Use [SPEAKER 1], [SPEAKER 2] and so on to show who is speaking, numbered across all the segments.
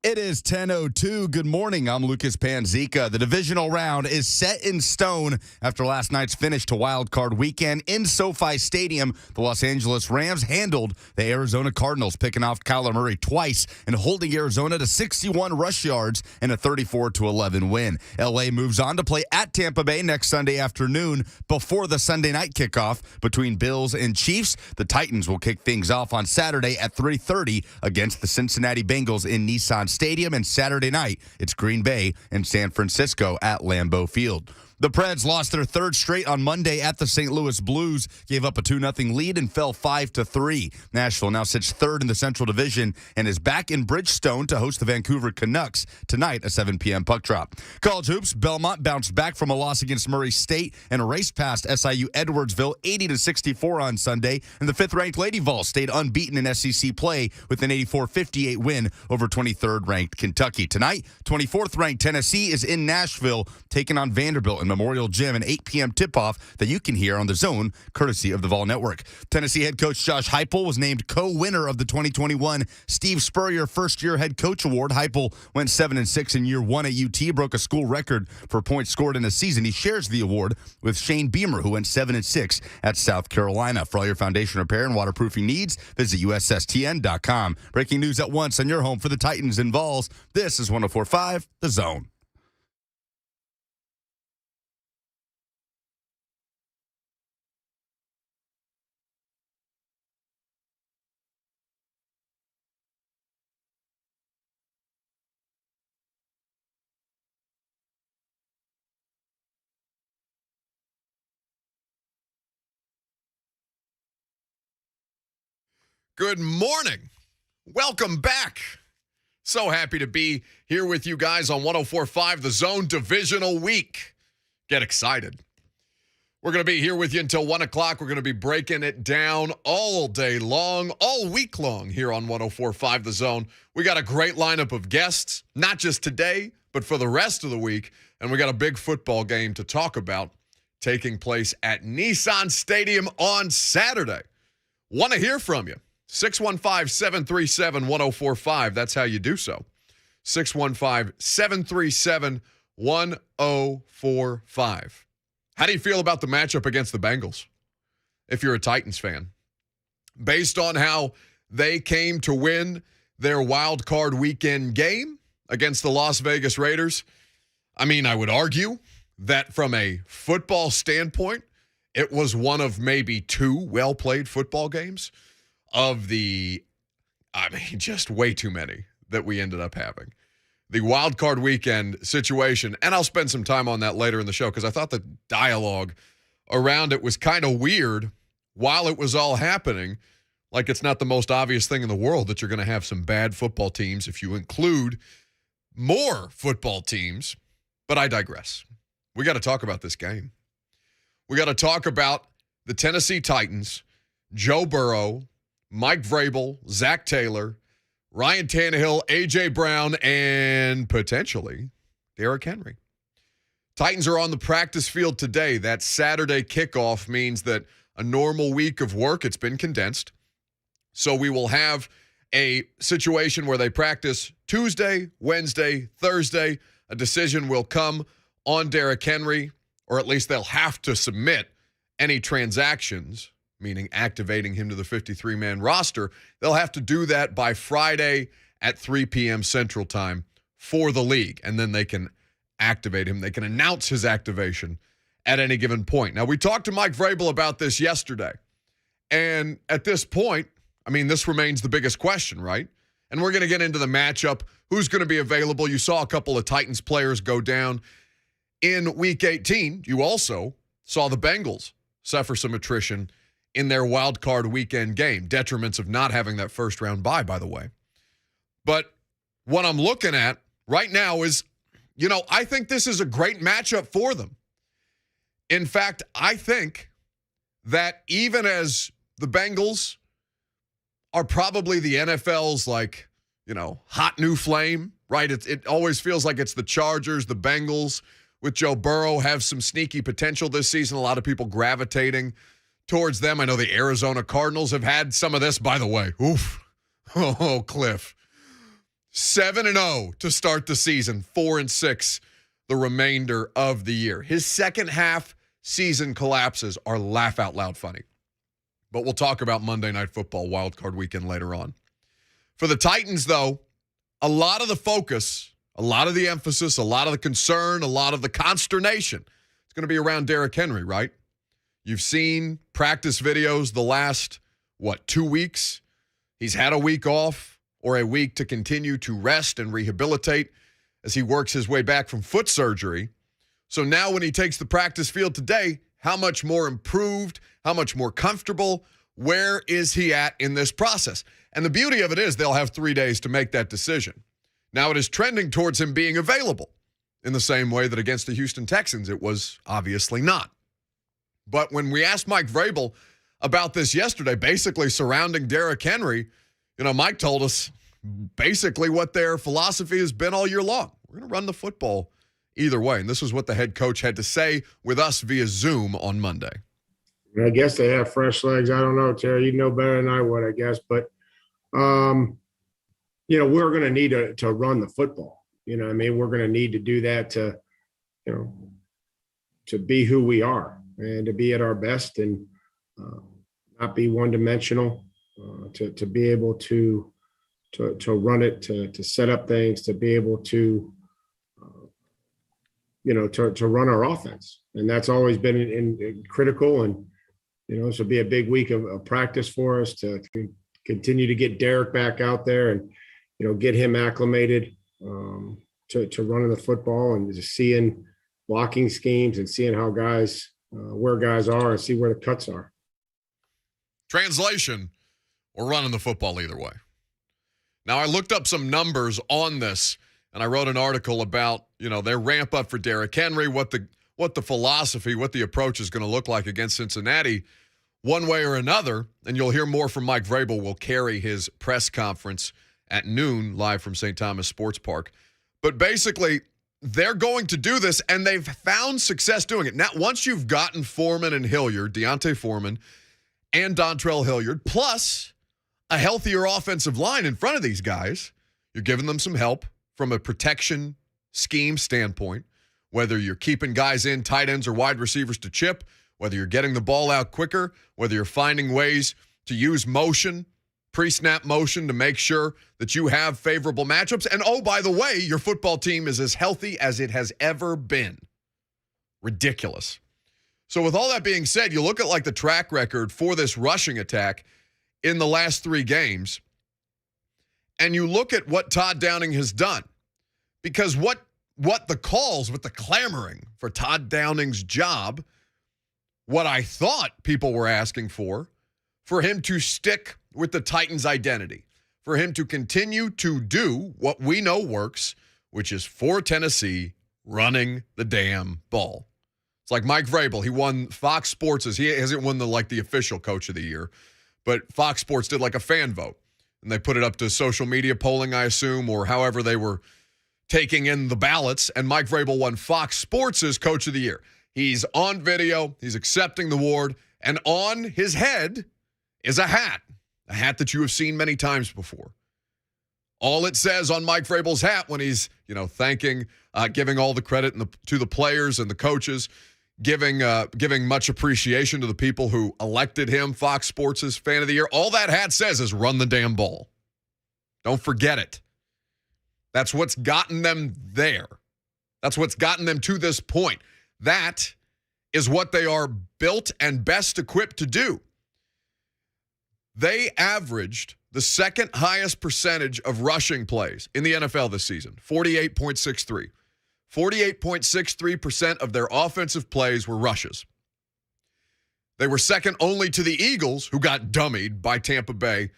[SPEAKER 1] It is 10:02. Good morning. I'm Lucas Panzica. The divisional round is set in stone after last night's finish to Wild Card Weekend in SoFi Stadium. The Los Angeles Rams handled the Arizona Cardinals, picking off Kyler Murray twice and holding Arizona to 61 rush yards in a 34-11 win. LA moves on to play at Tampa Bay next Sunday afternoon before the Sunday night kickoff between Bills and Chiefs. The Titans will kick things off on Saturday at 3:30 against the Cincinnati Bengals in Nissan Stadium, and Saturday night, it's Green Bay and San Francisco at Lambeau Field. The Preds lost their third straight on Monday at the St. Louis Blues, gave up a 2-0 lead and fell 5-3. Nashville now sits third in the Central Division and is back in Bridgestone to host the Vancouver Canucks tonight, a 7 p.m. puck drop. College hoops, Belmont bounced back from a loss against Murray State and raced past SIU Edwardsville 80-64 on Sunday, and the fifth-ranked Lady Vols stayed unbeaten in SEC play with an 84-58 win over 23rd-ranked Kentucky. Tonight, 24th-ranked Tennessee is in Nashville taking on Vanderbilt in Memorial Gym, an 8 p.m. tip-off that you can hear on The Zone, courtesy of the Vol Network. Tennessee head coach Josh Heupel was named co-winner of the 2021 Steve Spurrier First-Year Head Coach Award. Heupel went 7-6 in year one at UT, broke a school record for points scored in a season. He shares the award with Shane Beamer, who went 7-6 at South Carolina. For all your foundation repair and waterproofing needs, visit USSTN.com. Breaking news at once on your home for the Titans and Vols. This is 104.5 The Zone.
[SPEAKER 2] Good morning. Welcome back. So happy to be here with you guys on 104.5 The Zone Divisional Week. Get excited. We're going to be here with you until 1 o'clock. We're going to be breaking it down all day long, all week long here on 104.5 The Zone. We got a great lineup of guests, not just today, but for the rest of the week. And we got a big football game to talk about taking place at Nissan Stadium on Saturday. Want to hear from you. 615-737-1045. That's how you do so. 615-737-1045. How do you feel about the matchup against the Bengals, if you're a Titans fan? Based on how they came to win their wild card weekend game against the Las Vegas Raiders, I mean, I would argue that from a football standpoint, it was one of maybe two well-played football games of the, just way too many that we ended up having. The wild card weekend situation, and I'll spend some time on that later in the show because I thought the dialogue around it was kind of weird while it was all happening. Like, it's not the most obvious thing in the world that you're going to have some bad football teams if you include more football teams. But I digress. We got to talk about this game. We got to talk about the Tennessee Titans, Joe Burrow, Mike Vrabel, Zach Taylor, Ryan Tannehill, A.J. Brown, and potentially Derrick Henry. Titans are on the practice field today. That Saturday kickoff means that a normal week of work, it's been condensed. So we will have a situation where they practice Tuesday, Wednesday, Thursday. A decision will come on Derrick Henry, or at least they'll have to submit any transactions, meaning activating him to the 53-man roster. They'll have to do that by Friday at 3 p.m. Central Time for the league, and then they can activate him. They can announce his activation at any given point. Now, we talked to Mike Vrabel about this yesterday, and at this point, this remains the biggest question, right? And we're going to get into the matchup, who's going to be available. You saw a couple of Titans players go down in Week 18. You also saw the Bengals suffer some attrition in their wild card weekend game. Detriments of not having that first round bye, by the way. But what I'm looking at right now is, I think this is a great matchup for them. In fact, I think that even as the Bengals are probably the NFL's hot new flame, right? It always feels like it's the Chargers, the Bengals with Joe Burrow have some sneaky potential this season. A lot of people gravitating towards them. I know the Arizona Cardinals have had some of this, by the way. Oof. Oh, Cliff. 7-0 to start the season, 4-6 the remainder of the year. His second half season collapses are laugh out loud funny. But we'll talk about Monday Night Football wildcard weekend later on. For the Titans, though, a lot of the focus, a lot of the emphasis, a lot of the concern, a lot of the consternation, it's going to be around Derrick Henry, right? You've seen practice videos the last, 2 weeks? He's had a week off or a week to continue to rest and rehabilitate as he works his way back from foot surgery. So now when he takes the practice field today, how much more improved, how much more comfortable, where is he at in this process? And the beauty of it is they'll have 3 days to make that decision. Now it is trending towards him being available in the same way that against the Houston Texans it was obviously not. But when we asked Mike Vrabel about this yesterday, basically surrounding Derrick Henry, Mike told us basically what their philosophy has been all year long. We're going to run the football either way. And this was what the head coach had to say with us via Zoom on Monday.
[SPEAKER 3] I guess they have fresh legs. I don't know, Terry. You know better than I would, I guess. But, we're going to need to run the football. We're going to need to do that to be who we are and to be at our best and not be one-dimensional, to be able to run it, to set up things, to be able to run our offense. And that's always been in critical. And, this will be a big week of practice for us to continue to get Derrick back out there and, get him acclimated to running the football and just seeing blocking schemes and seeing how guys, where guys are and see where the cuts are.
[SPEAKER 2] Translation, we're running the football either way. Now, I looked up some numbers on this, and I wrote an article about, their ramp up for Derrick Henry, what the philosophy, what the approach is going to look like against Cincinnati one way or another. And you'll hear more from Mike Vrabel. Will carry his press conference at noon live from St. Thomas Sports Park. But basically, they're going to do this, and they've found success doing it. Now, once you've gotten Foreman and Hilliard, Deontay Foreman and Dontrell Hilliard, plus a healthier offensive line in front of these guys, you're giving them some help from a protection scheme standpoint, whether you're keeping guys in, tight ends or wide receivers to chip, whether you're getting the ball out quicker, whether you're finding ways to use motion, pre-snap motion to make sure that you have favorable matchups. And, oh, by the way, your football team is as healthy as it has ever been. Ridiculous. So with all that being said, you look at the track record for this rushing attack in the last 3 games, and you look at what Todd Downing has done. Because what the calls, with the clamoring for Todd Downing's job, what I thought people were asking for him to stick with the Titans' identity, for him to continue to do what we know works, which is for Tennessee, running the damn ball. It's like Mike Vrabel. He won Fox Sports. He hasn't won the official coach of the year, but Fox Sports did a fan vote, and they put it up to social media polling, I assume, or however they were taking in the ballots, and Mike Vrabel won Fox Sports' coach of the year. He's on video. He's accepting the award, and on his head is a hat that you have seen many times before. All it says on Mike Vrabel's hat when he's, thanking, giving all the credit to the players and the coaches, giving much appreciation to the people who elected him Fox Sports' fan of the year. All that hat says is run the damn ball. Don't forget it. That's what's gotten them there. That's what's gotten them to this point. That is what they are built and best equipped to do. They averaged the second highest percentage of rushing plays in the NFL this season, 48.63. 48.63% of their offensive plays were rushes. They were second only to the Eagles, who got dummied by Tampa Bay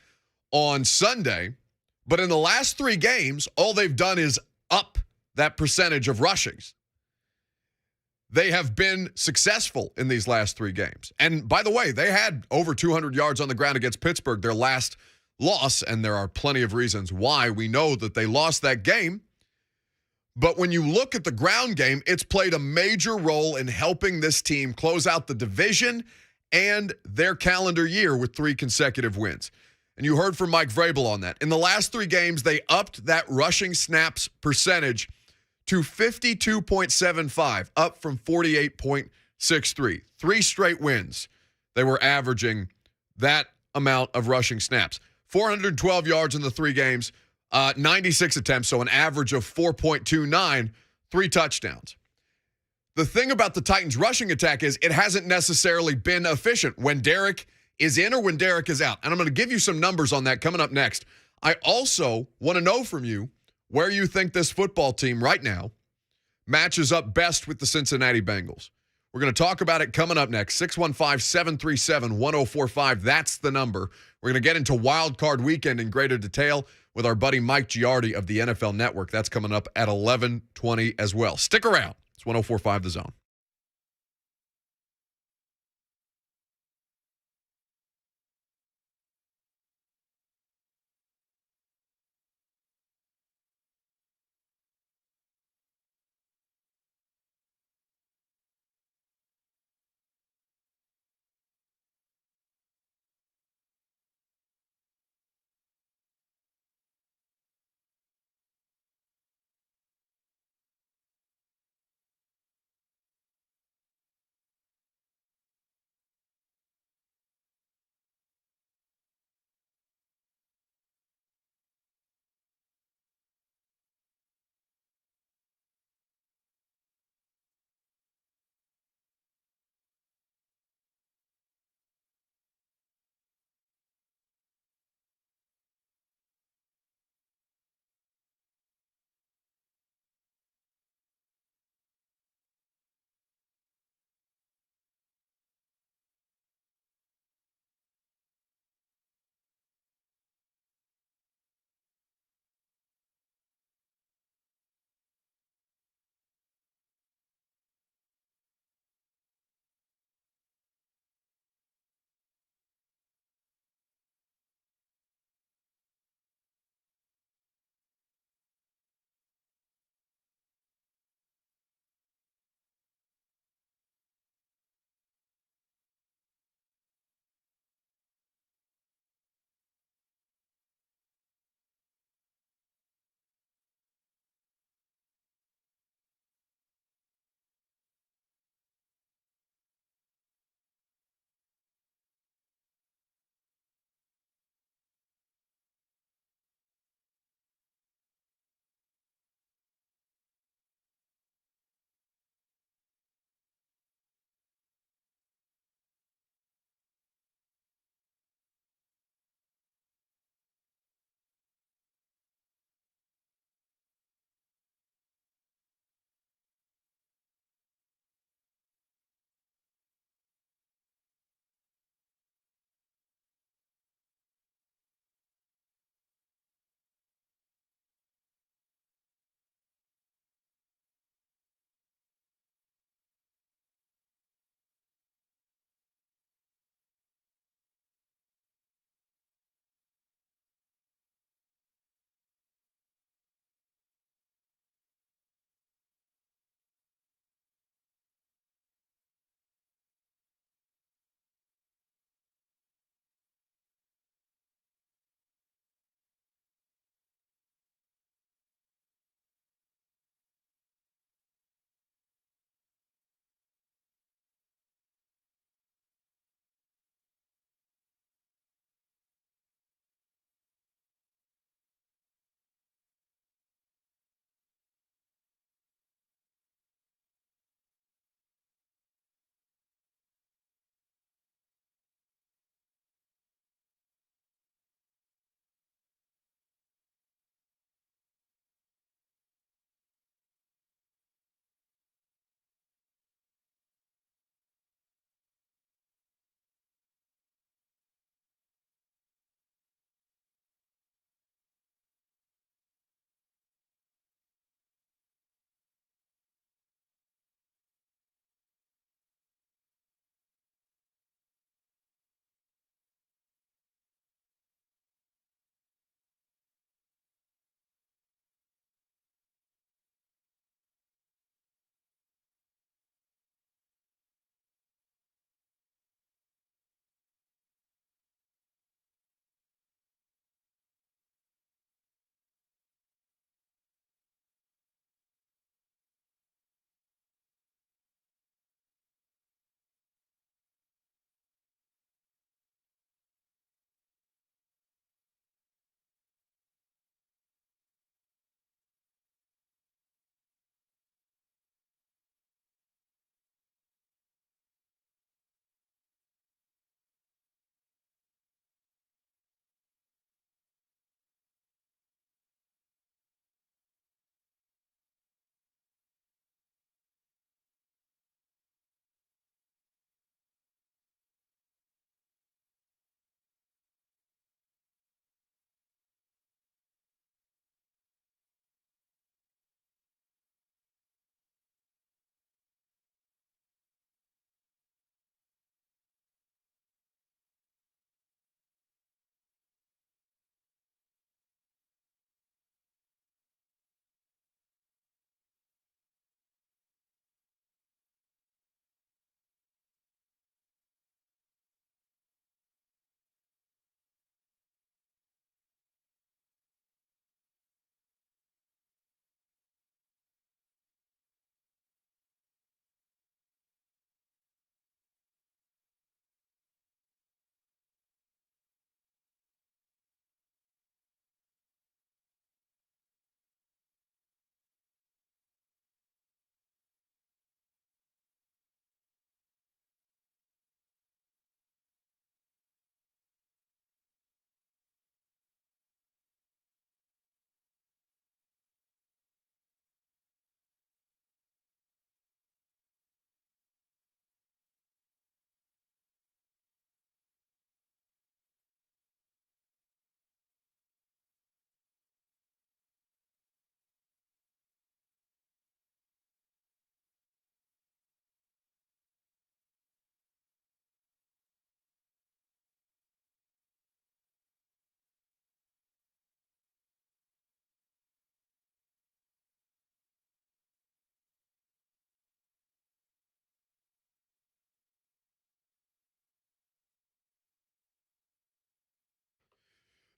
[SPEAKER 2] on Sunday. But in the last 3 games, all they've done is up that percentage of rushings. They have been successful in these last 3 games. And by the way, they had over 200 yards on the ground against Pittsburgh, their last loss, and there are plenty of reasons why we know that they lost that game. But when you look at the ground game, it's played a major role in helping this team close out the division and their calendar year with 3 consecutive wins. And you heard from Mike Vrabel on that. In the last 3 games, they upped that rushing snaps percentage to 52.75, up from 48.63. 3 straight wins. They were averaging that amount of rushing snaps. 412 yards in the 3 games, 96 attempts, so an average of 4.29, 3 touchdowns. The thing about the Titans' rushing attack is it hasn't necessarily been efficient when Derek is in or when Derek is out. And I'm going to give you some numbers on that coming up next. I also want to know from you where you think this football team right now matches up best with the Cincinnati Bengals. We're going to talk about it coming up next. 615-737-1045. That's the number. We're going to get into Wild Card Weekend in greater detail with our buddy Mike Giardi of the NFL Network. That's coming up at 11:20 as well. Stick around. It's 1045 The Zone.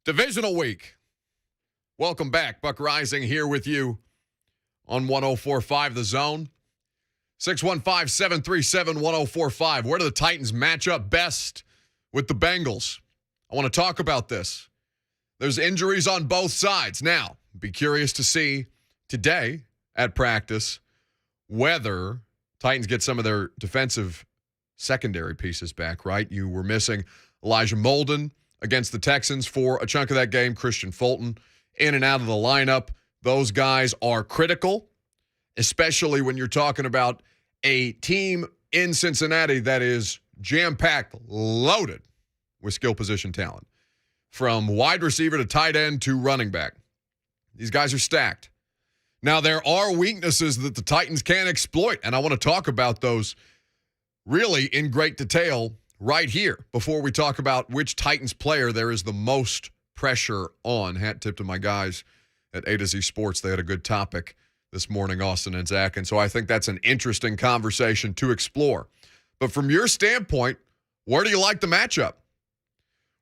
[SPEAKER 2] Divisional week. Welcome back. Buck Reising here with you on 104.5 The Zone. 615-737-1045. Where do the Titans match up best with the Bengals? I want to talk about this. There's injuries on both sides. Now, be curious to see today at practice whether Titans get some of their defensive secondary pieces back, right? You were missing Elijah Molden against the Texans for a chunk of that game. Christian Fulton in and out of the lineup. Those guys are critical, especially when you're talking about a team in Cincinnati that is jam-packed, loaded with skill position talent. From wide receiver to tight end to running back. These guys are stacked. Now, there are weaknesses that the Titans can exploit, and I want to talk about those really in great detail right here before we talk about which Titans player there is the most pressure on. Hat tip to my guys at A to Z Sports. They had a good topic this morning, Austin and Zach, and so I think that's an interesting conversation to explore. But from your standpoint, where do you like the matchup?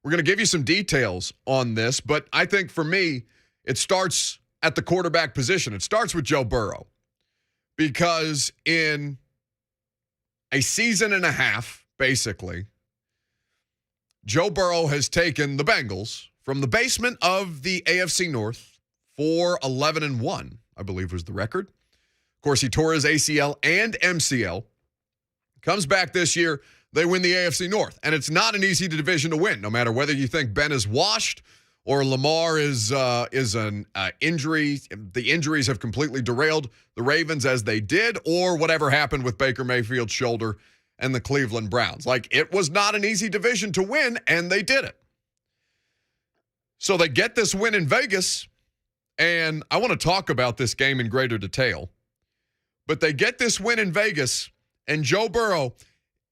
[SPEAKER 2] We're going to give you some details on this, but I think for me, it starts at the quarterback position. It starts with Joe Burrow because in a season and a half, basically, Joe Burrow has taken the Bengals from the basement of the AFC North for 11-1, I believe was the record. Of course, he tore his ACL and MCL. Comes back this year, they win the AFC North. And it's not an easy division to win, no matter whether you think Ben is washed or Lamar is an injury. The injuries have completely derailed the Ravens as they did, or whatever happened with Baker Mayfield's shoulder and the Cleveland Browns. Like, it was not an easy division to win, and they did it. So they get this win in Vegas, and I want to talk about this game in greater detail. But they get this win in Vegas, and Joe Burrow,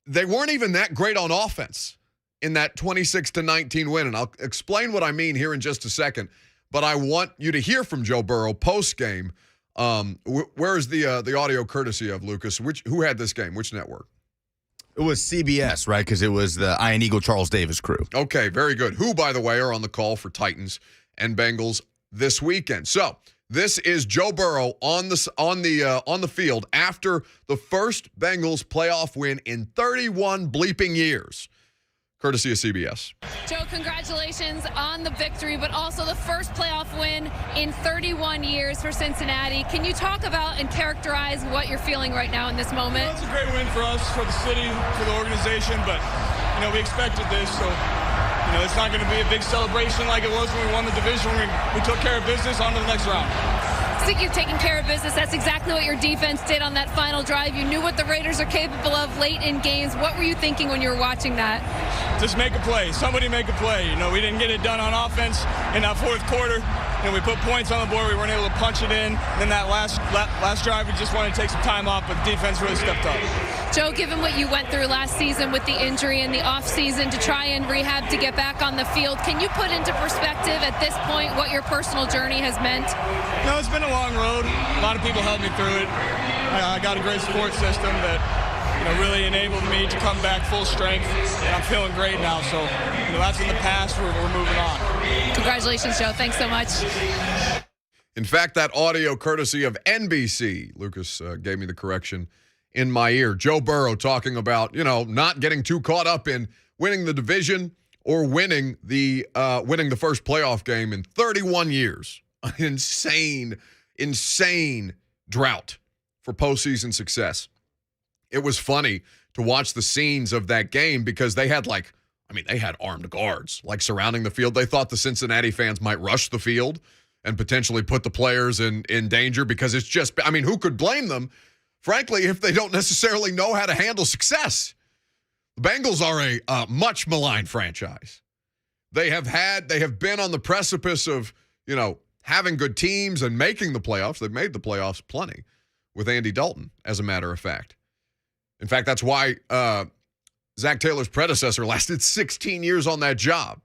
[SPEAKER 2] they weren't even that great on offense in that 26-19 win. And I'll explain what I mean here in just a second. But I want you to hear from Joe Burrow post-game. Where is the audio courtesy of, Lucas? Who had this game? Which network?
[SPEAKER 1] It was CBS, right? Because it was the Iron Eagle Charles Davis crew.
[SPEAKER 2] Okay, very good. Who, by the way, are on the call for Titans and Bengals this weekend. So this is Joe Burrow on the field after the first Bengals playoff win in 31 bleeping years, courtesy of CBS.
[SPEAKER 4] Joe, congratulations on the victory, but also the first playoff win in 31 years for Cincinnati. Can you talk about and characterize what you're feeling right now in this moment?
[SPEAKER 5] It's a great win for us, for the city, for the organization, but, we expected this, so, it's not going to be a big celebration like it was when we won the division. We took care of business, on to the next round.
[SPEAKER 4] I think you've taken care of business. That's exactly what your defense did on that final drive. You knew what the Raiders are capable of late in games. What were you thinking when you were watching that?
[SPEAKER 5] Just make a play. Somebody make a play. We didn't get it done on offense in that fourth quarter. We put points on the board. We weren't able to punch it in. And then that last drive, we just wanted to take some time off, but the defense really stepped up.
[SPEAKER 4] Joe, given what you went through last season with the injury and the offseason to try and rehab to get back on the field, can you put into perspective at this point what your personal journey has meant?
[SPEAKER 5] No, it's been a long road. A lot of people helped me through it. I got a great support system that really enabled me to come back full strength, and I'm feeling great now. So that's in the past. We're moving on.
[SPEAKER 4] Congratulations, Joe. Thanks so much.
[SPEAKER 2] In fact, that audio courtesy of NBC. Lucas gave me the correction in my ear. Joe Burrow talking about, not getting too caught up in winning the division or winning the first playoff game in 31 years. An insane drought for postseason success. It was funny to watch the scenes of that game because they had they had armed guards surrounding the field. They thought the Cincinnati fans might rush the field and potentially put the players in danger because it's just, who could blame them, frankly, if they don't necessarily know how to handle success? The Bengals are a much maligned franchise. They have been on the precipice of, having good teams and making the playoffs. They've made the playoffs plenty with Andy Dalton, as a matter of fact. In fact, that's why Zach Taylor's predecessor lasted 16 years on that job.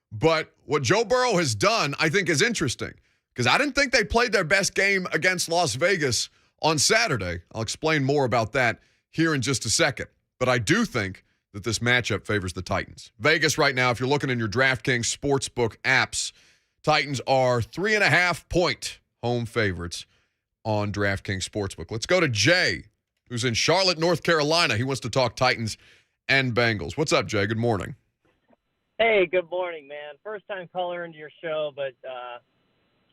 [SPEAKER 2] But what Joe Burrow has done, I think, is interesting because I didn't think they played their best game against Las Vegas on Saturday. I'll explain more about that here in just a second. But I do think that this matchup favors the Titans. Vegas right now, if you're looking in your DraftKings Sportsbook apps, Titans are 3.5-point home favorites on DraftKings Sportsbook. Let's go to Jay, who's in Charlotte, North Carolina. He wants to talk Titans and Bengals. What's up, Jay? Good morning.
[SPEAKER 6] Hey, good morning, man. First time caller into your show, but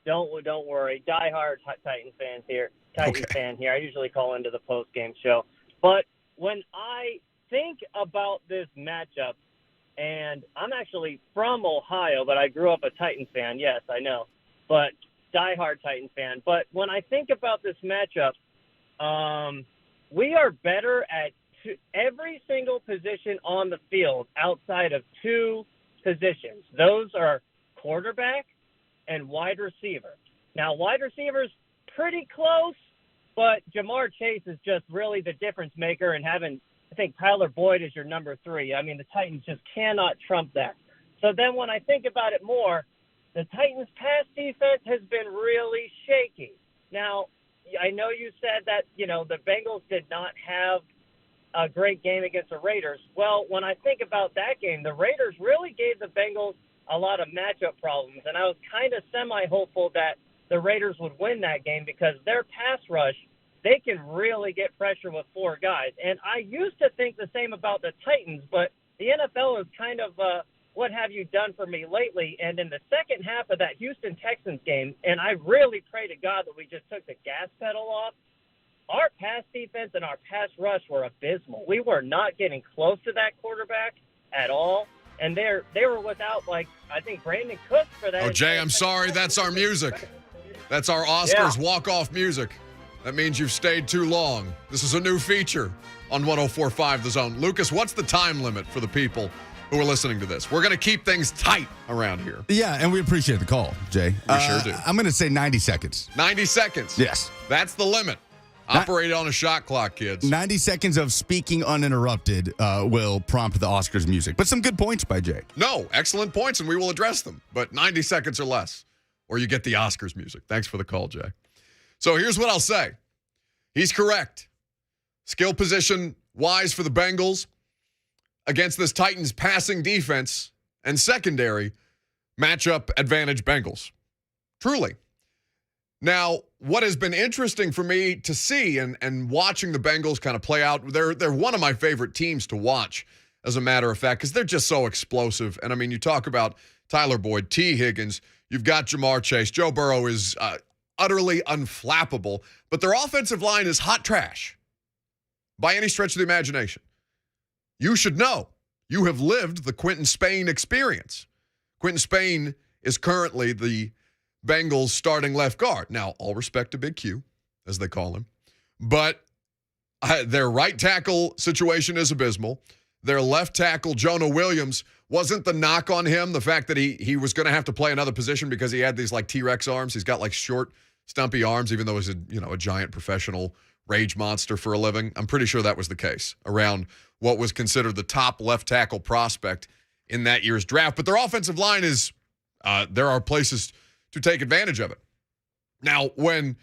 [SPEAKER 6] don't worry. Diehard Titans fans here. Fan here. I usually call into the post game show, but when I think about this matchup, and I'm actually from Ohio, but I grew up a Titans fan. Yes, I know, but diehard Titans fan. But when I think about this matchup, we are better at every single position on the field outside of two positions. Those are quarterback and wide receiver. Now, wide receiver's pretty close, but Jamar Chase is just really the difference maker, and having, I think, Tyler Boyd is your number 3. I mean, the Titans just cannot trump that. So then when I think about it more, the Titans' pass defense has been really shaky. Now, I know you said that, the Bengals did not have a great game against the Raiders. Well, when I think about that game, the Raiders really gave the Bengals a lot of matchup problems, and I was kind of semi-hopeful that the Raiders would win that game because their pass rush, they can really get pressure with 4 guys. And I used to think the same about the Titans, but the NFL is kind of what have you done for me lately? And in the second half of that Houston Texans game, and I really pray to God that we just took the gas pedal off, our pass defense and our pass rush were abysmal. We were not getting close to that quarterback at all. And they were without, I think Brandon Cooks for that.
[SPEAKER 2] Oh, Jay, I'm sorry. That's our music. That's our Oscars walk-off music. That means you've stayed too long. This is a new feature on 104.5 The Zone. Lucas, what's the time limit for the people who are listening to this? We're going to keep things tight around here.
[SPEAKER 1] Yeah, and we appreciate the call, Jay.
[SPEAKER 2] We sure do.
[SPEAKER 1] I'm going to say 90 seconds.
[SPEAKER 2] 90 seconds.
[SPEAKER 1] Yes.
[SPEAKER 2] That's the limit. Operate on a shot clock, kids.
[SPEAKER 1] 90 seconds of speaking uninterrupted will prompt the Oscars music. But some good points by Jay.
[SPEAKER 2] No, excellent points, and we will address them. But 90 seconds or less, or you get the Oscars music. Thanks for the call, Jay. So here's what I'll say. He's correct. Skill position wise for the Bengals against this Titans passing defense and secondary matchup advantage Bengals. Truly. Now, what has been interesting for me to see and watching the Bengals kind of play out, they're one of my favorite teams to watch, as a matter of fact, because they're just so explosive. And, I mean, you talk about Tyler Boyd, T. Higgins, you've got Jamar Chase. Joe Burrow is utterly unflappable, but their offensive line is hot trash by any stretch of the imagination. You should know. You have lived the Quentin Spain experience. Quentin Spain is currently the Bengals starting left guard. Now, all respect to Big Q, as they call him. But their right tackle situation is abysmal. Their left tackle, Jonah Williams, wasn't the knock on him the fact that he was going to have to play another position because he had these T-Rex arms. He's got short, stumpy arms, even though he's a giant professional rage monster for a living. I'm pretty sure that was the case around what was considered the top left tackle prospect in that year's draft. But their offensive line is, there are places to take advantage of it. Now, when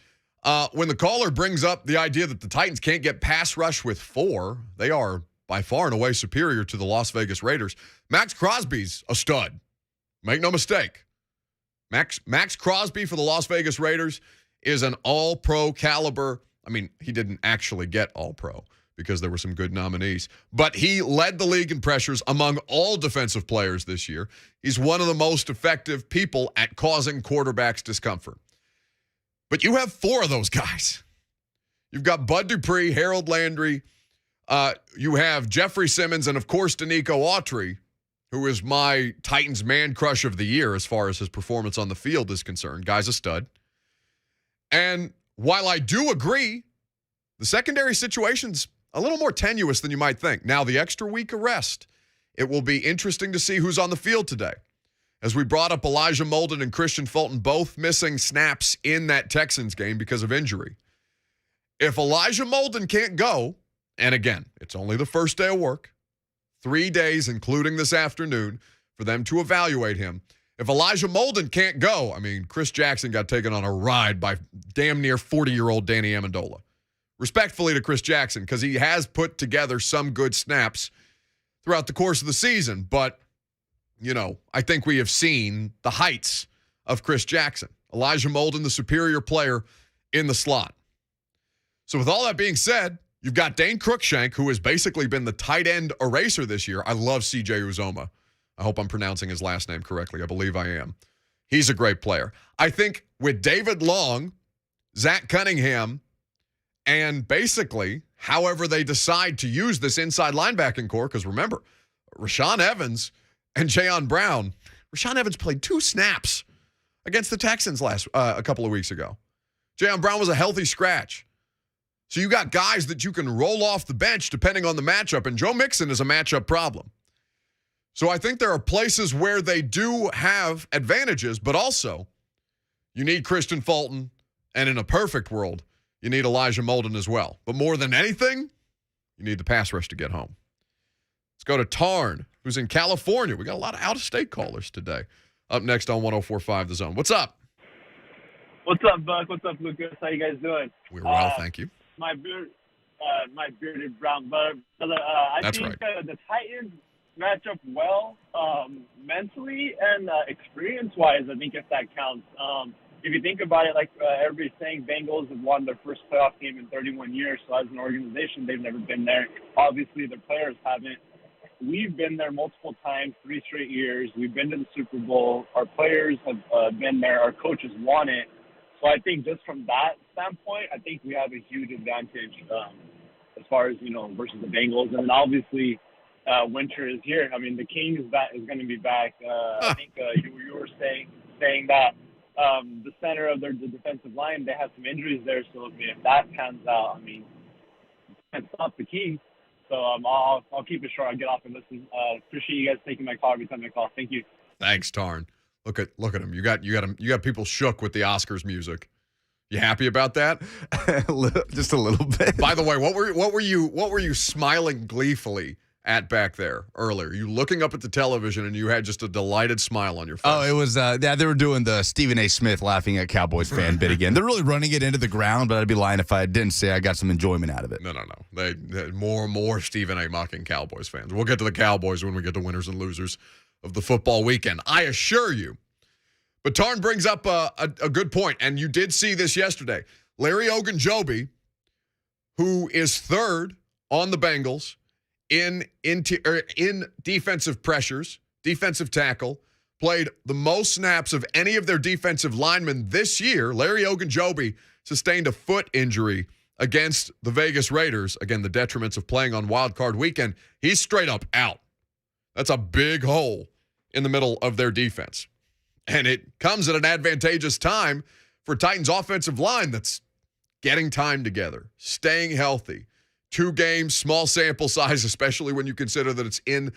[SPEAKER 2] the caller brings up the idea that the Titans can't get pass rush with 4, they are by far and away superior to the Las Vegas Raiders. Max Crosby's a stud. Make no mistake. Max Crosby for the Las Vegas Raiders is an all-pro caliber. I mean, he didn't actually get all-pro because there were some good nominees. But he led the league in pressures among all defensive players this year. He's one of the most effective people at causing quarterbacks discomfort. But you have 4 of those guys. You've got Bud Dupree, Harold Landry. You have Jeffrey Simmons, and, of course, Danico Autry, who is my Titans man crush of the year as far as his performance on the field is concerned. Guy's a stud. And while I do agree, the secondary situation's a little more tenuous than you might think. Now, the extra week of rest, it will be interesting to see who's on the field today. As we brought up Elijah Molden and Christian Fulton, both missing snaps in that Texans game because of injury. If Elijah Molden can't go, and again, it's only the first day of work, 3 days, including this afternoon, for them to evaluate him. If Elijah Molden can't go, I mean, Chris Jackson got taken on a ride by damn near 40-year-old Danny Amendola. Respectfully to Chris Jackson, because he has put together some good snaps throughout the course of the season. But, I think we have seen the heights of Chris Jackson. Elijah Molden, the superior player in the slot. So with all that being said, you've got Dane Cruikshank, who has basically been the tight end eraser this year. I love CJ Uzoma. I hope I'm pronouncing his last name correctly. I believe I am. He's a great player. I think with David Long, Zach Cunningham, and basically however they decide to use this inside linebacking core, because remember, Rashaan Evans and Jayon Brown, Rashaan Evans played 2 snaps against the Texans a couple of weeks ago. Jayon Brown was a healthy scratch. So you got guys that you can roll off the bench depending on the matchup, and Joe Mixon is a matchup problem. So I think there are places where they do have advantages, but also you need Christian Fulton, and in a perfect world, you need Elijah Molden as well. But more than anything, you need the pass rush to get home. Let's go to Tarn, who's in California. We got a lot of out-of-state callers today. Up next on 104.5 The Zone. What's up?
[SPEAKER 7] What's up, Buck? What's up, Lucas? How you guys doing?
[SPEAKER 2] We're well, thank you.
[SPEAKER 7] My bearded brown brother. I
[SPEAKER 2] That's
[SPEAKER 7] think
[SPEAKER 2] right.
[SPEAKER 7] The Titans match up well mentally and experience-wise, I think, if that counts. If you think about it, like everybody's saying, Bengals have won their first playoff game in 31 years. So as an organization, they've never been there. Obviously, their players haven't. We've been there multiple times, 3 straight years. We've been to the Super Bowl. Our players have been there. Our coaches won it. So I think just from that standpoint, I think we have a huge advantage as far as, versus the Bengals. And then obviously winter is here. I mean, the King is going to be back. I think you were saying that the center of the defensive line, they have some injuries there. So if that pans out, I mean, can't stop the King. So I'll keep it short. I'll get off and listen. Appreciate you guys taking my call every time I call. Thank you.
[SPEAKER 2] Thanks, Tarn. Look at him. You got people shook with the Oscars music. You happy about that?
[SPEAKER 1] Just a little bit.
[SPEAKER 2] By the way, what were you smiling gleefully at back there earlier? You looking up at the television and you had just a delighted smile on your face.
[SPEAKER 1] Oh, it was they were doing the Stephen A. Smith laughing at Cowboys fan bit again. They're really running it into the ground, but I'd be lying if I didn't say I got some enjoyment out of it.
[SPEAKER 2] No. They more Stephen A. mocking Cowboys fans. We'll get to the Cowboys when we get to winners and losers of the football weekend, I assure you. But Tarn brings up a good point, and you did see this yesterday. Larry Ogunjobi, who is third on the Bengals in defensive pressures, defensive tackle, played the most snaps of any of their defensive linemen this year. Larry Ogunjobi sustained a foot injury against the Vegas Raiders. Again, the detriments of playing on Wild Card Weekend. He's straight up out. That's a big hole in the middle of their defense. And it comes at an advantageous time for Titans' offensive line that's getting time together, staying healthy. 2 games, small sample size, especially when you consider that it's in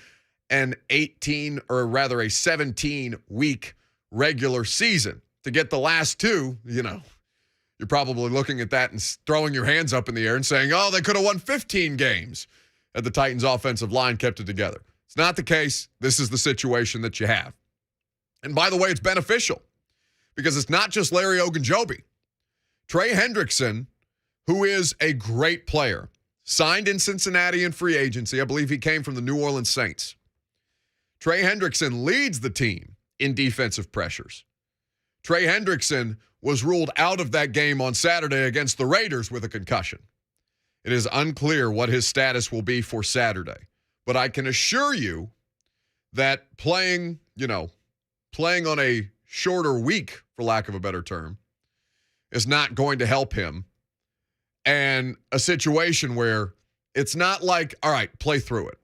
[SPEAKER 2] an 18 or rather a 17-week regular season. To get the last 2, you're probably looking at that and throwing your hands up in the air and saying, oh, they could have won 15 games had the Titans' offensive line kept it together. It's not the case. This is the situation that you have. And by the way, it's beneficial because it's not just Larry Ogunjobi. Trey Hendrickson, who is a great player, signed in Cincinnati in free agency. I believe he came from the New Orleans Saints. Trey Hendrickson leads the team in defensive pressures. Trey Hendrickson was ruled out of that game on Saturday against the Raiders with a concussion. It is unclear what his status will be for Saturday. But I can assure you that playing on a shorter week, for lack of a better term, is not going to help him. And a situation where it's not like, all right, play through it.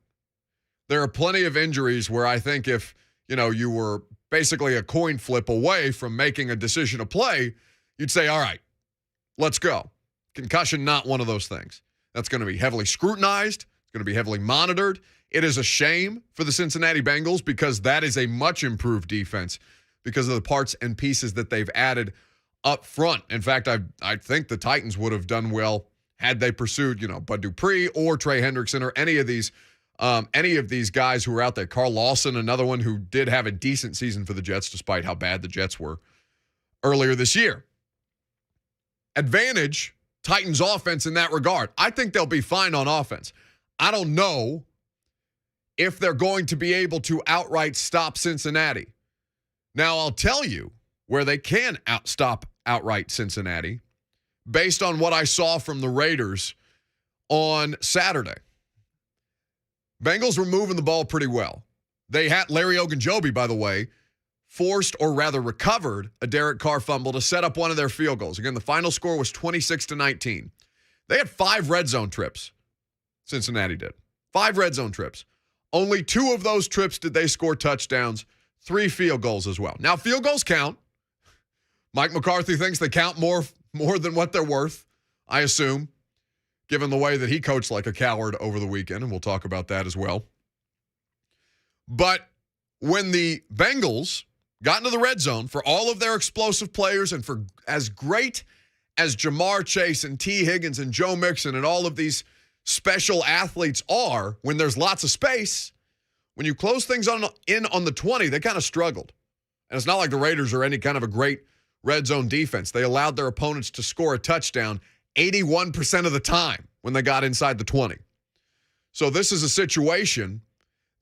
[SPEAKER 2] There are plenty of injuries where I think if, you were basically a coin flip away from making a decision to play, you'd say, all right, let's go. Concussion, not one of those things. That's going to be heavily scrutinized. It's going to be heavily monitored. It is a shame for the Cincinnati Bengals because that is a much improved defense because of the parts and pieces that they've added up front. In fact, I think the Titans would have done well had they pursued, Bud Dupree or Trey Hendrickson or any of these guys who were out there. Carl Lawson, another one who did have a decent season for the Jets despite how bad the Jets were earlier this year. Advantage, Titans offense in that regard. I think they'll be fine on offense. I don't know if they're going to be able to outright stop Cincinnati. Now, I'll tell you where they can stop outright Cincinnati based on what I saw from the Raiders on Saturday. Bengals were moving the ball pretty well. They had Larry Ogunjobi, by the way, forced or rather recovered a Derek Carr fumble to set up one of their field goals. Again, the final score was 26-19. They had 5 red zone trips. Cincinnati did. 5 red zone trips. Only 2 of those trips did they score touchdowns, 3 field goals as well. Now, field goals count. Mike McCarthy thinks they count more than what they're worth, I assume, given the way that he coached like a coward over the weekend, and we'll talk about that as well. But when the Bengals got into the red zone, for all of their explosive players and for as great as Jamar Chase and T. Higgins and Joe Mixon and all of these special athletes are, when there's lots of space, when you close things in on the 20, they kind of struggled. And it's not like the Raiders are any kind of a great red zone defense. They allowed their opponents to score a touchdown 81% of the time when they got inside the 20. So this is a situation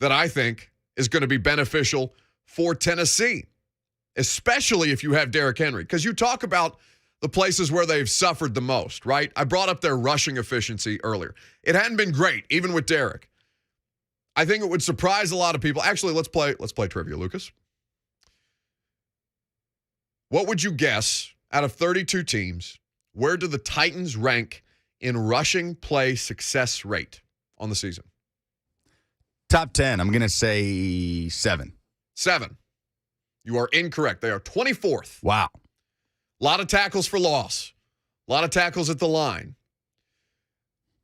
[SPEAKER 2] that I think is going to be beneficial for Tennessee, especially if you have Derrick Henry. Because you talk about the places where they've suffered the most, right? I brought up their rushing efficiency earlier. It hadn't been great, even with Derrick. I think it would surprise a lot of people. Actually, let's play trivia, Lucas. What would you guess, out of 32 teams, where do the Titans rank in rushing play success rate on the season?
[SPEAKER 1] Top 10, I'm going to say 7.
[SPEAKER 2] 7. You are incorrect. They are 24th.
[SPEAKER 1] Wow.
[SPEAKER 2] A lot of tackles for loss. A lot of tackles at the line.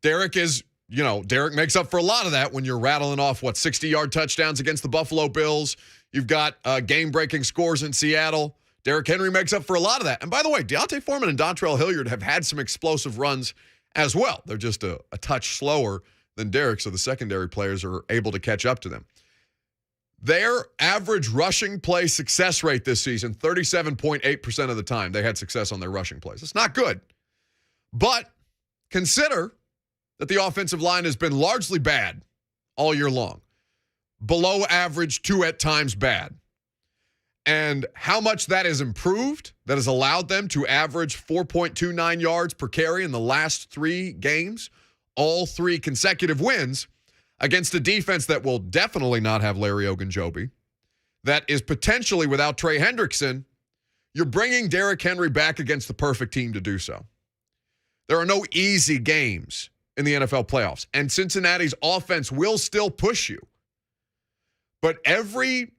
[SPEAKER 2] Derrick makes up for a lot of that when you're rattling off, 60-yard touchdowns against the Buffalo Bills. You've got game-breaking scores in Seattle. Derrick Henry makes up for a lot of that. And by the way, Deontay Foreman and Dontrell Hilliard have had some explosive runs as well. They're just a touch slower than Derrick, so the secondary players are able to catch up to them. Their average rushing play success rate this season, 37.8% of the time they had success on their rushing plays. It's not good. But consider that the offensive line has been largely bad all year long. Below average to at times bad. And how much that has improved, that has allowed them to average 4.29 yards per carry in the last 3 games, all 3 consecutive wins, against a defense that will definitely not have Larry Ogunjobi, that is potentially without Trey Hendrickson. You're bringing Derrick Henry back against the perfect team to do so. There are no easy games in the NFL playoffs, and Cincinnati's offense will still push you. But every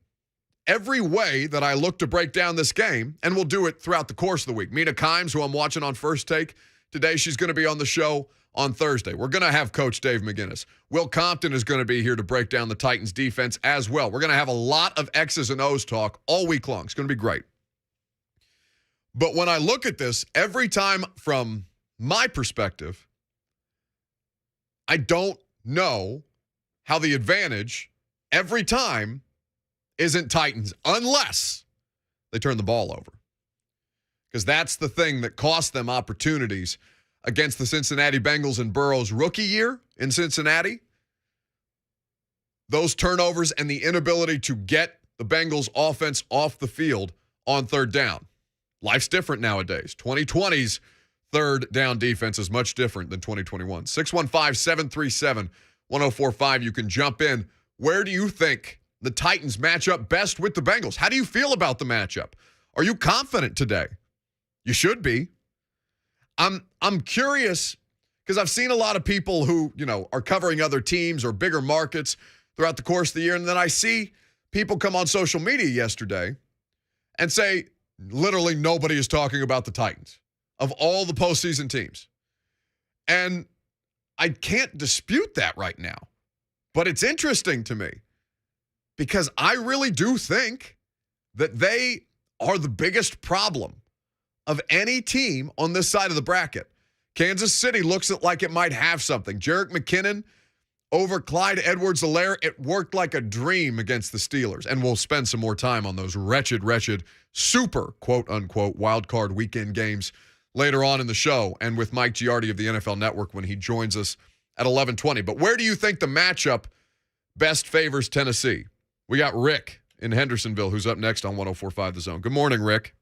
[SPEAKER 2] way that I look to break down this game, and we'll do it throughout the course of the week. Mina Kimes, who I'm watching on First Take today, she's going to be on the show on Thursday. We're going to have Coach Dave McGinnis. Will Compton is going to be here to break down the Titans defense as well. We're going to have a lot of X's and O's talk all week long. It's going to be great. But when I look at this, every time from my perspective, I don't know how the advantage every time isn't Titans unless they turn the ball over. Because that's the thing that cost them opportunities against the Cincinnati Bengals in Burrow's rookie year in Cincinnati. Those turnovers and the inability to get the Bengals offense off the field on third down. Life's different nowadays. 2020's third down defense is much different than 2021. 615-737-1045. You can jump in. Where do you think the Titans match up best with the Bengals? How do you feel about the matchup? Are you confident today? You should be. I'm curious because I've seen a lot of people who, are covering other teams or bigger markets throughout the course of the year. And then I see people come on social media yesterday and say literally nobody is talking about the Titans of all the postseason teams. And I can't dispute that right now. But it's interesting to me because I really do think that they are the biggest problem of any team on this side of the bracket. Kansas City looks like it might have something. Jerick McKinnon over Clyde Edwards-Helaire, it worked like a dream against the Steelers. And we'll spend some more time on those wretched, super, quote-unquote, wild card weekend games later on in the show and with Mike Giardi of the NFL Network when he joins us at 11:20. But where do you think the matchup best favors Tennessee. We got Rick in Hendersonville who's up next on 104.5 The Zone. Good morning, Rick.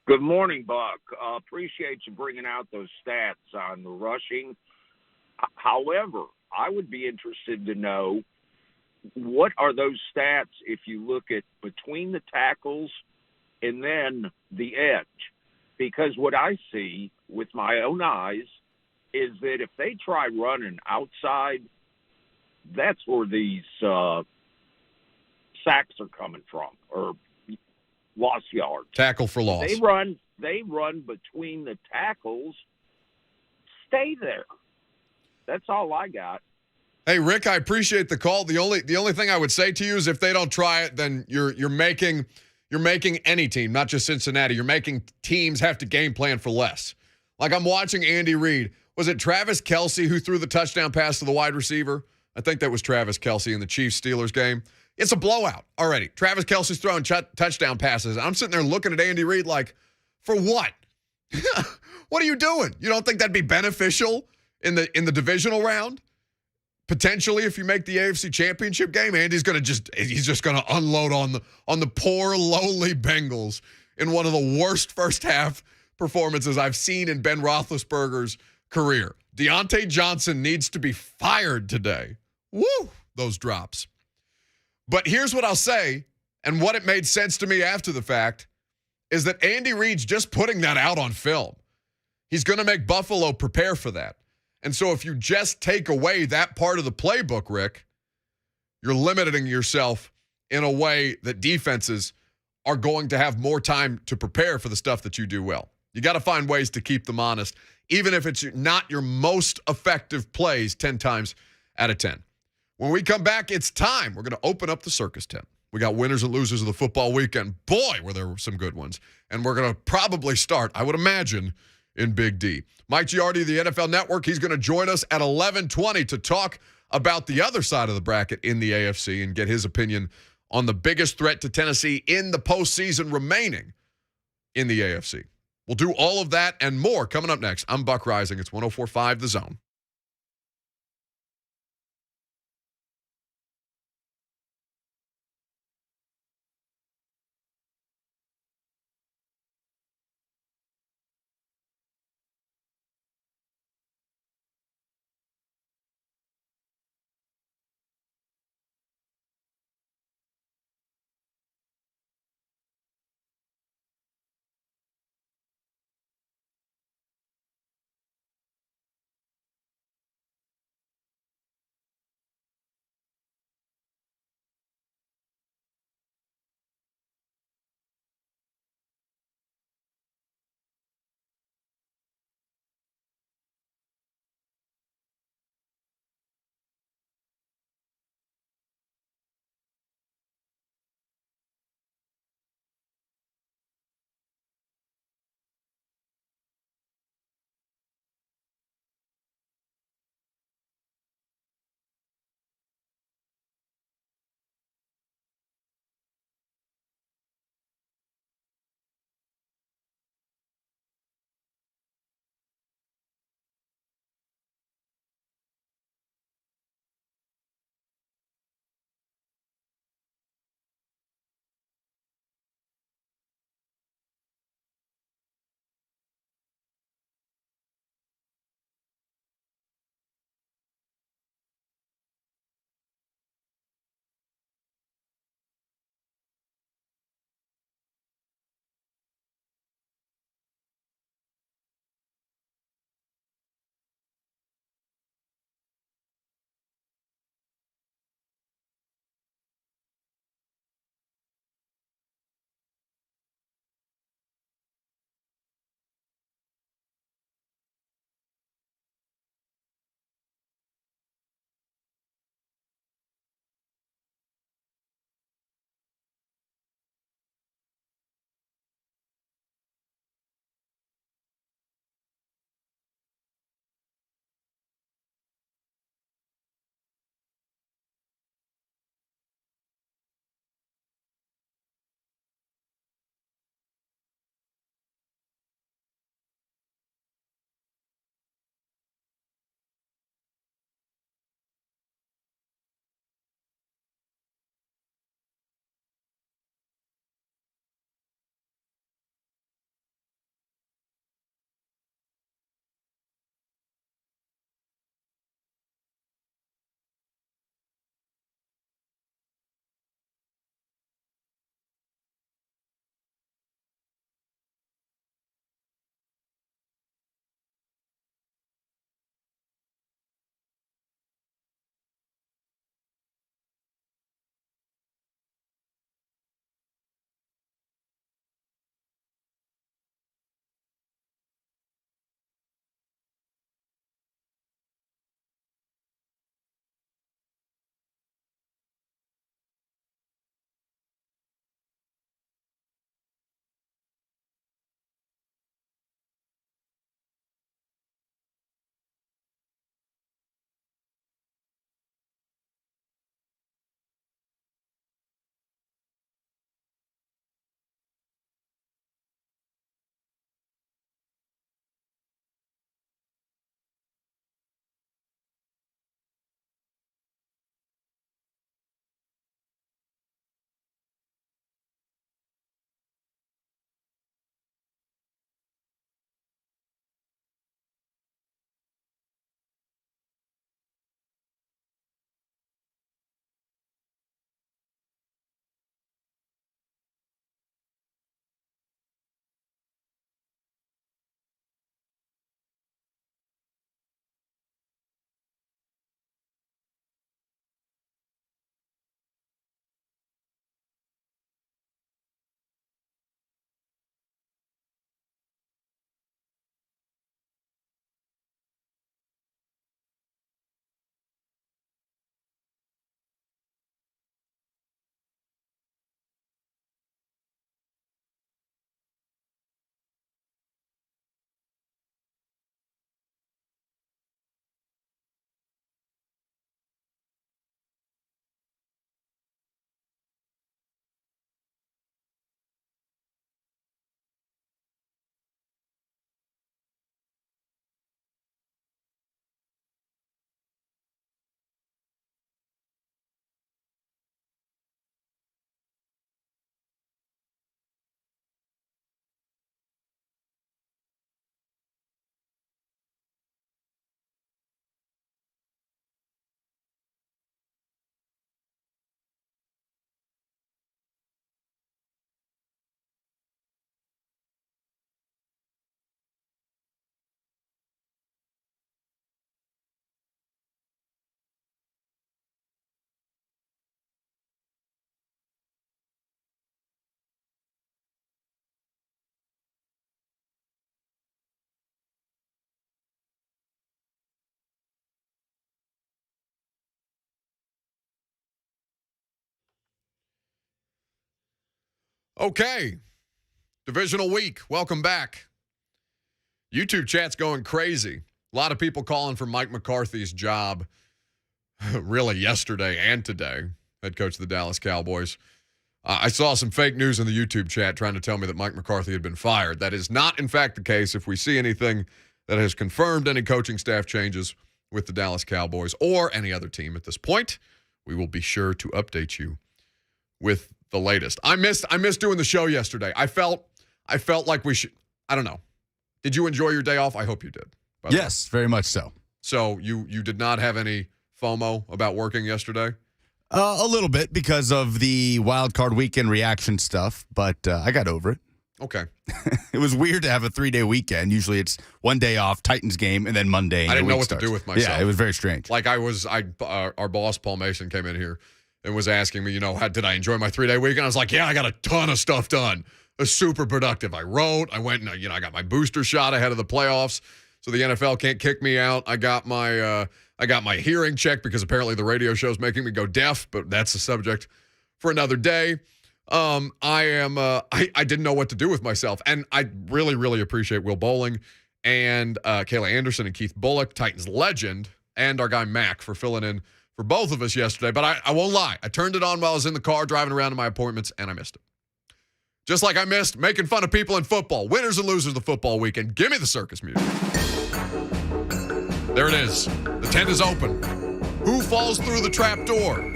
[SPEAKER 8] Good morning, Buck. Appreciate you bringing out those stats on the rushing. However, I would be interested to know, what are those stats if you look at between the tackles and then the edge? Because what I see with my own eyes is that if they try running outside, that's where these sacks are coming from, or lost yards.
[SPEAKER 2] Tackle for loss.
[SPEAKER 8] They run between the tackles. Stay there. That's all I got.
[SPEAKER 2] Hey, Rick, I appreciate the call. The only thing I would say to you is if they don't try it, then you're making any team, not just Cincinnati. You're making teams have to game plan for less. Like, I'm watching Andy Reid. Was it Travis Kelce who threw the touchdown pass to the wide receiver? I think that was Travis Kelce in the Chiefs-Steelers game. It's a blowout already. Travis Kelce's throwing touchdown passes. I'm sitting there looking at Andy Reid like, for what? What are you doing? You don't think that'd be beneficial in the divisional round? Potentially, if you make the AFC Championship game, Andy's just gonna unload on the poor lowly Bengals in one of the worst first half performances I've seen in Ben Roethlisberger's career. Deontay Johnson needs to be fired today. Woo! Those drops. But here's what I'll say, and what it made sense to me after the fact, is that Andy Reid's just putting that out on film. He's going to make Buffalo prepare for that. And so if you just take away that part of the playbook, Rick, you're limiting yourself in a way that defenses are going to have more time to prepare for the stuff that you do well. You got to find ways to keep them honest, even if it's not your most effective plays 10 times out of 10. When we come back, it's time. We're going to open up the circus tent. We got winners and losers of the football weekend. Boy, were there some good ones. And we're going to probably start, I would imagine, in Big D. Mike Giardi of the NFL Network, he's going to join us at 11:20 to talk about the other side of the bracket in the AFC and get his opinion on the biggest threat to Tennessee in the postseason remaining in the AFC. We'll do all of that and more coming up next. I'm Buck Reising. It's 104.5 The Zone. Okay. Divisional week. Welcome back. YouTube chat's going crazy. A lot of people calling for Mike McCarthy's job really yesterday and today, head coach of the Dallas Cowboys. I saw some fake news in the YouTube chat trying to tell me that Mike McCarthy had been fired. That is not, in fact, the case. If we see anything that has confirmed any coaching staff changes with the Dallas Cowboys or any other team at this point, we will be sure to update you with the latest. I missed doing the show yesterday. I felt like we should. I don't know. Did you enjoy your day off? I hope you did.
[SPEAKER 1] Yes, very much so.
[SPEAKER 2] So you did not have any FOMO about working yesterday?
[SPEAKER 1] A little bit because of the wild card weekend reaction stuff, but I got over it.
[SPEAKER 2] Okay.
[SPEAKER 1] It was weird to have a 3-day weekend. Usually it's one day off, Titans game, and then Monday.
[SPEAKER 2] I didn't know what to do with myself.
[SPEAKER 1] Yeah, it was very strange.
[SPEAKER 2] Like our boss, Paul Mason, came in here and was asking me, did I enjoy my 3-day weekend? I was like, yeah, I got a ton of stuff done. It was super productive. I wrote, I went, and, I got my booster shot ahead of the playoffs, so the NFL can't kick me out. I got my hearing checked because apparently the radio show's making me go deaf, but that's a subject for another day. I didn't know what to do with myself, and I really, really appreciate Will Bowling and Kayla Anderson and Keith Bullock, Titans legend, and our guy Mac for filling in for both of us yesterday. But I won't lie. I turned it on while I was in the car driving around to my appointments, and I missed it. Just like I missed making fun of people in football. Winners and losers of the football weekend. Give me the circus music. There it is. The tent is open. Who falls through the trap door?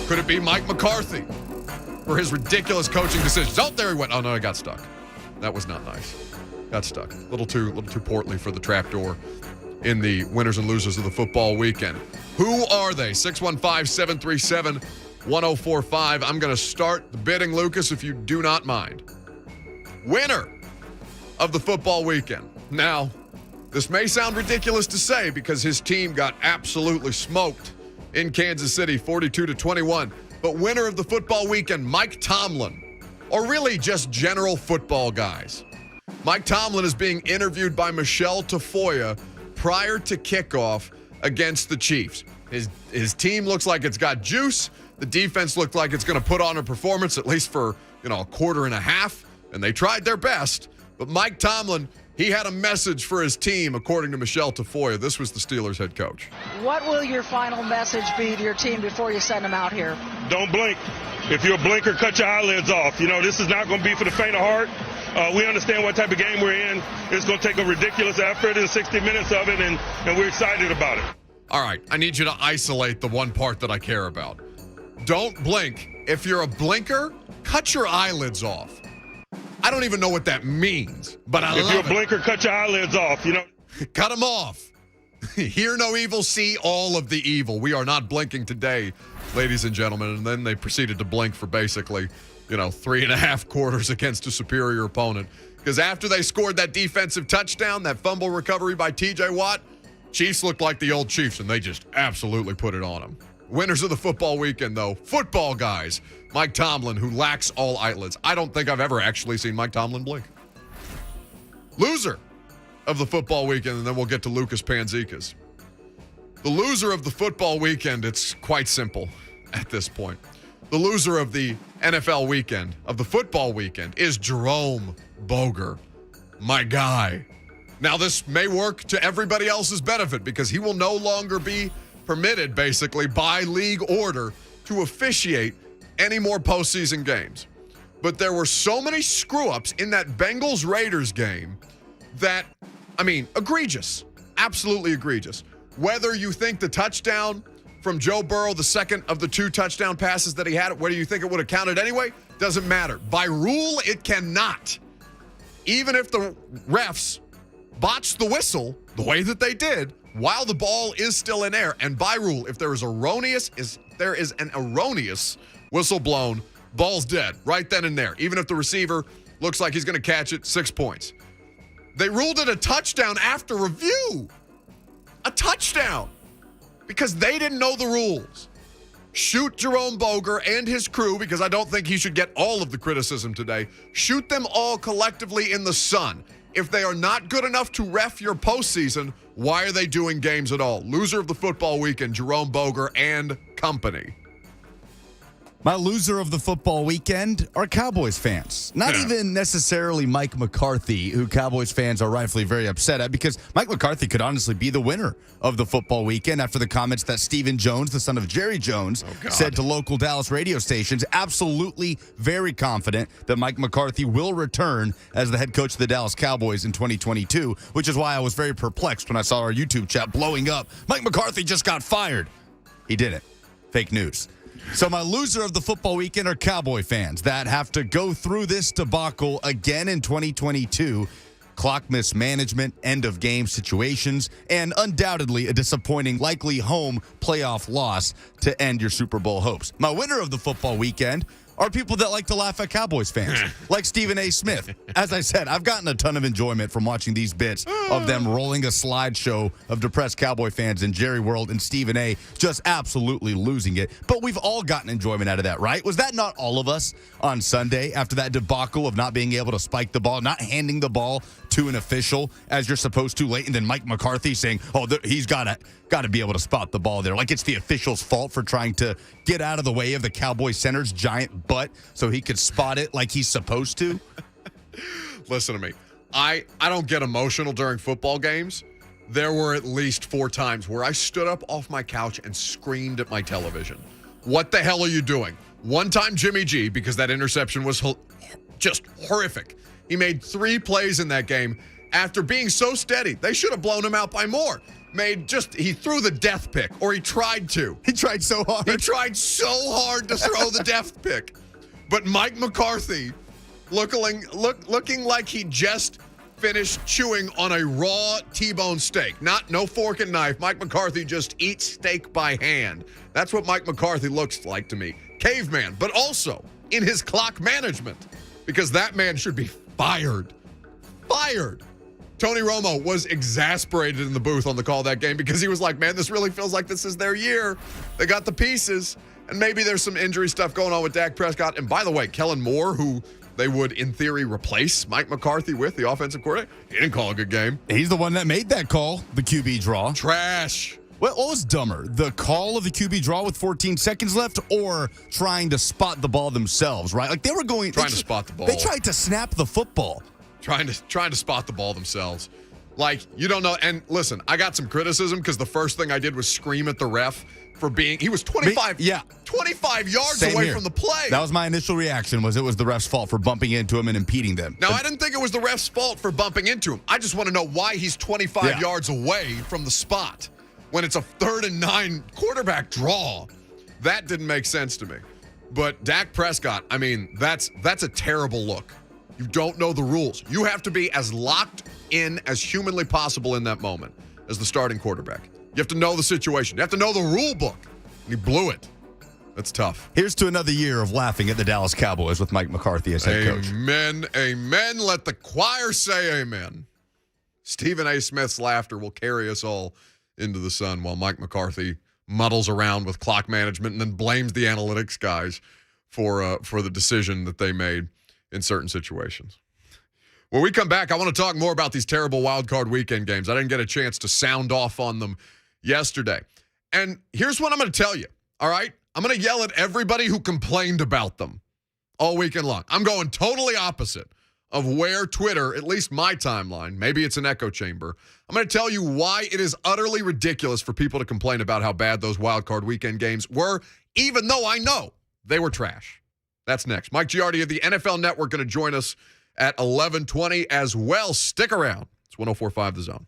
[SPEAKER 2] Could it be Mike McCarthy for his ridiculous coaching decisions? Oh, there he went. Oh, no, I got stuck. That was not nice. Got stuck. A little too portly for the trap door in the winners and losers of the football weekend. Who are they? 615-737-1045. I'm going to start the bidding, Lucas, if you do not mind. Winner of the football weekend. Now, this may sound ridiculous to say because his team got absolutely smoked in Kansas City, 42-21. But winner of the football weekend, Mike Tomlin, or really just general football guys. Mike Tomlin is being interviewed by Michelle Tafoya prior to kickoff against the Chiefs. His team looks like it's got juice. The defense looked like it's going to put on a performance at least for, a quarter and a half, and they tried their best. But Mike Tomlin, he had a message for his team, according to Michelle Tafoya. This was the Steelers head coach.
[SPEAKER 9] What will your final message be to your team before you send them out here?
[SPEAKER 10] Don't blink. If you're a blinker, cut your eyelids off. This is not going to be for the faint of heart. We understand what type of game we're in. It's going to take a ridiculous effort in 60 minutes of it, and we're excited about it.
[SPEAKER 2] All right, I need you to isolate the one part that I care about. Don't blink. If you're a blinker, cut your eyelids off. I don't even know what that means, but I love it.
[SPEAKER 10] If you're a blinker, cut your eyelids off,
[SPEAKER 2] Cut them off. Hear no evil, see all of the evil. We are not blinking today, ladies and gentlemen. And then they proceeded to blink for basically, 3.5 quarters against a superior opponent. Because after they scored that defensive touchdown, that fumble recovery by T.J. Watt, Chiefs looked like the old Chiefs, and they just absolutely put it on them. Winners of the football weekend, though, football guys. Mike Tomlin, who lacks all eyelids. I don't think I've ever actually seen Mike Tomlin blink. Loser of the football weekend, and then we'll get to Lucas Panzikas. The loser of the football weekend, it's quite simple at this point. The loser of the NFL weekend, of the football weekend, is Jerome Boger, my guy. Now, this may work to everybody else's benefit because he will no longer be permitted, basically, by league order to officiate any more postseason games. But there were so many screw-ups in that Bengals-Raiders game that, egregious. Absolutely egregious. Whether you think the touchdown from Joe Burrow, the second of the 2 touchdown passes that he had, whether you think it would have counted anyway, doesn't matter. By rule, it cannot. Even if the refs botched the whistle the way that they did, while the ball is still in air, and by rule, if there is an erroneous whistle blown, ball's dead right then and there. Even if the receiver looks like he's going to catch it, 6 points. They ruled it a touchdown after review. A touchdown. Because they didn't know the rules. Shoot Jerome Boger and his crew, because I don't think he should get all of the criticism today. Shoot them all collectively in the sun. If they are not good enough to ref your postseason, why are they doing games at all? Loser of the football weekend, Jerome Boger and company.
[SPEAKER 1] My loser of the football weekend are Cowboys fans. Not even necessarily Mike McCarthy, who Cowboys fans are rightfully very upset at, because Mike McCarthy could honestly be the winner of the football weekend after the comments that Stephen Jones, the son of Jerry Jones, said to local Dallas radio stations. Absolutely very confident that Mike McCarthy will return as the head coach of the Dallas Cowboys in 2022, which is why I was very perplexed when I saw our YouTube chat blowing up. Mike McCarthy just got fired. He didn't. Fake news. So my loser of the football weekend are Cowboy fans that have to go through this debacle again in 2022. Clock mismanagement, end of game situations, and undoubtedly a disappointing, likely home playoff loss to end your Super Bowl hopes. My winner of the football weekend are people that like to laugh at Cowboys fans, like Stephen A. Smith. As I said, I've gotten a ton of enjoyment from watching these bits of them rolling a slideshow of depressed Cowboy fans in Jerry World and Stephen A. just absolutely losing it. But we've all gotten enjoyment out of that, right? Was that not all of us on Sunday after that debacle of not being able to spike the ball, not handing the ball to an official as you're supposed to late, and then Mike McCarthy saying, he's got to be able to spot the ball there. Like it's the official's fault for trying to get out of the way of the Cowboys center's giant butt so he could spot it like he's supposed to.
[SPEAKER 2] Listen to me. I don't get emotional during football games. There were at least 4 times where I stood up off my couch and screamed at my television. What the hell are you doing? One time Jimmy G, because that interception was just horrific. He made 3 plays in that game after being so steady. They should have blown him out by more. He threw the death pick, or he tried to.
[SPEAKER 1] He tried so hard.
[SPEAKER 2] He tried so hard to throw the death pick. But Mike McCarthy, looking like he just finished chewing on a raw T-bone steak. No fork and knife. Mike McCarthy just eats steak by hand. That's what Mike McCarthy looks like to me. Caveman, but also in his clock management, because that man should be fired. Fired. Tony Romo was exasperated in the booth on the call of that game because he was like, man, this really feels like this is their year. They got the pieces, and maybe there's some injury stuff going on with Dak Prescott. And by the way, Kellen Moore, who they would, in theory, replace Mike McCarthy with, the offensive coordinator, he didn't call a good game.
[SPEAKER 1] He's the one that made that call, the QB draw.
[SPEAKER 2] Trash.
[SPEAKER 1] What was dumber, the call of the QB draw with 14 seconds left or trying to spot the ball themselves, right? Like they were trying
[SPEAKER 2] to spot the ball.
[SPEAKER 1] They tried to snap the football.
[SPEAKER 2] Trying to spot the ball themselves. Like, you don't know. And listen, I got some criticism because the first thing I did was scream at the ref for he was 25 yards
[SPEAKER 1] Same
[SPEAKER 2] away
[SPEAKER 1] here.
[SPEAKER 2] from the play.
[SPEAKER 1] That was my initial reaction, was it was the ref's fault for bumping into him and impeding them.
[SPEAKER 2] Now, I didn't think it was the ref's fault for bumping into him. I just want to know why he's 25 yards away from the spot when it's a 3rd and 9 quarterback draw. That didn't make sense to me. But Dak Prescott, I mean, that's a terrible look. You don't know the rules. You have to be as locked in as humanly possible in that moment as the starting quarterback. You have to know the situation. You have to know the rule book. And he blew it. That's tough.
[SPEAKER 1] Here's to another year of laughing at the Dallas Cowboys with Mike McCarthy as head coach.
[SPEAKER 2] Amen. Amen. Let the choir say amen. Stephen A. Smith's laughter will carry us all into the sun while Mike McCarthy muddles around with clock management and then blames the analytics guys for the decision that they made in certain situations. When we come back, I want to talk more about these terrible wild card weekend games. I didn't get a chance to sound off on them yesterday. And here's what I'm going to tell you, all right? I'm going to yell at everybody who complained about them all weekend long. I'm going totally opposite of where Twitter, at least my timeline, maybe it's an echo chamber, I'm going to tell you why it is utterly ridiculous for people to complain about how bad those wild card weekend games were, even though I know they were trash. That's next. Mike Giardi of the NFL Network going to join us at 11:20 as well. Stick around. It's 104.5 The Zone.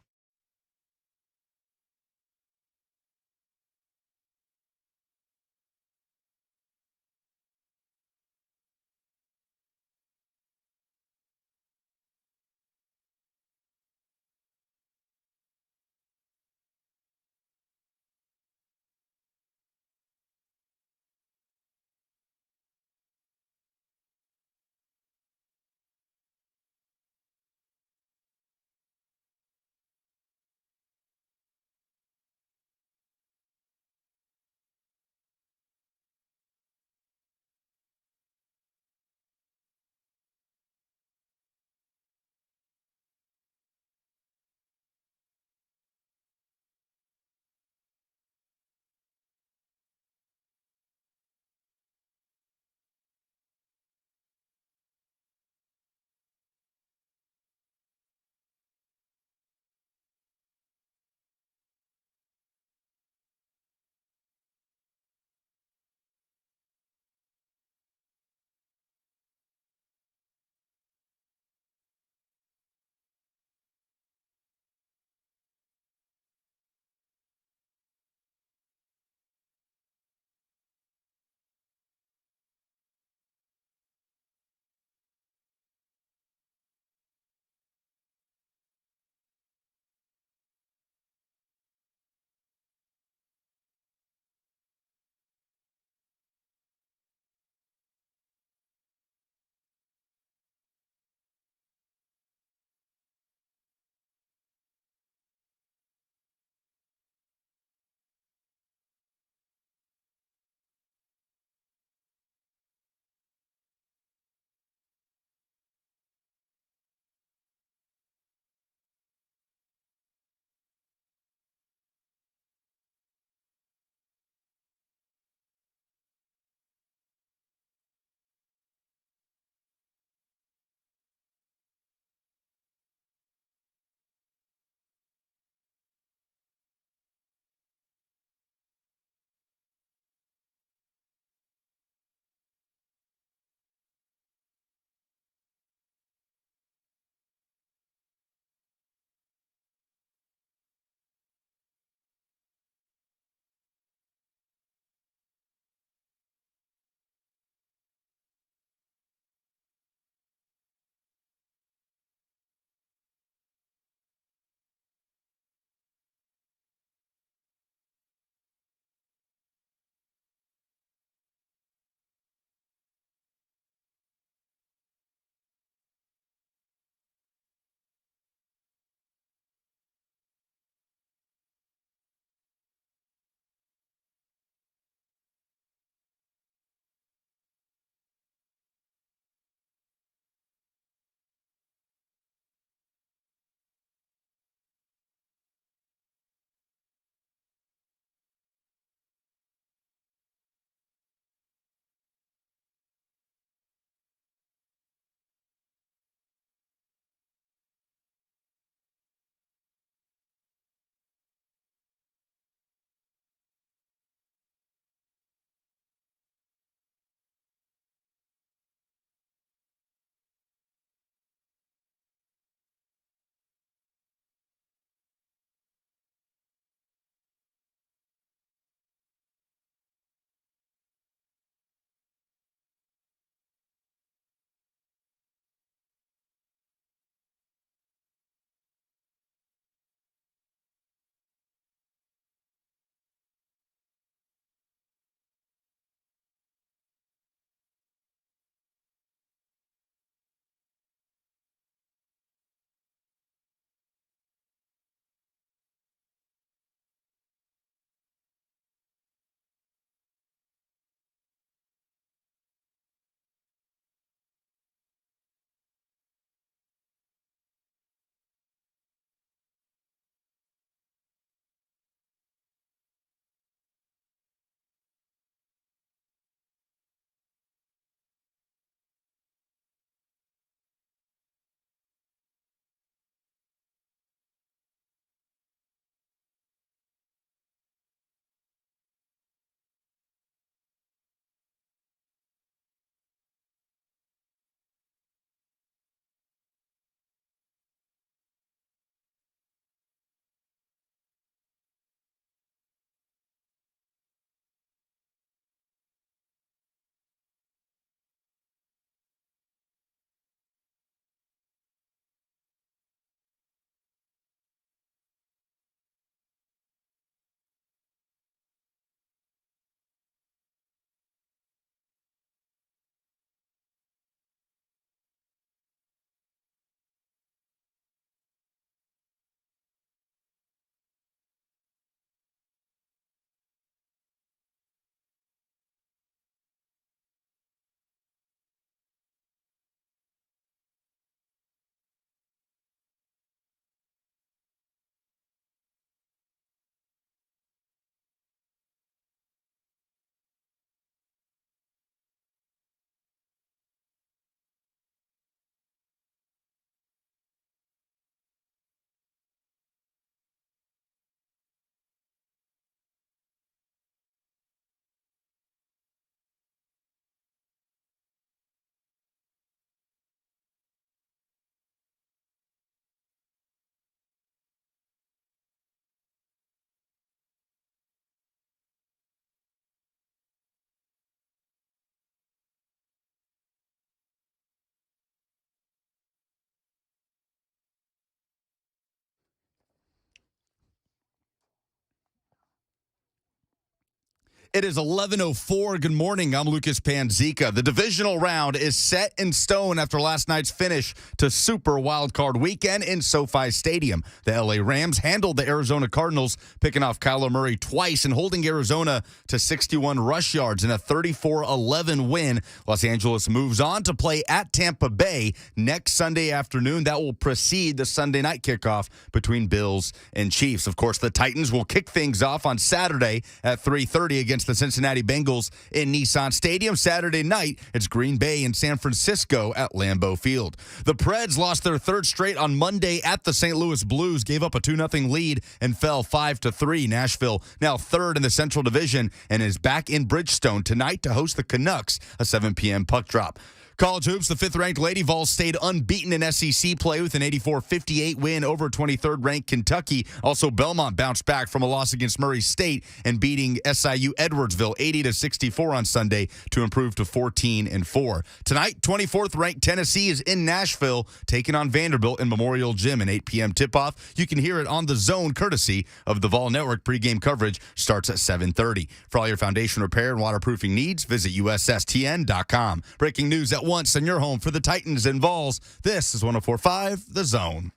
[SPEAKER 1] It is 11:04. Good morning. I'm Lucas Panzica. The divisional round is set in stone after last night's finish to Super Wildcard Weekend in SoFi Stadium. The LA Rams handled the Arizona Cardinals, picking off Kyler Murray twice and holding Arizona to 61 rush yards in a 34-11 win. Los Angeles moves on to play at Tampa Bay next Sunday afternoon. That will precede the Sunday night kickoff between Bills and Chiefs. Of course, the Titans will kick things off on Saturday at 3:30 against the Cincinnati Bengals in Nissan Stadium. Saturday night, it's Green Bay and San Francisco at Lambeau Field. The Preds lost their third straight on Monday at the St. Louis Blues, gave up a 2-0 lead and fell 5-3. Nashville now third in the Central Division and is back in Bridgestone tonight to host the Canucks, a 7 p.m. puck drop. College hoops, the fifth-ranked Lady Vols stayed unbeaten in SEC play with an 84-58 win over 23rd-ranked Kentucky. Also, Belmont bounced back from a loss against Murray State and beating SIU Edwardsville 80-64 on Sunday to improve to 14-4. Tonight, 24th-ranked Tennessee is in Nashville, taking on Vanderbilt in Memorial Gym, an 8 p.m. tip-off. You can hear it on The Zone, courtesy of the Vol Network. Pregame coverage starts at 7:30. For all your foundation repair and waterproofing needs, visit USSTN.com. Breaking news at once in your home for the Titans and Vols. This is 104.5 The Zone.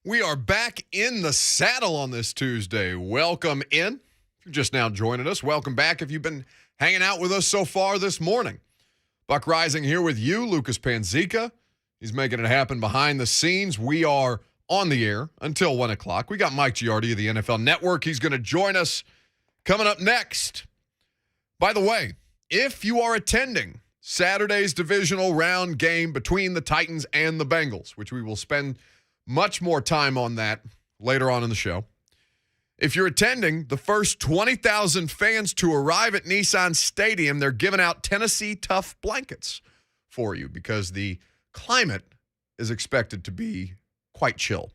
[SPEAKER 2] We are back in the saddle on this Tuesday. Welcome in. If you're just now joining us, welcome back if you've been hanging out with us so far this morning. Buck Reising here with you, Lucas Panzica. He's making it happen behind the scenes. We are on the air until 1 o'clock. We got Mike Giardi of the NFL Network. He's going to join us coming up next. By the way, if you are attending Saturday's divisional round game between the Titans and the Bengals, which we will spend much more time on that later on in the show. If you're attending, the first 20,000 fans to arrive at Nissan Stadium, they're giving out Tennessee Tough blankets for you because the climate is expected to be quite chill.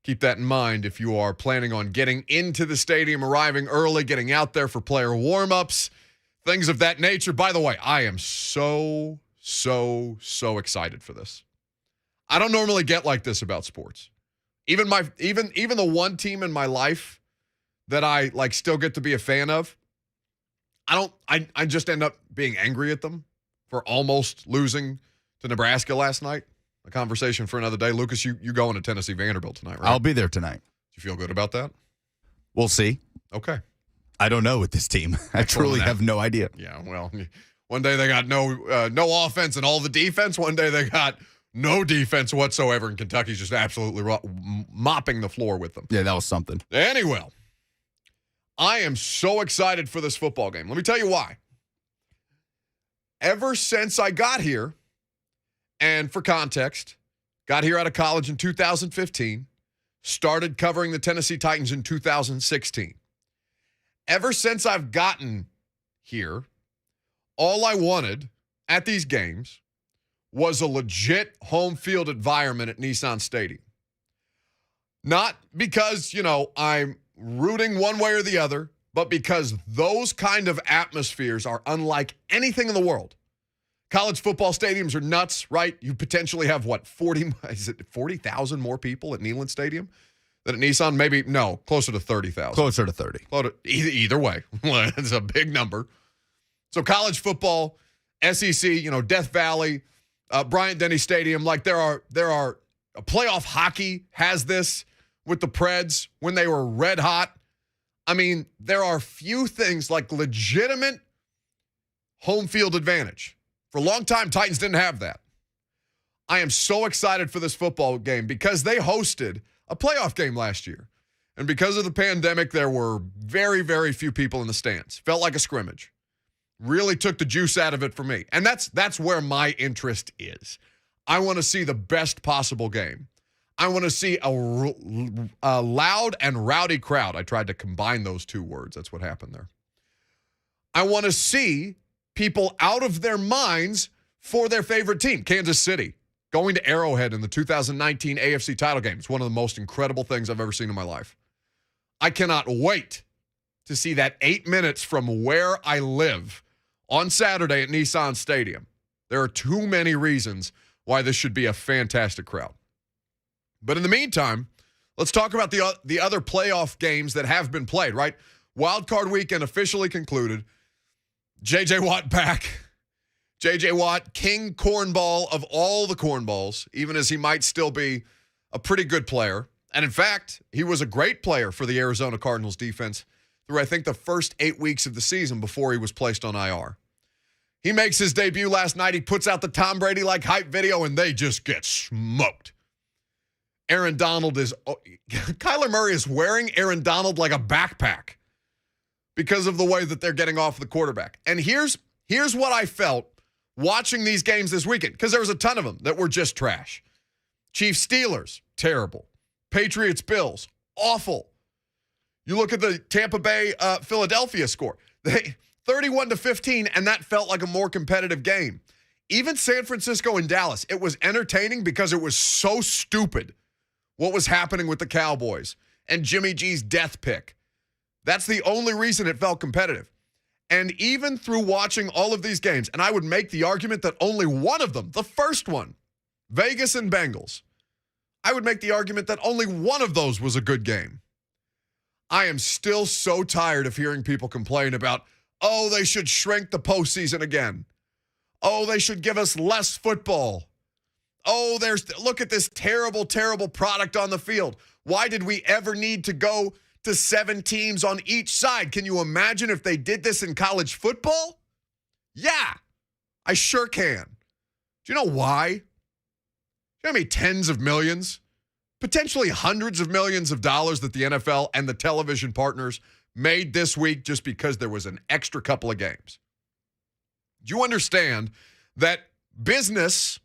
[SPEAKER 2] Keep that in mind if you are planning on getting into the stadium, arriving early, getting out there for player warm-ups, things of that nature. By the way, I am so excited for this. I don't normally get like this about sports. Even the one team in my life that I still get to be a fan of, I just end up being angry at them for almost losing to Nebraska last night. A conversation for another day. Lucas, you going to Tennessee Vanderbilt tonight, right?
[SPEAKER 1] I'll be there tonight.
[SPEAKER 2] Do you feel good about that?
[SPEAKER 1] We'll see.
[SPEAKER 2] Okay.
[SPEAKER 1] I don't know with this team. I truly have no idea.
[SPEAKER 2] Yeah, well, one day they got no offense and all the defense. One day they got no defense whatsoever, and Kentucky's just absolutely mopping the floor with them.
[SPEAKER 1] Yeah, that was something.
[SPEAKER 2] Anyway, I am so excited for this football game. Let me tell you why. Ever since I got here, and for context, got here out of college in 2015, started covering the Tennessee Titans in 2016. Ever since I've gotten here, all I wanted at these games was a legit home field environment at Nissan Stadium. Not because, I'm rooting one way or the other, but because those kind of atmospheres are unlike anything in the world. College football stadiums are nuts, right? You potentially have, 40,000 more people at Neyland Stadium than at Nissan? Maybe, no, closer to 30,000.
[SPEAKER 1] Closer to 30.
[SPEAKER 2] Either way, it's a big number. So college football, SEC, Death Valley, Bryant-Denny Stadium, there are playoff hockey has this with the Preds when they were red hot. I mean, there are few things like legitimate home field advantage. For a long time, Titans didn't have that. I am so excited for this football game because they hosted a playoff game last year. And because of the pandemic, there were very, very few people in the stands. Felt like a scrimmage. Really took the juice out of it for me. And that's where my interest is. I want to see the best possible game. I want to see a loud and rowdy crowd. I tried to combine those two words. That's what happened there. I want to see people out of their minds for their favorite team, Kansas City. Going to Arrowhead in the 2019 AFC title game is one of the most incredible things I've ever seen in my life. I cannot wait to see that 8 minutes from where I live on Saturday at Nissan Stadium. There are too many reasons why this should be a fantastic crowd. But in the meantime, let's talk about the other playoff games that have been played, right? Wild card weekend officially concluded. J.J. Watt back. J.J. Watt, king cornball of all the cornballs, even as he might still be a pretty good player. And in fact, he was a great player for the Arizona Cardinals defense through, I think, the first 8 weeks of the season before he was placed on IR. He makes his debut last night. He puts out the Tom Brady-like hype video, and they just get smoked. Kyler Murray is wearing Aaron Donald like a backpack because of the way that they're getting off the quarterback. And here's what I felt watching these games this weekend, because there was a ton of them that were just trash. Chiefs Steelers, terrible. Patriots Bills, awful. You look at the Tampa Bay Philadelphia score. They 31-15, and that felt like a more competitive game. Even San Francisco and Dallas, it was entertaining because it was so stupid what was happening with the Cowboys and Jimmy G's death pick. That's the only reason it felt competitive. And even through watching all of these games, and I would make the argument that only one of them, the first one, Vegas and Bengals, I would make the argument that only one of those was a good game. I am still so tired of hearing people complain about, oh, they should shrink the postseason again. Oh, they should give us less football. Oh, look at this terrible, terrible product on the field. Why did we ever need to go to 7 teams on each side? Can you imagine if they did this in college football? Yeah, I sure can. Do you know why? Do you know how many tens of millions, potentially hundreds of millions of dollars that the NFL and the television partners made this week just because there was an extra couple of games? Do you understand that business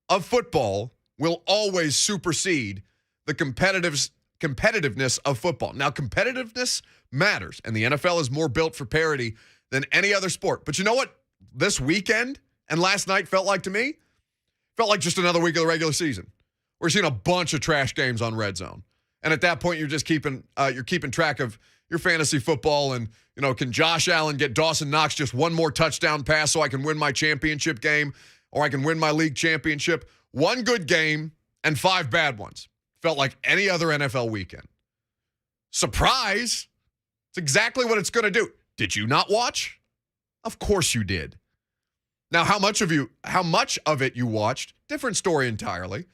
[SPEAKER 2] of football will always supersede the competitiveness of football? Now, competitiveness matters, and the NFL is more built for parity than any other sport. But you know what this weekend and last night felt like to me? Felt like just another week of the regular season. We're seeing a bunch of trash games on Red Zone. And at that point, you're just keeping track of your fantasy football and, can Josh Allen get Dawson Knox just one more touchdown pass so I can win my championship game or I can win my league championship? One good game and 5 bad ones. Felt like any other NFL weekend. Surprise! It's exactly what it's going to do. Did you not watch? Of course you did. Now, how much of it you watched? Different story entirely.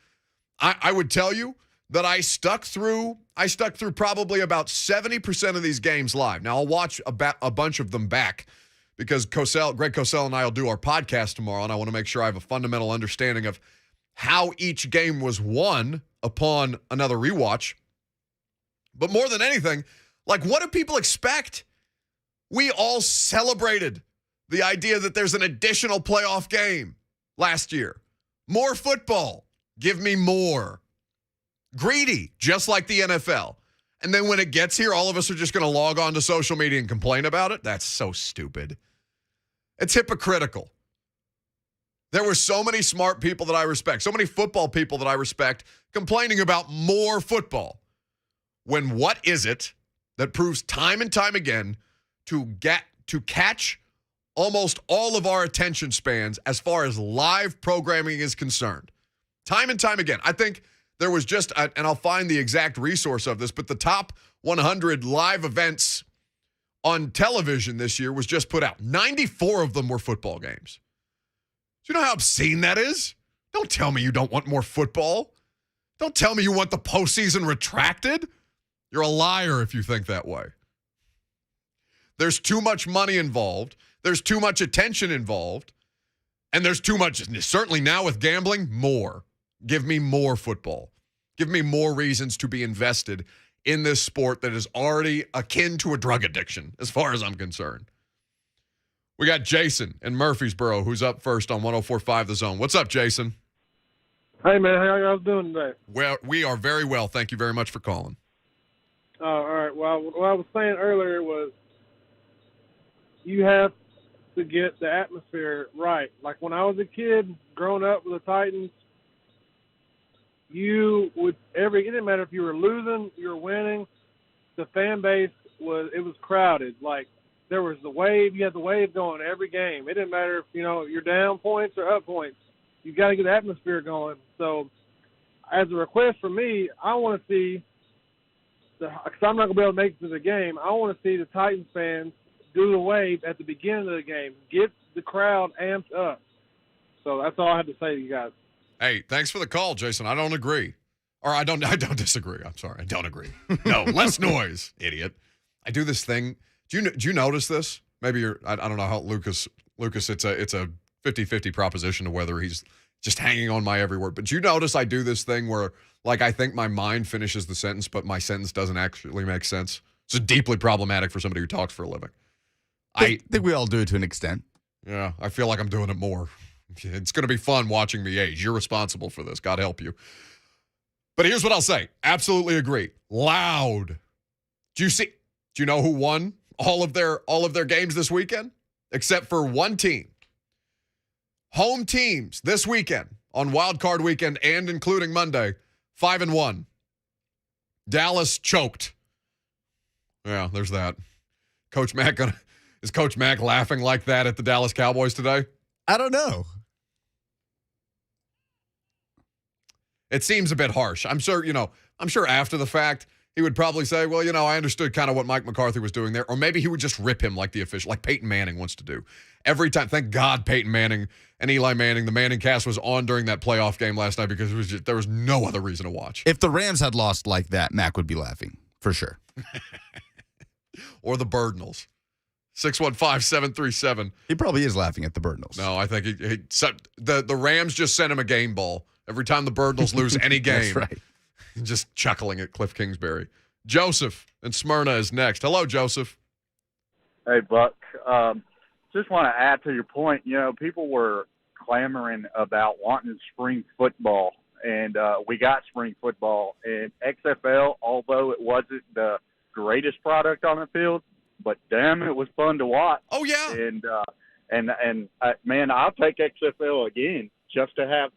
[SPEAKER 2] I would tell you that I stuck through probably about 70% of these games live. Now, I'll watch a bunch of them back because Greg Cosell and I will do our podcast tomorrow, and I want to make sure I have a fundamental understanding of how each game was won upon another rewatch. But more than anything, what do people expect? We all celebrated the idea that there's an additional playoff game last year. More football. Give me more. Greedy, just like the NFL. And then when it gets here, all of us are just going to log on to social media and complain about it? That's so stupid. It's hypocritical. There were so many smart people that I respect, so many football people that I respect, complaining about more football. When what is it that proves time and time again to catch almost all of our attention spans as far as live programming is concerned? Time and time again. I think there was just, and I'll find the exact resource of this, but the top 100 live events on television this year was just put out. 94 of them were football games. Do you know how obscene that is? Don't tell me you don't want more football. Don't tell me you want the postseason retracted. You're a liar if you think that way. There's too much money involved. There's too much attention involved. And there's too much, certainly now with gambling, more. Give me more football. Give me more reasons to be invested in this sport that is already akin to a drug addiction, as far as I'm concerned. We got Jason in Murfreesboro, who's up first on 104.5 The Zone. What's up, Jason?
[SPEAKER 11] Hey, man. How y'all doing today?
[SPEAKER 2] Well, we are very well. Thank you very much for calling.
[SPEAKER 11] All right. Well, what I was saying earlier was you have to get the atmosphere right. Like when I was a kid growing up with the Titans, it didn't matter if you were losing, you were winning, the fan base was crowded. Like, there was the wave, you had the wave going every game. It didn't matter if, you're down points or up points. You got to get the atmosphere going. So, as a request for me, I want to see, because I'm not going to be able to make it to the game, I want to see the Titans fans do the wave at the beginning of the game. Get the crowd amped up. So that's all I have to say to you guys.
[SPEAKER 2] Hey, thanks for the call, Jason. I don't agree. Or I don't disagree. I'm sorry. I don't agree. No, less noise, idiot. I do this thing. Do you notice this? Maybe I don't know how Lucas, it's a 50-50 proposition of whether he's just hanging on my every word. But do you notice I do this thing where, like, I think my mind finishes the sentence, but my sentence doesn't actually make sense? It's deeply problematic for somebody who talks for a living.
[SPEAKER 1] I think we all do it to an extent.
[SPEAKER 2] Yeah, I feel like I'm doing it more. It's going to be fun watching me age. You're responsible for this. God help you. But here's what I'll say. Absolutely agree. Loud. Do you know who won all of their games this weekend? Except for one team. Home teams this weekend on Wild Card Weekend and including Monday, 5-1. Dallas choked. Yeah, there's that. Is Coach Mack laughing like that at the Dallas Cowboys today?
[SPEAKER 1] I don't know.
[SPEAKER 2] It seems a bit harsh. I'm sure after the fact, he would probably say, well, I understood kind of what Mike McCarthy was doing there. Or maybe he would just rip him like the official, like Peyton Manning wants to do. Every time, thank God Peyton Manning and Eli Manning, the Manning cast was on during that playoff game last night because there was no other reason to watch.
[SPEAKER 1] If the Rams had lost like that, Mac would be laughing, for sure.
[SPEAKER 2] Or the Birdnals. 615-737.
[SPEAKER 1] He probably is laughing at the Birdnals.
[SPEAKER 2] No, I think the Rams just sent him a game ball. Every time the Birdnals lose any game.
[SPEAKER 1] That's right.
[SPEAKER 2] Just chuckling at Cliff Kingsbury. Joseph in Smyrna is next. Hello, Joseph.
[SPEAKER 12] Hey, Buck. Just want to add to your point. People were clamoring about wanting spring football, and we got spring football. And XFL, although it wasn't the greatest product on the field, but damn, it was fun to watch.
[SPEAKER 2] Oh yeah.
[SPEAKER 12] And man, I'll take XFL again just to have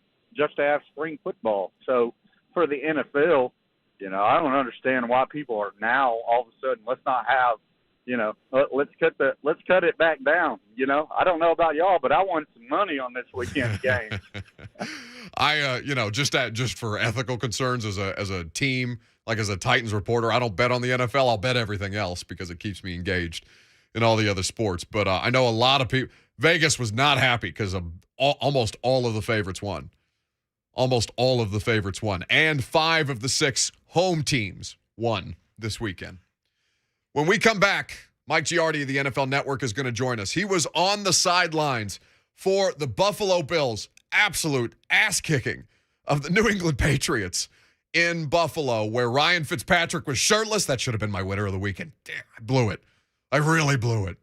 [SPEAKER 12] spring football. So for the NFL, I don't understand why people are now all of a sudden, let's not have, let's cut it back down. I don't know about y'all, but I want some money on this weekend's game.
[SPEAKER 2] I just for ethical concerns as a team, like as a Titans reporter, I don't bet on the NFL. I'll bet everything else because it keeps me engaged in all the other sports. But I know a lot of people. Vegas was not happy because almost all of the favorites won. Almost all of the favorites won. And 5 of the 6 home teams won this weekend. When we come back, Mike Giardi of the NFL Network is going to join us. He was on the sidelines for the Buffalo Bills' absolute ass-kicking of the New England Patriots in Buffalo, where Ryan Fitzpatrick was shirtless. That should have been my winner of the weekend. Damn, I blew it. I really blew it.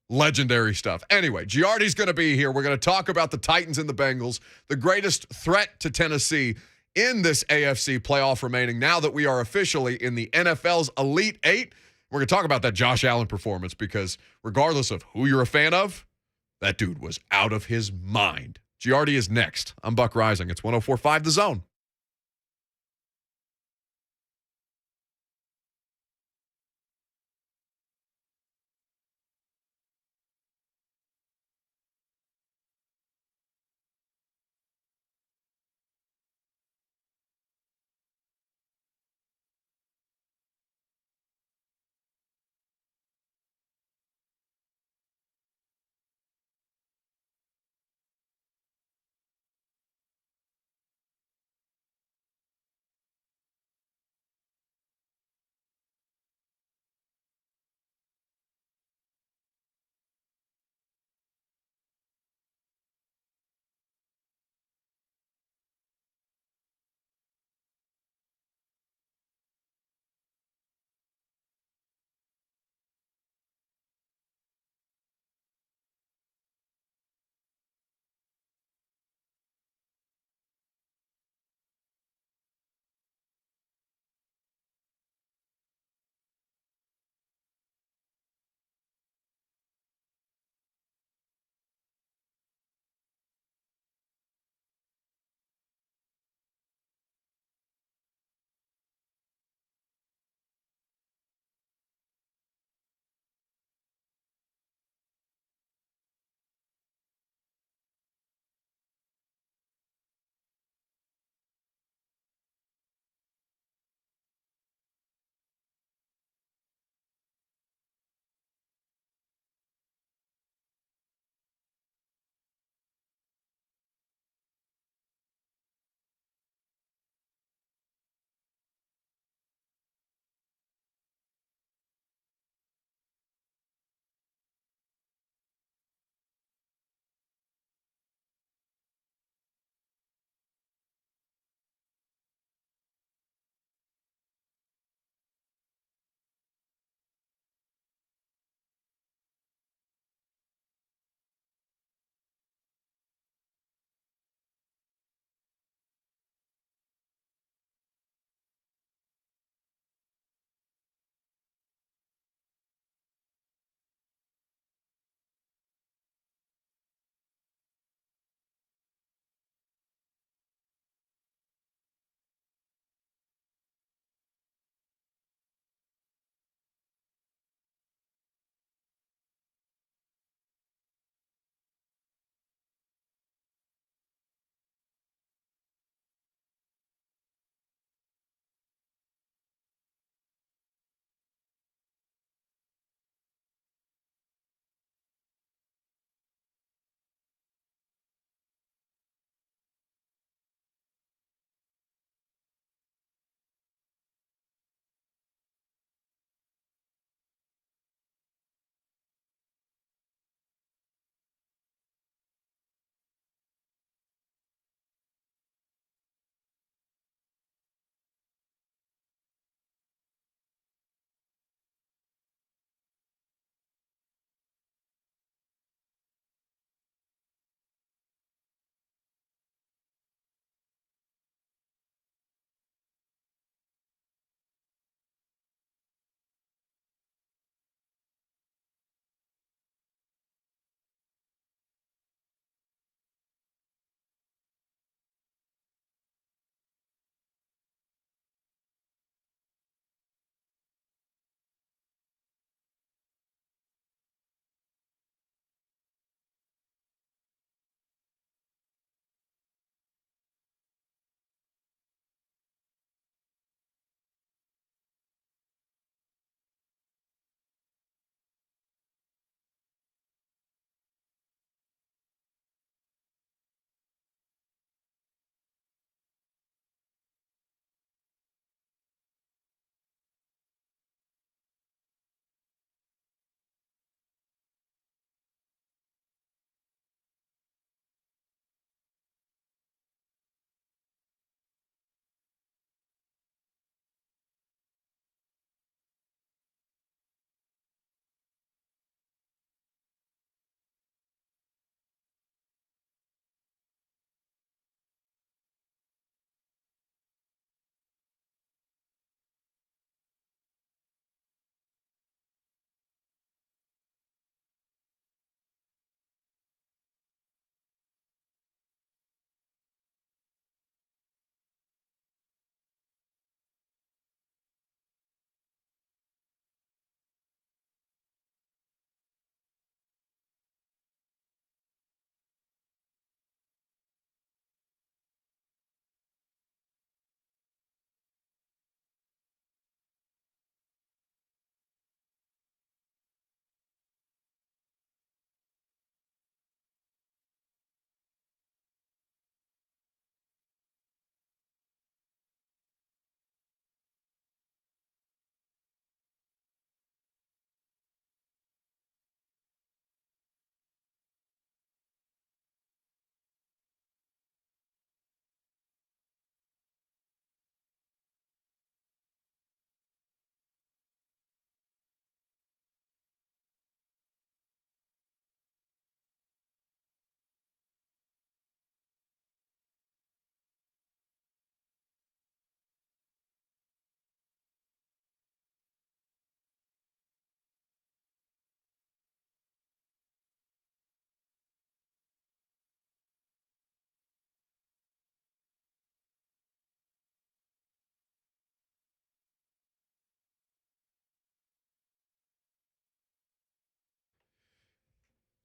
[SPEAKER 2] Legendary stuff. Anyway, Giardi's going to be here. We're going to talk about the Titans and the Bengals, the greatest threat to Tennessee in this AFC playoff remaining now that we are officially in the NFL's Elite Eight. We're going to talk about that Josh Allen performance because regardless of who you're a fan of, that dude was out of his mind. Giardi is next. I'm Buck Reising. It's 104.5 The Zone.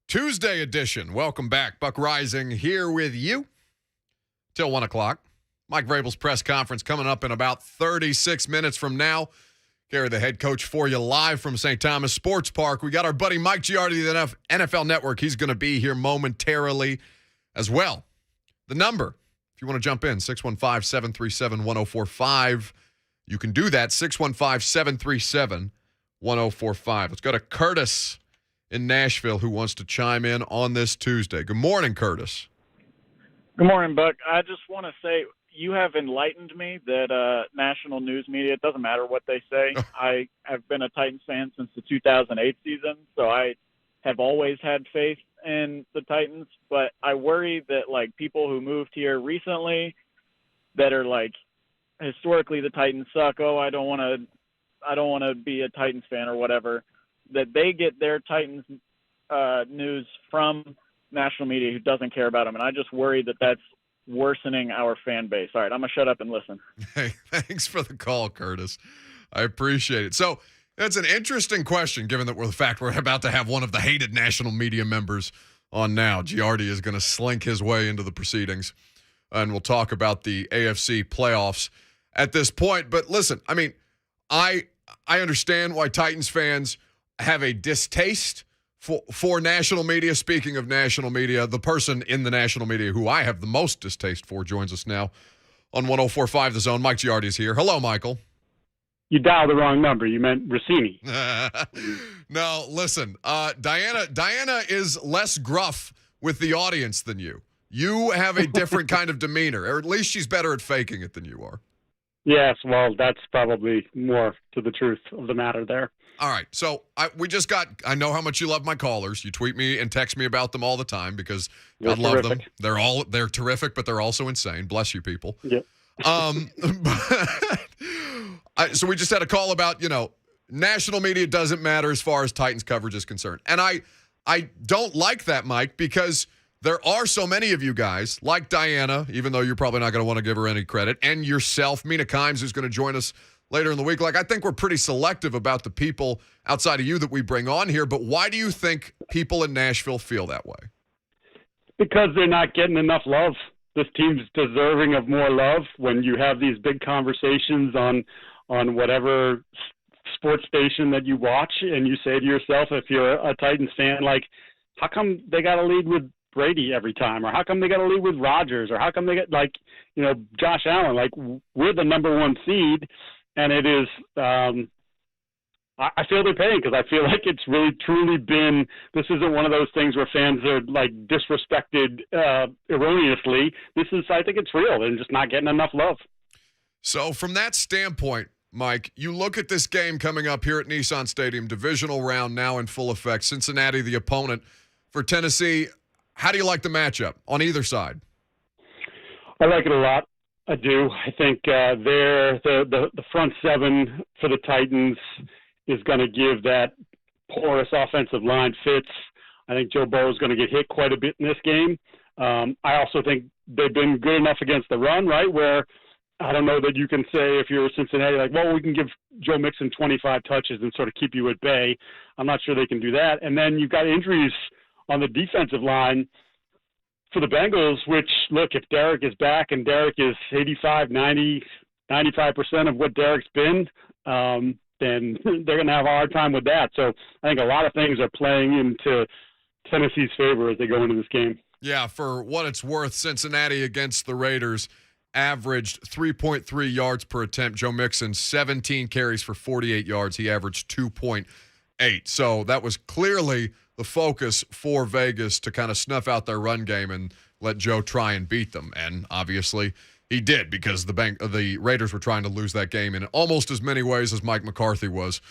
[SPEAKER 2] Tuesday edition. Welcome back. Buck Reising here with you till 1 o'clock. Mike Vrabel's press conference coming up in about 36 minutes from now. Gary, the head coach, for you live from St. Thomas Sports Park. We got our buddy Mike Giardi of the NFL Network. He's going to be here momentarily as well. The number, if you want to jump in, 615-737-1045. You can do that, 615-737-1045. Let's go to Curtis in Nashville who wants to chime in on this Tuesday. Good morning, Curtis.
[SPEAKER 13] Good morning, Buck. I just want to say you have enlightened me that national news media, it doesn't matter what they say. I have been a Titans fan since the 2008 season, so I have always had faith in the Titans, but I worry that, like, people who moved here recently that are, like, historically the Titans suck, I don't want to be a Titans fan or whatever, that they get their Titans news from national media who doesn't care about them. And I just worry that that's worsening our fan base. All right, I'm going to shut up and listen.
[SPEAKER 2] Hey, thanks for the call, Curtis. I appreciate it. So that's an interesting question, given that we're about to have one of the hated national media members on now. Giardi is going to slink his way into the proceedings, and we'll talk about the AFC playoffs at this point. But listen, I mean, I understand why Titans fans have a distaste for national media. Speaking of national media, the person in the national media who I have the most distaste for joins us now on 104.5 The Zone. Mike Giardi is here. Hello, Michael.
[SPEAKER 14] You dialed the wrong number. You meant Rossini.
[SPEAKER 2] No, listen, Diana is less gruff with the audience than you. You have a different kind of demeanor, or at least she's better at faking it than you are.
[SPEAKER 14] Yes, well, that's probably more to the truth of the matter there.
[SPEAKER 2] All right, so I know how much you love my callers. You tweet me and text me about them all the time because I love them. They're terrific, but they're also insane. Bless you, people.
[SPEAKER 14] Yeah.
[SPEAKER 2] So we just had a call about, national media doesn't matter as far as Titans coverage is concerned. And I don't like that, Mike, because there are so many of you guys, like Diana, even though you're probably not going to want to give her any credit, and yourself, Mina Kimes, who's going to join us later in the week. Like, I think we're pretty selective about the people outside of you that we bring on here, but why do you think people in Nashville feel that way?
[SPEAKER 14] Because they're not getting enough love. This team's deserving of more love. When you have these big conversations on whatever sports station that you watch, and you say to yourself, if you're a Titans fan, like, how come they got to lead with Brady every time? Or how come they got to lead with Rodgers? Or how come they get, Josh Allen? Like, we're the number one seed, and it is I feel their pain because I feel like it's really truly been – this isn't one of those things where fans are, like, disrespected erroneously. I think it's real. They're just not getting enough love.
[SPEAKER 2] So from that standpoint, Mike, you look at this game coming up here at Nissan Stadium, divisional round now in full effect, Cincinnati the opponent for Tennessee. How do you like the matchup on either side?
[SPEAKER 14] I like it a lot. I do. I think the front seven for the Titans is going to give that porous offensive line fits. I think Joe Burrow is going to get hit quite a bit in this game. I also think they've been good enough against the run, right, where I don't know that you can say if you're Cincinnati, like, well, we can give Joe Mixon 25 touches and sort of keep you at bay. I'm not sure they can do that. And then you've got injuries on the defensive line for the Bengals, which, look, if Derek is back and Derek is 85, 90, 95% of what Derek's been, then they're going to have a hard time with that. So I think a lot of things are playing into Tennessee's favor as they go into this game.
[SPEAKER 2] Yeah, for what it's worth, Cincinnati against the Raiders averaged 3.3 yards per attempt. Joe Mixon, 17 carries for 48 yards. He averaged 2.8. So that was clearly the focus for Vegas to kind of snuff out their run game and let Joe try and beat them. And obviously he did, because the Raiders were trying to lose that game in almost as many ways as Mike McCarthy was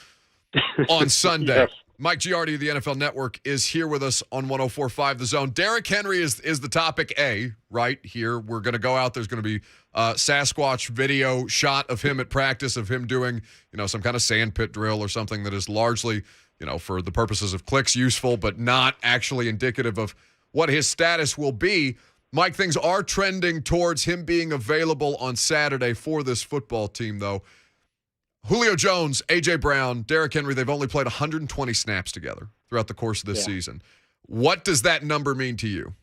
[SPEAKER 2] on Sunday.
[SPEAKER 14] Yes.
[SPEAKER 2] Mike Giardi of the NFL Network is here with us on 104.5 The Zone. Derrick Henry is the topic A right here. We're going to go out. There's going to be a Sasquatch video shot of him at practice, of him doing, some kind of sandpit drill or something that is largely, for the purposes of clicks, useful, but not actually indicative of what his status will be. Mike, things are trending towards him being available on Saturday for this football team, though. Julio Jones, A.J. Brown, Derrick Henry, they've only played 120 snaps together throughout the course of this season. What does that number mean to you?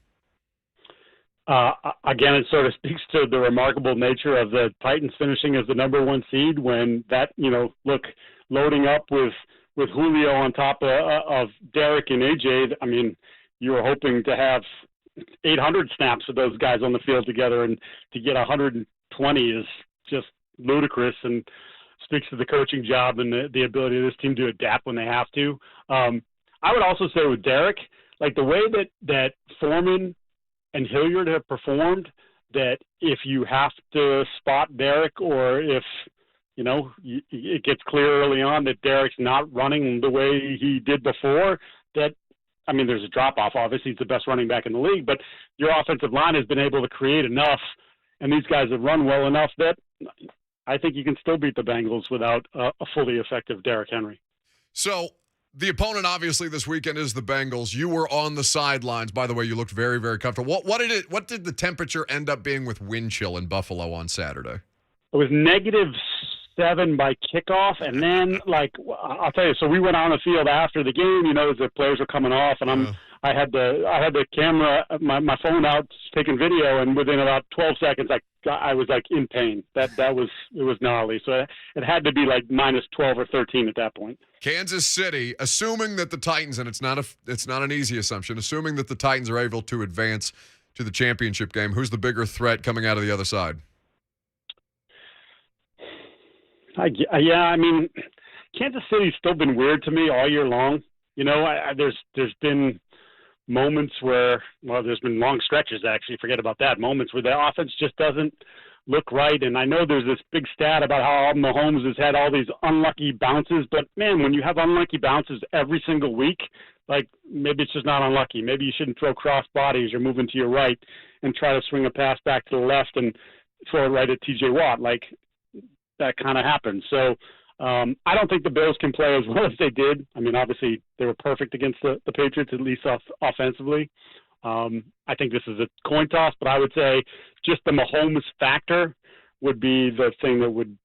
[SPEAKER 14] Again, it sort of speaks to the remarkable nature of the Titans finishing as the number 1 seed when that, loading up with Julio on top of Derek and AJ. I mean, you were hoping to have 800 snaps of those guys on the field together, and to get 120 is just ludicrous and speaks to the coaching job and the ability of this team to adapt when they have to. I would also say with Derek, like the way that Foreman and Hilliard have performed, that if you have to spot Derek, or if, it gets clear early on that Derek's not running the way he did before, there's a drop-off. Obviously, he's the best running back in the league, but your offensive line has been able to create enough, and these guys have run well enough that I think you can still beat the Bengals without a fully effective Derrick Henry.
[SPEAKER 2] So the opponent, obviously, this weekend is the Bengals. You were on the sidelines. By the way, you looked very, very comfortable. What did the temperature end up being with wind chill in Buffalo on Saturday?
[SPEAKER 14] It was -7 by kickoff, and then, I'll tell you, so we went on the field after the game, as the players were coming off, and I had the camera, my phone out taking video, and within about 12 seconds, I was in pain. It was gnarly. So it had to be -12 or 13 at that point.
[SPEAKER 2] Kansas City, assuming that the Titans, and it's not an easy assumption, assuming that the Titans are able to advance to the championship game, who's the bigger threat coming out of the other side?
[SPEAKER 14] Kansas City's still been weird to me all year long. There's been moments where, there's been long stretches, actually, forget about that, moments where the offense just doesn't look right. And I know there's this big stat about how Mahomes has had all these unlucky bounces, but man, when you have unlucky bounces every single week, maybe it's just not unlucky. Maybe you shouldn't throw cross bodies or move into your right and try to swing a pass back to the left and throw it right at TJ Watt. That kind of happens. So I don't think the Bills can play as well as they did. Obviously they were perfect against the Patriots, at least offensively. I think this is a coin toss, but I would say just the Mahomes factor would be the thing that would,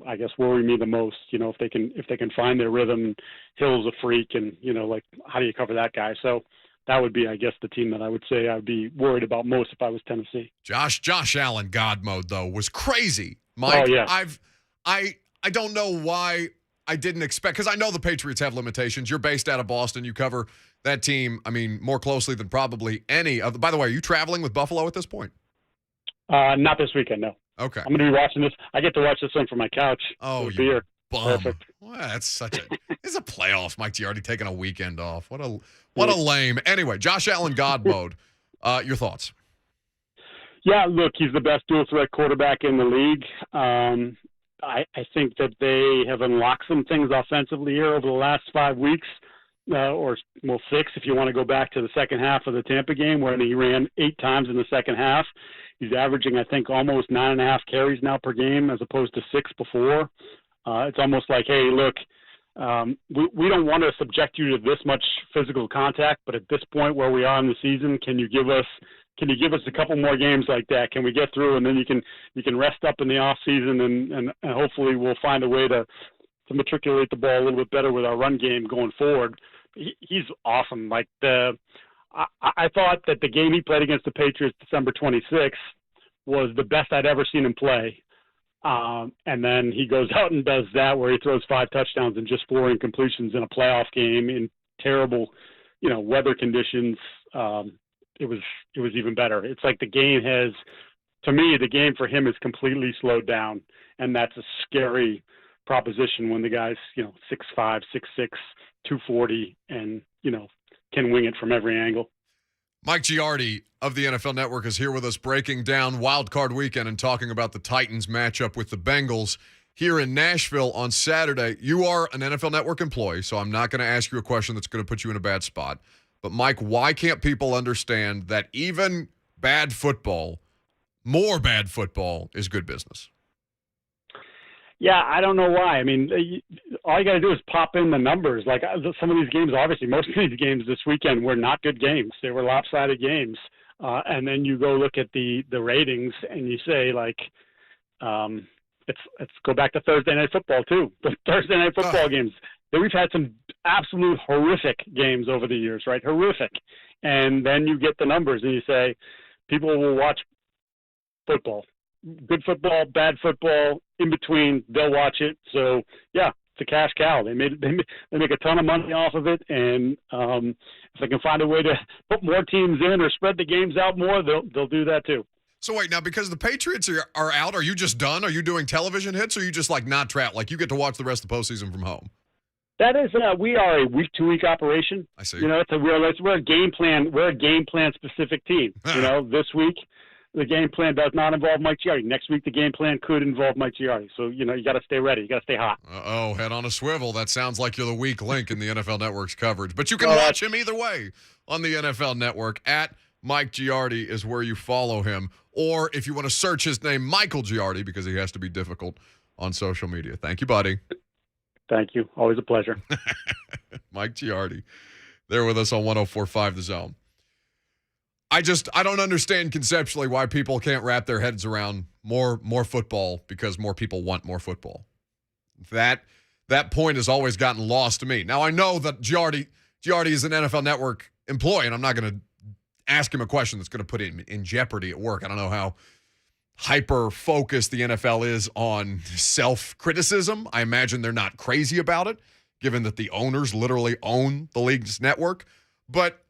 [SPEAKER 14] I guess, worry me the most. If they can find their rhythm. Hill's a freak, and how do you cover that guy? So that would be, I guess, the team that I would say I'd be worried about most if I was Tennessee.
[SPEAKER 2] Josh Allen God mode though was crazy, Mike.
[SPEAKER 14] Oh, yeah.
[SPEAKER 2] I don't know why I didn't expect, because I know the Patriots have limitations. You're based out of Boston. You cover that team, more closely than probably any of. By the way, are you traveling with Buffalo at this point?
[SPEAKER 14] Not this weekend, no.
[SPEAKER 2] Okay.
[SPEAKER 14] I'm going to be watching this. I get to watch this one from my couch.
[SPEAKER 2] Oh,
[SPEAKER 14] you beer.
[SPEAKER 2] Bum.
[SPEAKER 14] Perfect.
[SPEAKER 2] Well, that's it's a playoffs. Mike Giardi taking a weekend off. What a lame. Anyway, Josh Allen God mode. Your thoughts?
[SPEAKER 14] Yeah, look, he's the best dual threat quarterback in the league. I think that they have unlocked some things offensively here over the last 5 weeks, or 6 if you want to go back to the second half of the Tampa game, where he ran 8 times in the second half. He's averaging, I think, almost 9.5 carries now per game as opposed to 6 before. It's almost like, hey, look, we don't want to subject you to this much physical contact, but at this point where we are in the season, can you give us a couple more games like that? Can we get through, and then you can rest up in the off season, and hopefully we'll find a way to matriculate the ball a little bit better with our run game going forward. He's awesome. I thought that the game he played against the Patriots December 26th was the best I'd ever seen him play. And then he goes out and does that, where he throws 5 touchdowns and just 4 incompletions in a playoff game in terrible, weather conditions. It was even better. It's like the game for him is completely slowed down, and that's a scary proposition when the guy's 6'5", 6'6", 240, and can wing it from every angle.
[SPEAKER 2] Mike Giardi of the NFL Network is here with us, breaking down Wild Card Weekend and talking about the Titans matchup with the Bengals here in Nashville on Saturday. You are an NFL Network employee, so I'm not going to ask you a question that's going to put you in a bad spot. But, Mike, why can't people understand that even bad football, more bad football, is good business?
[SPEAKER 14] Yeah, I don't know why. All you got to do is pop in the numbers. Some of these games, obviously, most of these games this weekend were not good games. They were lopsided games. And then you go look at the ratings and you say, let's go back to Thursday Night Football, too. The Thursday Night Football games. We've had some absolute horrific games over the years, right? Horrific. And then you get the numbers and you say, people will watch football. Good football, bad football, in between, they'll watch it. So, yeah, it's a cash cow. They make a ton of money off of it, and if they can find a way to put more teams in or spread the games out more, they'll do that too.
[SPEAKER 2] So wait, now because the Patriots are out, are you just done? Are you doing television hits, or are you just like not trapped? Like you get to watch the rest of the postseason from home?
[SPEAKER 14] That is, we are a week-to-week operation.
[SPEAKER 2] I see.
[SPEAKER 14] You know, we're a game plan. We're a game plan specific team. You know, this week the game plan does not involve Mike Giardi. Next week the game plan could involve Mike Giardi. So you got to stay ready. You got to stay hot.
[SPEAKER 2] Head on a swivel. That sounds like you're the weak link in the NFL Network's coverage. But you can watch him either way on the NFL Network. At Mike Giardi is where you follow him. Or if you want to search his name, Michael Giardi, because he has to be difficult on social media. Thank you, buddy.
[SPEAKER 14] Thank you. Always a pleasure.
[SPEAKER 2] Mike Giardi, there with us on 104.5 The Zone. I don't understand conceptually why people can't wrap their heads around more football because more people want more football. That point has always gotten lost to me. Now, I know that Giardi is an NFL Network employee, and I'm not going to ask him a question that's going to put him in jeopardy at work. I don't know how hyper-focused the NFL is on self-criticism. I imagine they're not crazy about it, given that the owners literally own the league's network. But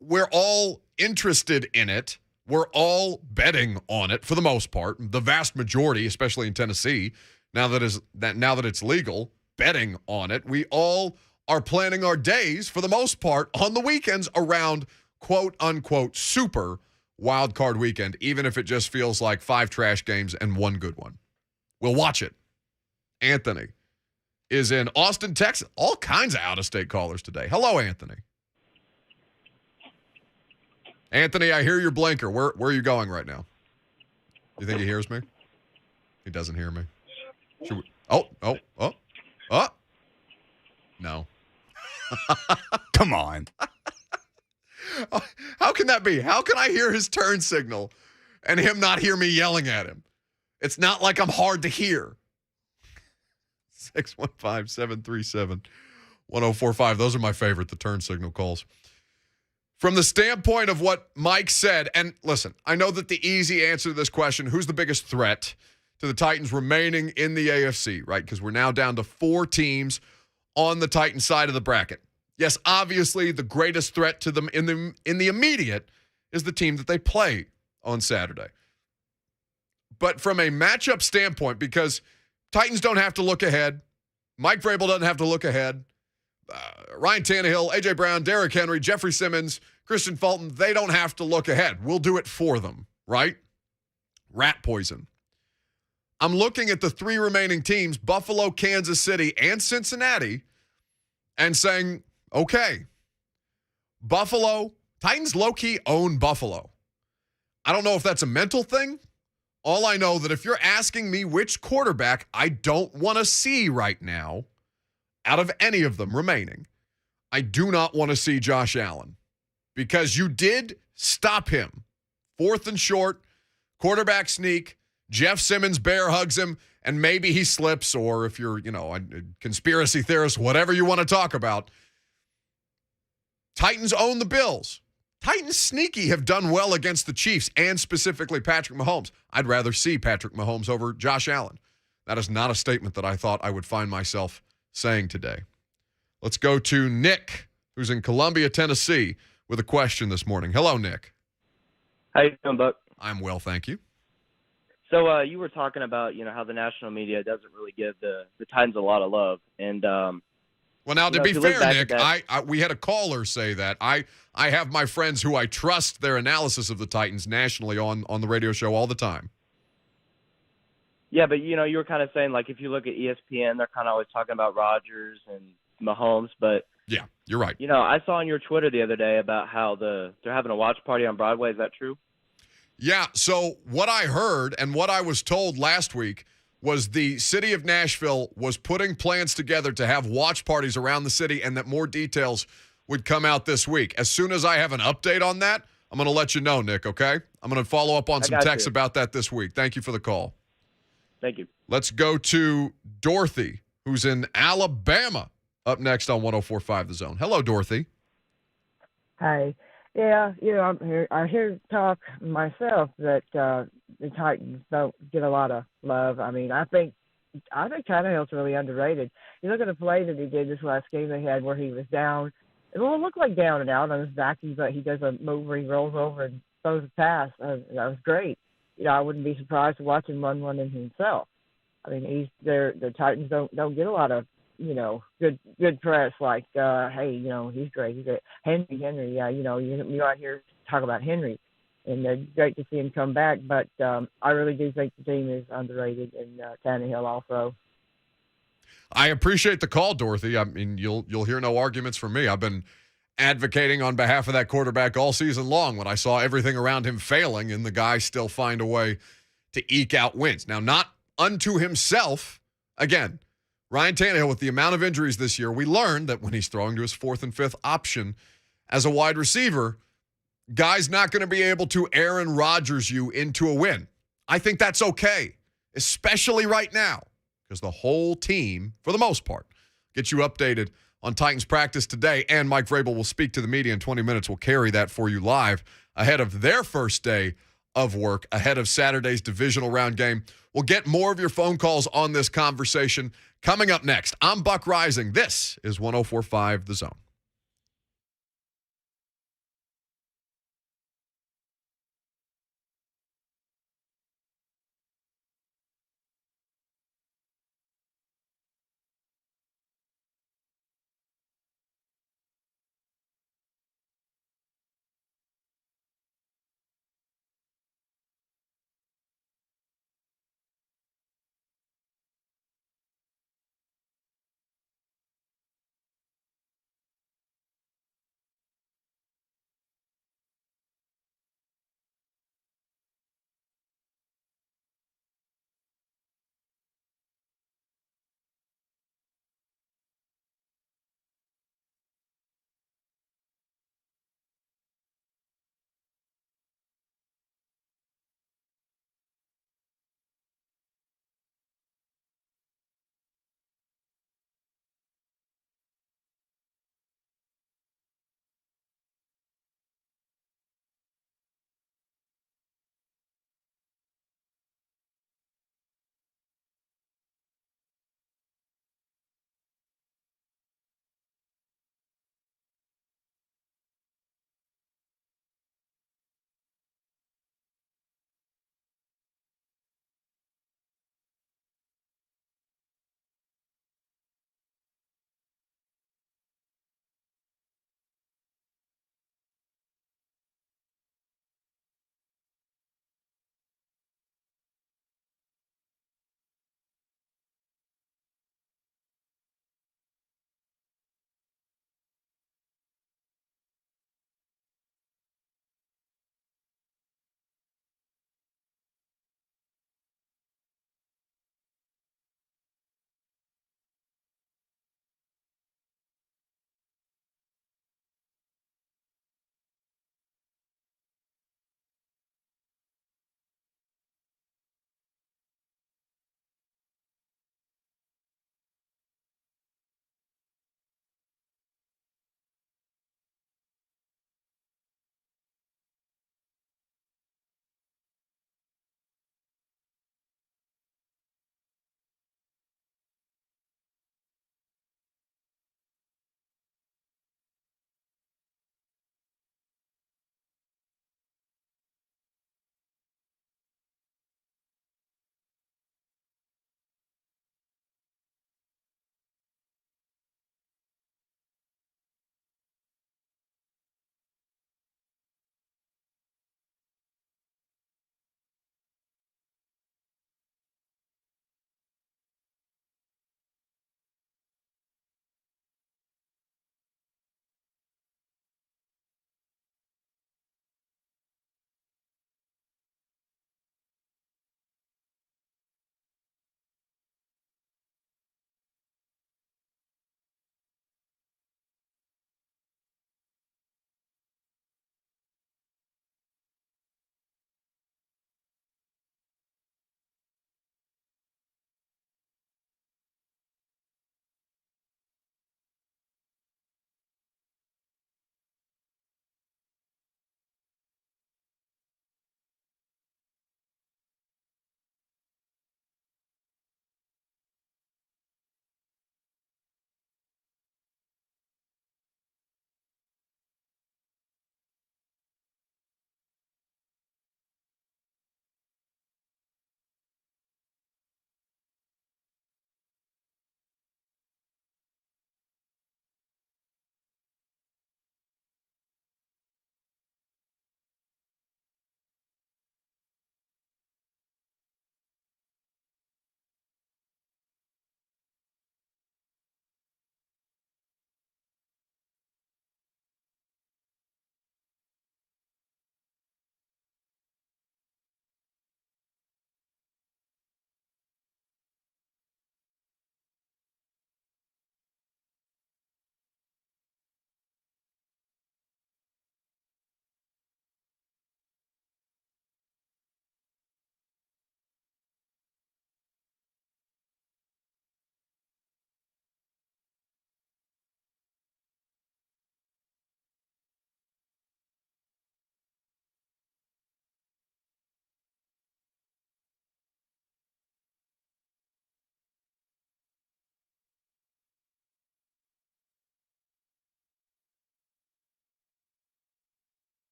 [SPEAKER 2] we're all interested in it. We're all betting on it for the most part. The vast majority, especially in Tennessee, now that it's legal, betting on it. We all are planning our days for the most part on the weekends around quote unquote super wild card weekend, even if it just feels like 5 trash games and 1 good one. We'll watch it. Anthony is in Austin, Texas. All kinds of out-of-state callers today. Hello, Anthony. Anthony, I hear your blinker. Where are you going right now? You think he hears me? He doesn't hear me. Should we, oh. No.
[SPEAKER 1] Come on.
[SPEAKER 2] How can that be? How can I hear his turn signal and him not hear me yelling at him? It's not like I'm hard to hear. 615-737-1045. Those are my favorite, the turn signal calls. From the standpoint of what Mike said, and listen, I know that the easy answer to this question, who's the biggest threat to the Titans remaining in the AFC, right? Because we're now down to 4 teams on the Titans side of the bracket. Yes, obviously the greatest threat to them in the immediate is the team that they play on Saturday. But from a matchup standpoint, because Titans don't have to look ahead, Mike Vrabel doesn't have to look ahead, Ryan Tannehill, A.J. Brown, Derrick Henry, Jeffrey Simmons, Christian Fulton, they don't have to look ahead. We'll do it for them, right? Rat poison. I'm looking at the 3 remaining teams, Buffalo, Kansas City, and Cincinnati, and saying, okay, Buffalo, Titans low-key own Buffalo. I don't know if that's a mental thing. All I know that if you're asking me which quarterback I don't want to see right now, out of any of them remaining, I do not want to see Josh Allen because you did stop him. 4th and short, quarterback sneak, Jeff Simmons bear hugs him, and maybe he slips, or if you're, a conspiracy theorist, whatever you want to talk about. Titans own the Bills. Titans sneaky have done well against the Chiefs and specifically Patrick Mahomes. I'd rather see Patrick Mahomes over Josh Allen. That is not a statement that I thought I would find myself saying today. Let's go to Nick, who's in Columbia, Tennessee, with a question this morning. Hello, Nick.
[SPEAKER 15] How you doing, Buck?
[SPEAKER 2] I'm well, thank you.
[SPEAKER 15] So you were talking about, how the national media doesn't really give the Titans a lot of love. And
[SPEAKER 2] well, now, to be fair, Nick, we had a caller say that. I have my friends who I trust their analysis of the Titans nationally on the radio show all the time.
[SPEAKER 15] Yeah, but, you were kind of saying, like, if you look at ESPN, they're kind of always talking about Rodgers and Mahomes. But,
[SPEAKER 2] yeah, you're right.
[SPEAKER 15] I saw on your Twitter the other day about how they're having a watch party on Broadway. Is that true?
[SPEAKER 2] Yeah, so what I heard and what I was told last week was the city of Nashville was putting plans together to have watch parties around the city and that more details would come out this week. As soon as I have an update on that, I'm going to let you know, Nick, okay? I'm going to follow up on some texts about that this week. Thank you for the call.
[SPEAKER 15] Thank you.
[SPEAKER 2] Let's go to Dorothy, who's in Alabama. up next on 104.5 The Zone. Hello, Dorothy.
[SPEAKER 16] Hi. Yeah, I hear talk myself that the Titans don't get a lot of love. I mean, I think Tannehill's really underrated. You look at the play that he did this last game they had where he was down. It looked like down and out on his back, but he does a move where he rolls over and throws a pass. That was great. I wouldn't be surprised to watch him run one in himself. I mean, the Titans don't get a lot of good press like, hey, he's great. He's great. Henry, yeah, you out here talk about Henry, and great to see him come back. But I really do think the team is underrated, and Tannehill also.
[SPEAKER 2] I appreciate the call, Dorothy. I mean, you'll hear no arguments from me. I've been advocating on behalf of that quarterback all season long when I saw everything around him failing, and the guy still find a way to eke out wins. Now, not unto himself. Again, Ryan Tannehill, with the amount of injuries this year, we learned that when he's throwing to his fourth and fifth option as a wide receiver, guy's not going to be able to Aaron Rodgers you into a win. I think that's okay, especially right now, because the whole team, for the most part, gets you updated on Titans practice today, and Mike Vrabel will speak to the media in 20 minutes. We'll carry that for you live ahead of their first day of work, ahead of Saturday's divisional round game. We'll get more of your phone calls on this conversation coming up next. I'm Buck Reising. This is 104.5 The Zone.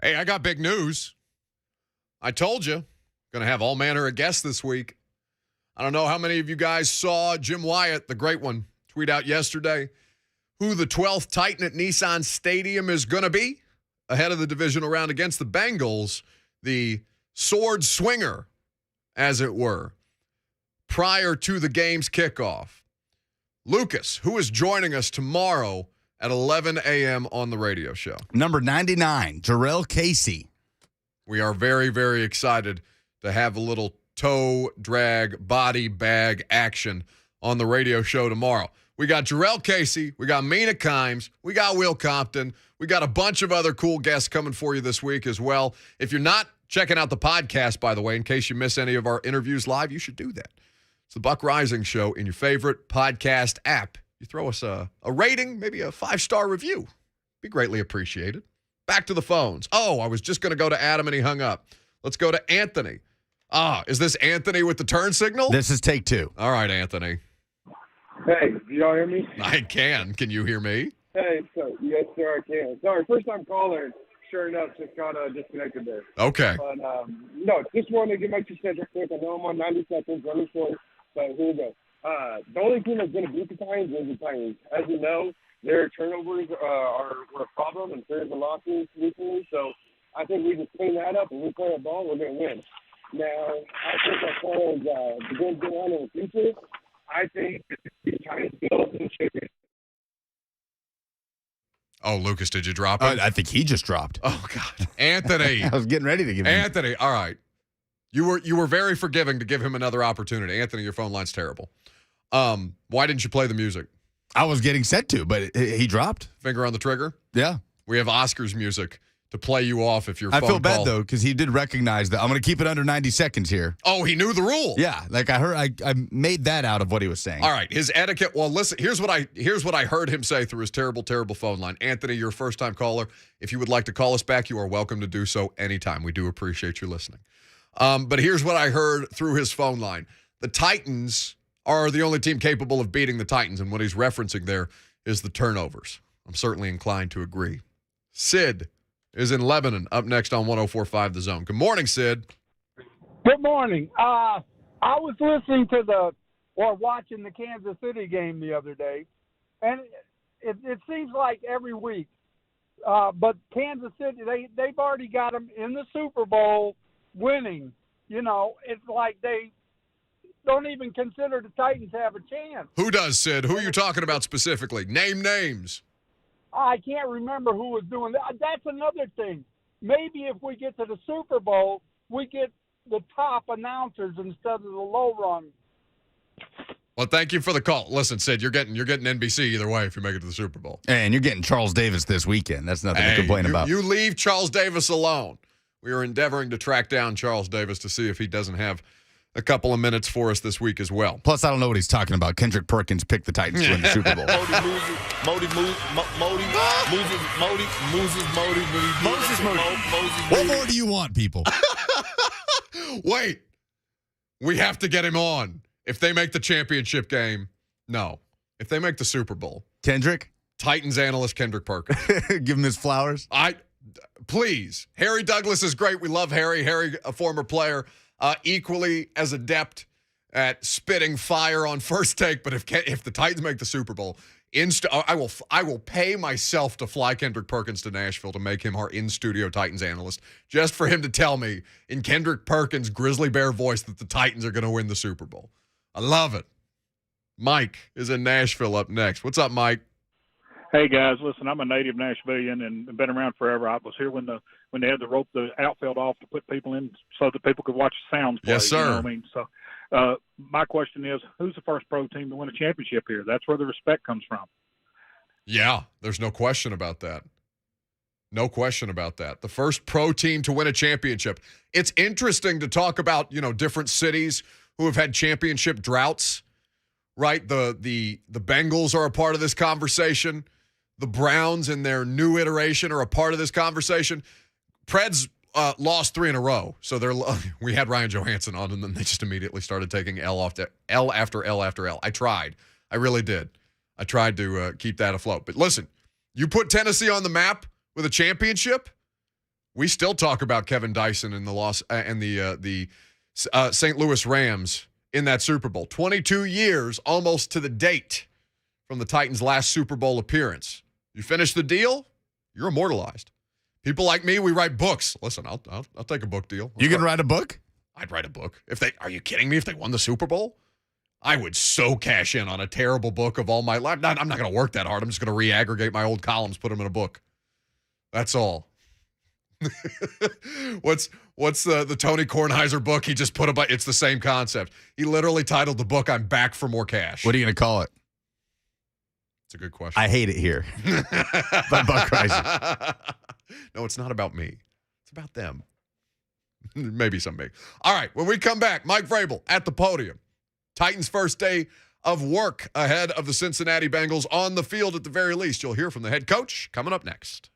[SPEAKER 2] Hey, I got big news. I told you, going to have all manner of guests this week. I don't know how many of you guys saw Jim Wyatt, the great one, tweet out yesterday who the 12th Titan at Nissan Stadium is going to be ahead of the divisional round against the Bengals, the sword swinger, as it were, prior to the game's kickoff. Lucas, who is joining us tomorrow at 11 a.m. on the radio show?
[SPEAKER 1] Number 99, Jarrell Casey.
[SPEAKER 2] We are very, very excited to have a little toe drag body bag action on the radio show tomorrow. We got Jarrell Casey, we got Mina Kimes, we got Will Compton, we got a bunch of other cool guests coming for you this week as well. If you're not checking out the podcast, by the way, in case you miss any of our interviews live, you should do that. It's the Buck Reising Show in your favorite podcast app. You throw us a rating, maybe a 5-star review. Be greatly appreciated. Back to the phones. Oh, I was just going to go to Adam and he hung up. Let's go to Anthony. Is this Anthony with the turn signal?
[SPEAKER 1] This is take 2.
[SPEAKER 2] All right, Anthony.
[SPEAKER 17] Hey, do y'all hear me?
[SPEAKER 2] I can. Can you hear me?
[SPEAKER 17] Hey, so, yes, sir, I can. Sorry, first-time caller. Sure enough, just got disconnected there.
[SPEAKER 2] Okay.
[SPEAKER 17] But, no, just wanted to get my 2 cents real quick. I know I'm on 90 seconds, running short, but here we go. The only team that's going to beat the Titans is the Titans. As you know, their turnovers were a problem and there's a losses recently, so I think we just clean that up and we play a ball, we're going to win. Now, I think as far as the games going on in the future, I think the Titans go in the championship.
[SPEAKER 2] Oh, Lucas, did you drop it?
[SPEAKER 1] I think he just dropped.
[SPEAKER 2] Oh, God. Anthony.
[SPEAKER 1] I was getting ready to give him.
[SPEAKER 2] Anthony, all right. You were very forgiving to give him another opportunity. Anthony, your phone line's terrible. Why didn't you play the music?
[SPEAKER 1] I was getting set to, but he dropped.
[SPEAKER 2] Finger on the trigger?
[SPEAKER 1] Yeah.
[SPEAKER 2] We have Oscar's music to play you off if your phone
[SPEAKER 1] I feel bad,
[SPEAKER 2] call.
[SPEAKER 1] though, because he did recognize that. I'm going to keep it under 90 seconds here.
[SPEAKER 2] Oh, he knew the rule.
[SPEAKER 1] Yeah, like I heard, I made that out of what he was saying.
[SPEAKER 2] All right, his etiquette. Well, listen, here's what I heard him say through his terrible, terrible phone line. Anthony, you're a first-time caller. If you would like to call us back, you are welcome to do so anytime. We do appreciate you listening. But here's what I heard through his phone line. The Titans are the only team capable of beating the Titans, and what he's referencing there is the turnovers. I'm certainly inclined to agree. Sid is in Lebanon, up next on 104.5 The Zone. Good morning, Sid.
[SPEAKER 18] Good morning. I was listening to watching the Kansas City game the other day, and it seems like every week. But Kansas City, they've already got them in the Super Bowl winning. You know, it's like they don't even consider the Titans have a chance.
[SPEAKER 2] Who does, Sid? Who are you talking about specifically? Name names.
[SPEAKER 18] I can't remember who was doing that. That's another thing. Maybe if we get to the Super Bowl, we get the top announcers instead of the low run.
[SPEAKER 2] Well, thank you for the call. Listen, Sid, you're getting NBC either way if you make it to the Super Bowl.
[SPEAKER 1] And you're getting Charles Davis this weekend. That's nothing to complain about.
[SPEAKER 2] You leave Charles Davis alone. We are endeavoring to track down Charles Davis to see if he doesn't have a couple of minutes for us this week as well.
[SPEAKER 1] Plus, I don't know what he's talking about. Kendrick Perkins picked the Titans to win the Super Bowl. What more do you want, people?
[SPEAKER 2] Wait. We have to get him on. If they make the championship game, no. If they make the Super Bowl.
[SPEAKER 1] Kendrick?
[SPEAKER 2] Titans analyst Kendrick Perkins.
[SPEAKER 1] Give him his flowers?
[SPEAKER 2] Please. Harry Douglas is great. We love Harry. Harry, a former player. Equally as adept at spitting fire on first take, but if the Titans make the Super Bowl, I will pay myself to fly Kendrick Perkins to Nashville to make him our in-studio Titans analyst, just for him to tell me in Kendrick Perkins' grizzly bear voice that the Titans are going to win the Super Bowl. I love it. Mike is in Nashville up next. What's up, Mike?
[SPEAKER 19] Hey guys, listen, I'm a native Nashvilleian and been around forever. I was here when they had to rope the outfield off to put people in so that people could watch the sounds play.
[SPEAKER 2] Yes, sir.
[SPEAKER 19] You know what I mean? So my question is, who's the first pro team to win a championship here? That's where the respect comes from.
[SPEAKER 2] Yeah, there's no question about that. No question about that. The first pro team to win a championship. It's interesting to talk about, different cities who have had championship droughts, right? The Bengals are a part of this conversation. The Browns in their new iteration are a part of this conversation. Preds lost 3 in a row. So we had Ryan Johansson on, and then they just immediately started taking L after L after L. I tried. I really did. I tried to keep that afloat. But listen, you put Tennessee on the map with a championship, We still talk about Kevin Dyson and the St. Louis Rams in that Super Bowl. 22 years, almost to the date, from the Titans' last Super Bowl appearance. You finish the deal, you're immortalized. People like me, we write books. Listen, I'll take a book deal.
[SPEAKER 1] You can write a book?
[SPEAKER 2] I'd write a book. Are you kidding me? If they won the Super Bowl, I would so cash in on a terrible book of all my life. I'm not going to work that hard. I'm just going to re-aggregate my old columns, put them in a book. That's all. What's the Tony Kornheiser book? He just put it's the same concept. He literally titled the book, "I'm Back for More Cash."
[SPEAKER 1] What are you going to call it?
[SPEAKER 2] It's a good question.
[SPEAKER 1] I Hate It Here. By Buck Reising.
[SPEAKER 2] No, it's not about me. It's about them. Maybe someday. All right, when we come back, Mike Vrabel at the podium. Titans' first day of work ahead of the Cincinnati Bengals on the field at the very least. You'll hear from the head coach coming up next.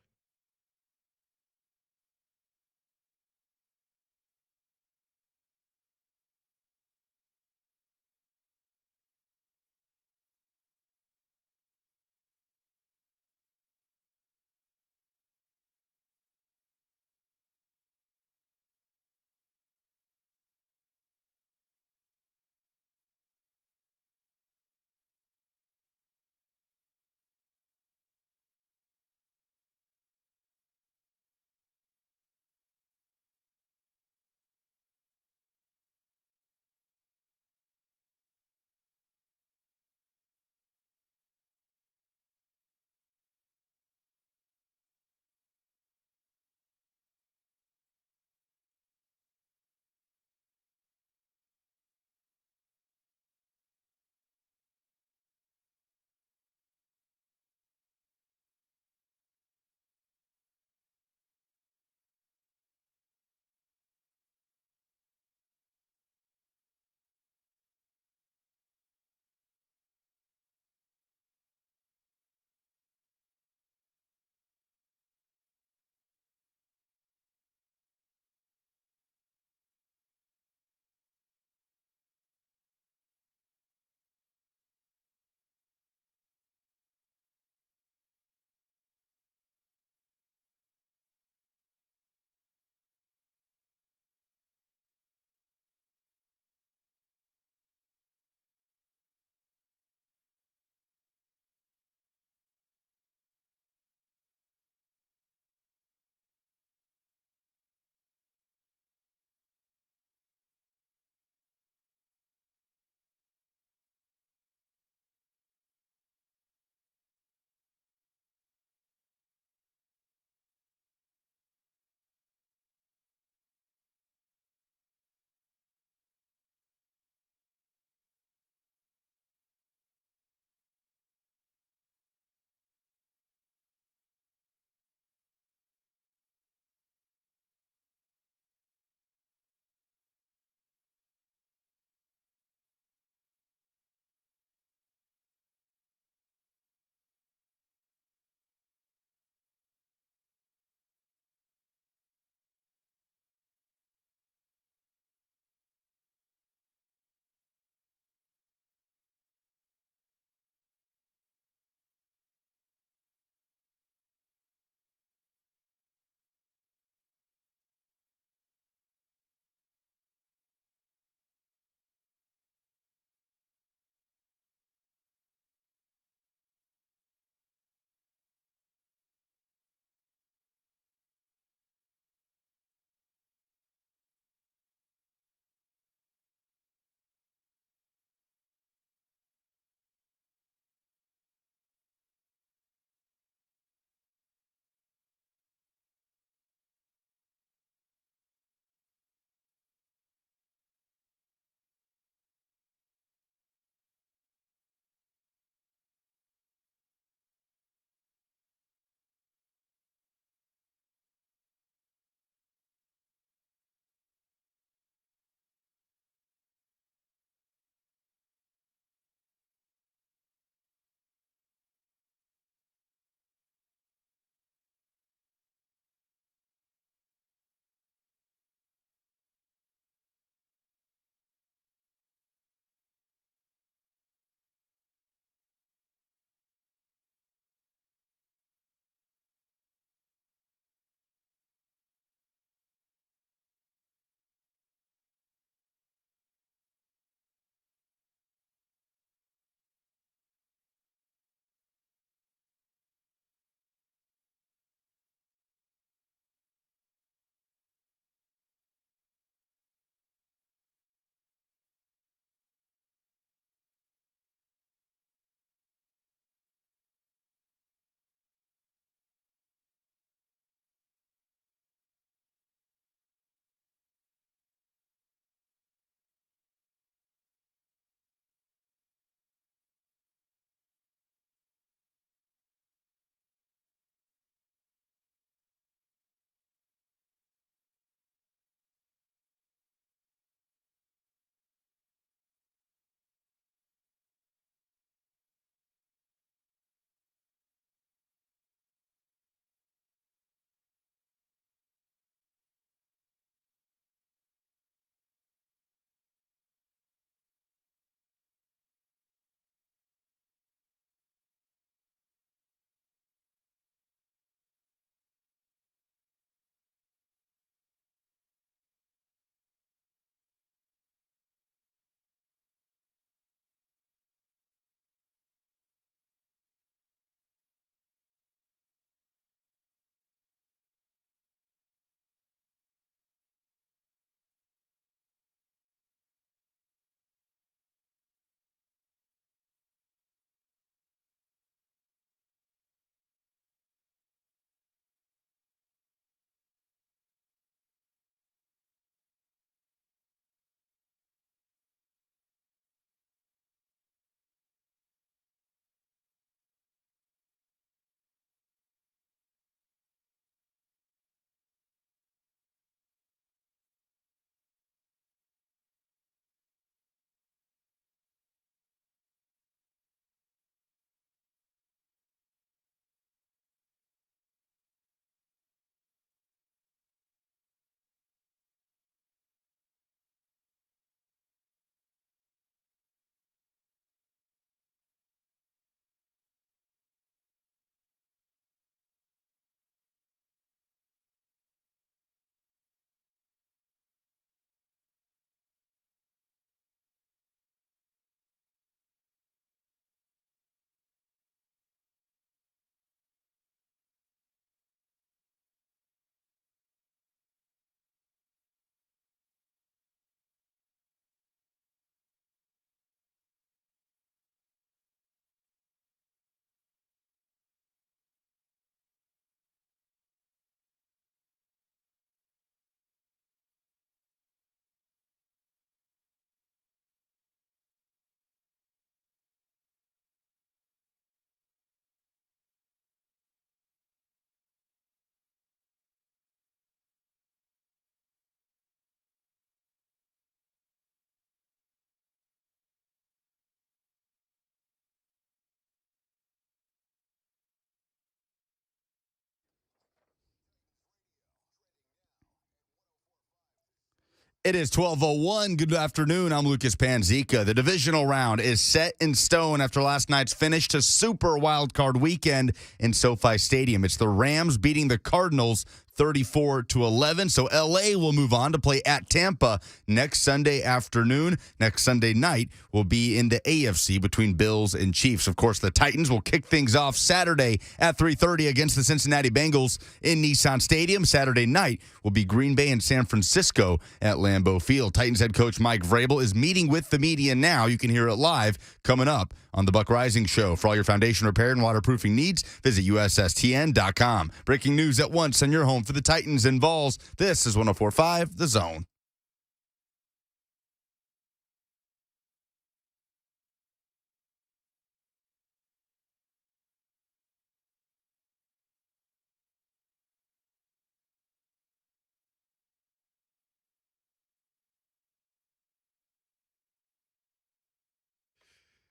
[SPEAKER 1] It is 12:01. Good afternoon. I'm Lucas Panzica. The divisional round is set in stone after last night's finish to Super Wildcard Weekend in SoFi Stadium. It's the Rams beating the Cardinals 34-11. So LA will move on to play at Tampa next Sunday afternoon. Next Sunday night will be in the AFC between Bills and Chiefs. Of course, the Titans will kick things off Saturday at 3:30 against the Cincinnati Bengals in Nissan Stadium. Saturday night will be Green Bay and San Francisco at Lambeau Field. Titans head coach Mike Vrabel is meeting with the media now. You can hear it live coming up on the Buck Reising Show. For all your foundation repair and waterproofing needs, visit USSTN.com. Breaking news at once on your home for the Titans and Vols. This is 104.5 The Zone.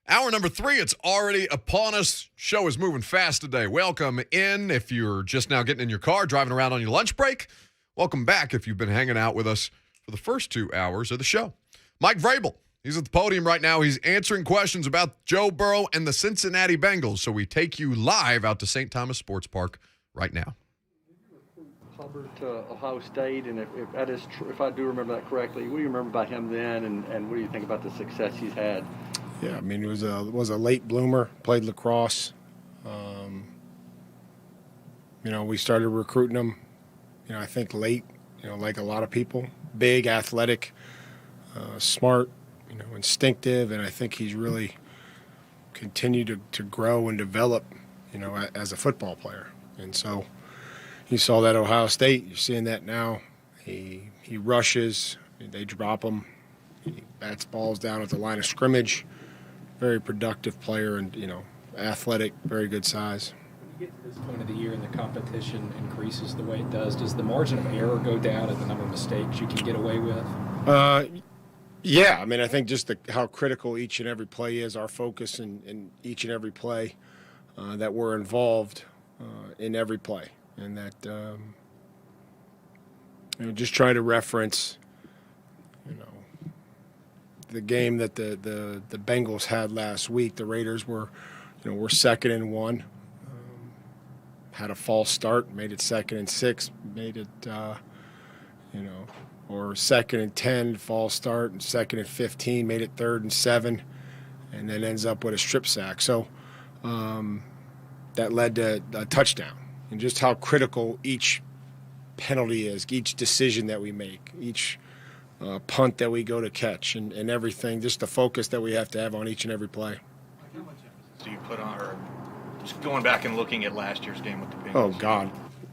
[SPEAKER 2] Hour number 3, it's already upon us. Show is moving fast today. Welcome in if you're just now getting in your car, driving around on your lunch break. Welcome back if you've been hanging out with us for the first 2 hours of the show. Mike Vrabel, he's at the podium right now. He's answering questions about Joe Burrow and the Cincinnati Bengals. So we take you live out to St. Thomas Sports Park right now.
[SPEAKER 20] Hubbard to Ohio State, and if that is true, if I do remember that correctly, what do you remember about him then, and what do you think about the success he's had?
[SPEAKER 3] Yeah, I mean, he was a late bloomer, played lacrosse. We started recruiting him, I think late, like a lot of people. Big, athletic, smart, instinctive, and I think he's really continued to grow and develop, as a football player. And so you saw that at Ohio State. You're seeing that now. He rushes. They drop him. He bats balls down at the line of scrimmage. Very productive player and, athletic, very good size.
[SPEAKER 21] When you get to this point of the year and the competition increases the way it does the margin of error go down at the number of mistakes you can get away with?
[SPEAKER 3] Yeah. I mean, I think just how critical each and every play is, our focus in each and every play, that we're involved in every play. And that, just try to reference, the game that the Bengals had last week. The Raiders were 2nd and 1, had a false start, made it 2nd and 6, made it, or 2nd and 10, false start, and 2nd and 15, made it 3rd and 7, and then ends up with a strip sack. So that led to a touchdown. And just how critical each penalty is, each decision that we make, each punt that we go to catch, and everything, just the focus that we have to have on each and every play.
[SPEAKER 22] How much emphasis do you put on, or just going back and looking at last year's game with the Bengals?
[SPEAKER 3] Oh, God.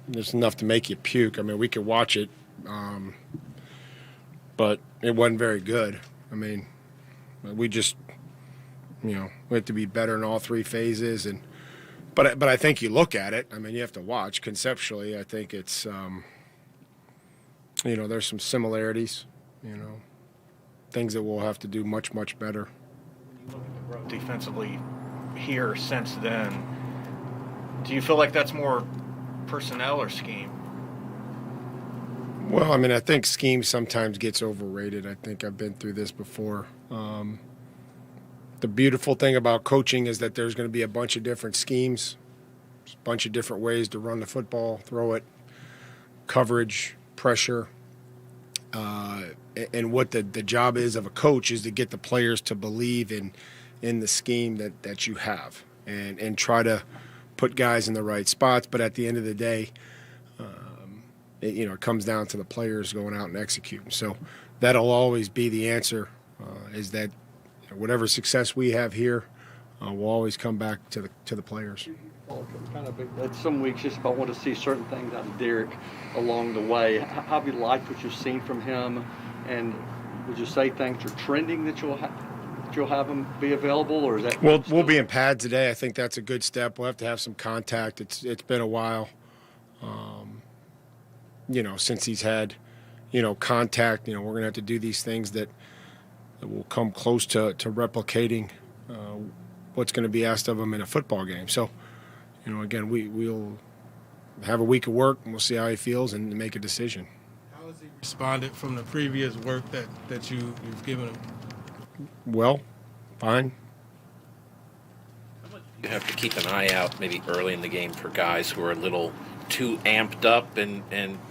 [SPEAKER 3] There's enough to make you puke. I mean, we could watch it, but it wasn't very good. I mean, we just, we have to be better in all 3 phases. But I think you look at it, I mean, you have to watch. Conceptually, I think it's, there's some similarities. Things that we'll have to do much, much better.
[SPEAKER 22] When you look at the growth defensively here since then, do you feel like that's more personnel or scheme?
[SPEAKER 3] Well, I mean, I think scheme sometimes gets overrated. I think I've been through this before. The beautiful thing about coaching is that there's going to be a bunch of different schemes, a bunch of different ways to run the football, throw it, coverage, pressure. And what the job is of a coach is to get the players to believe in the scheme that you have and try to put guys in the right spots. But at the end of the day, it comes down to the players going out and executing. So that'll always be the answer, is that whatever success we have here will always come back to the players.
[SPEAKER 20] Kind of at some weeks, just if I want to see certain things out of Derek along the way, how have you liked what you've seen from him? And would you say things are trending that you'll have him be available, or is that?
[SPEAKER 3] We'll be in pads today. I think that's a good step. We'll have to have some contact. It's been a while, since he's had, contact. We're going to have to do these things that will come close to replicating what's going to be asked of him in a football game. So, again, we'll have a week of work and we'll see how he feels and make a decision.
[SPEAKER 22] How has he
[SPEAKER 4] responded from the previous work that you've given him?
[SPEAKER 3] Well, fine.
[SPEAKER 5] You have to keep an eye out maybe early in the game for guys who are a little too amped up and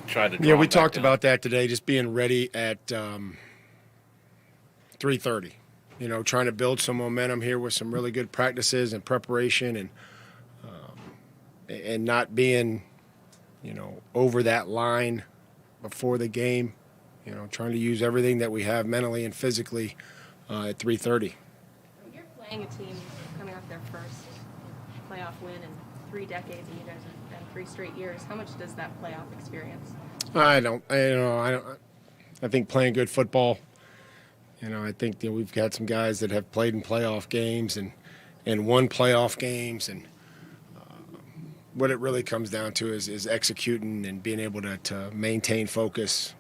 [SPEAKER 5] try to draw
[SPEAKER 3] Yeah, we
[SPEAKER 5] them back
[SPEAKER 3] talked
[SPEAKER 5] down.
[SPEAKER 3] about that today, just being ready at 3:30. Trying to build some momentum here with some really good practices and preparation and not being, over that line before the game. Trying to use everything that we have mentally and physically at 3:30.
[SPEAKER 23] You're playing a team coming off their first playoff win in 3 decades, and you guys have been 3 straight years. How much does that playoff experience?
[SPEAKER 3] I think playing good football. I think we've got some guys that have played in playoff games and won playoff games, and what it really comes down to is executing and being able to maintain focus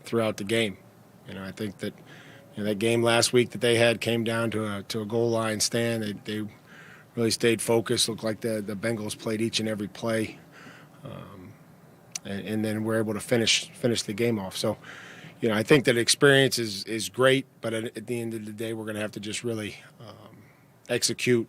[SPEAKER 3] throughout the game. I think that that game last week that they had came down to a goal line stand. They really stayed focused. Looked like the Bengals played each and every play, and then we're able to finish the game off. So, I think that experience is great, but at the end of the day, we're going to have to just really execute,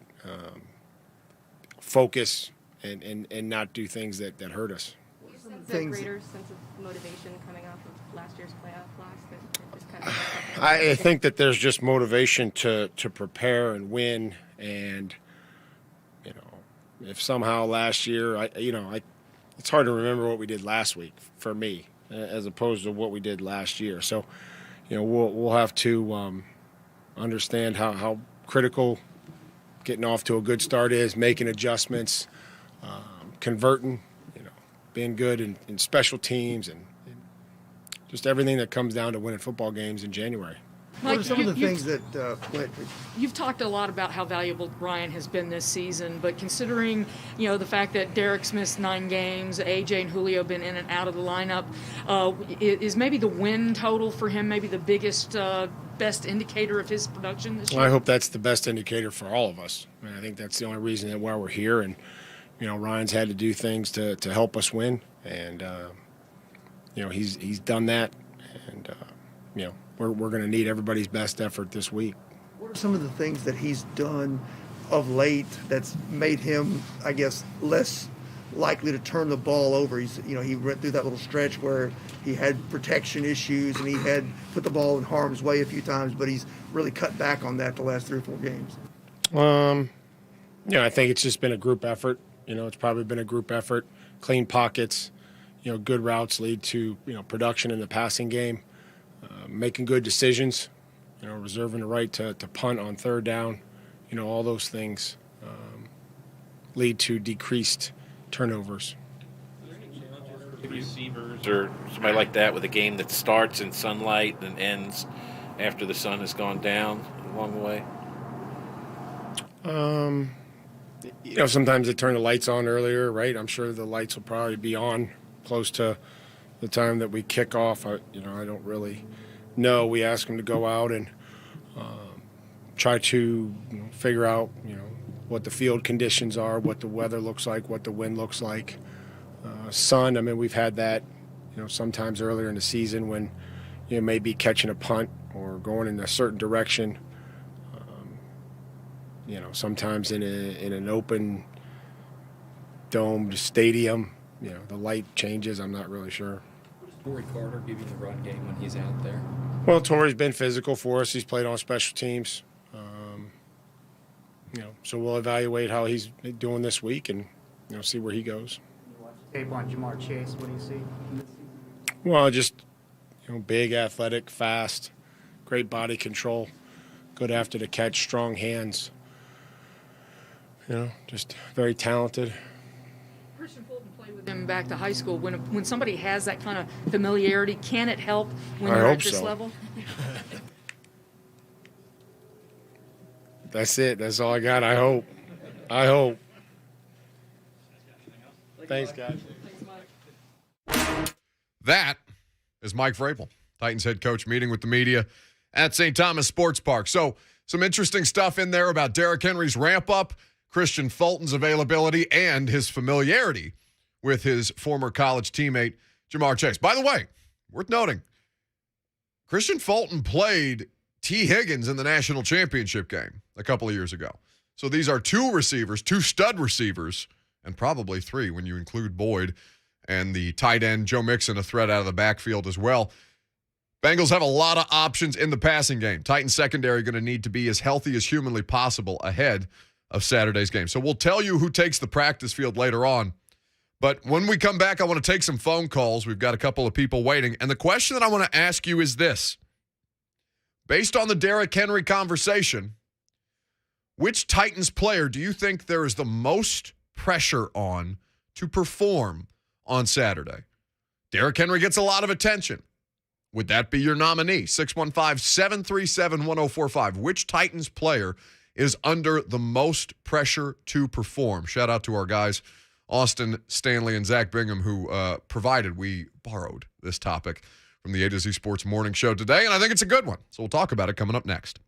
[SPEAKER 3] focus, and not do things that hurt us.
[SPEAKER 23] Is there a greater sense of motivation coming off of last year's playoff loss that just kind of
[SPEAKER 3] I think that there's just motivation to prepare and win, and if somehow last year, it's hard to remember what we did last week for me, as opposed to what we did last year. So, we'll have to understand how critical getting off to a good start is, making adjustments, converting, being good in special teams, and just everything that comes down to winning football games in January.
[SPEAKER 24] What are some of the things that
[SPEAKER 25] You've talked a lot about how valuable Ryan has been this season, but considering, the fact that Derek's missed 9 games, AJ and Julio been in and out of the lineup, is maybe the win total for him maybe the biggest, best indicator of his production this year?
[SPEAKER 3] Well, I hope that's the best indicator for all of us. I think that's the only reason that why we're here, and Ryan's had to do things to help us win, and he's done that, and we're going to need everybody's best effort this week.
[SPEAKER 24] What are some of the things that he's done of late that's made him, I guess, less likely to turn the ball over? He went through that little stretch where he had protection issues and he had put the ball in harm's way a few times, but he's really cut back on that the last 3 or 4 games.
[SPEAKER 3] I think it's just been a group effort. It's probably been a group effort. Clean pockets, good routes lead to, production in the passing game. Making good decisions, reserving the right to punt on 3rd down, all those things lead to decreased turnovers.
[SPEAKER 5] Receivers or somebody like that with a game that starts in sunlight and ends after the sun has gone down along the way?
[SPEAKER 3] Sometimes they turn the lights on earlier, right? I'm sure the lights will probably be on close to the time that we kick off. I don't really know. We ask them to go out and try to figure out, what the field conditions are, what the weather looks like, what the wind looks like. Sun, we've had that, sometimes earlier in the season when, maybe catching a punt or going in a certain direction. Sometimes in an open domed stadium, the light changes. I'm not really sure.
[SPEAKER 21] Does Torrey Carter give you the run game when he's out there?
[SPEAKER 3] Well, Torrey's been physical for us. He's played on special teams. So we'll evaluate how he's doing this week and, see where he goes.
[SPEAKER 26] Tape on Jamar Chase. What do you see?
[SPEAKER 3] Well, just, big, athletic, fast, great body control, good after the catch, strong hands. Just very talented.
[SPEAKER 25] Christian Fulton played with him back to high school. When somebody has that kind of familiarity, can it help when you're at this level?
[SPEAKER 3] That's it. That's all I got. I hope. Thanks, guys.
[SPEAKER 2] That is Mike Vrabel, Titans head coach, meeting with the media at St. Thomas Sports Park. So some interesting stuff in there about Derrick Henry's ramp-up, Christian Fulton's availability, and his familiarity with his former college teammate, Jamar Chase. By the way, worth noting, Christian Fulton played T. Higgins in the national championship game a couple of years ago. So these are two receivers, two stud receivers, and probably three when you include Boyd and the tight end Joe Mixon, a threat out of the backfield as well. Bengals have a lot of options in the passing game. Titans secondary going to need to be as healthy as humanly possible ahead of Saturday's game. So we'll tell you who takes the practice field later on. But when we come back, I want to take some phone calls. We've got a couple of people waiting. And the question that I want to ask you is this. Based on the Derrick Henry conversation, which Titans player do you think there is the most pressure on to perform on Saturday? Derrick Henry gets a lot of attention. Would that be your nominee? 615-737-1045. Which Titans player is under the most pressure to perform? Shout out to our guys, Austin Stanley and Zach Bingham, who we borrowed this topic from the A to Z Sports Morning Show today, and I think it's a good one. So we'll talk about it coming up next.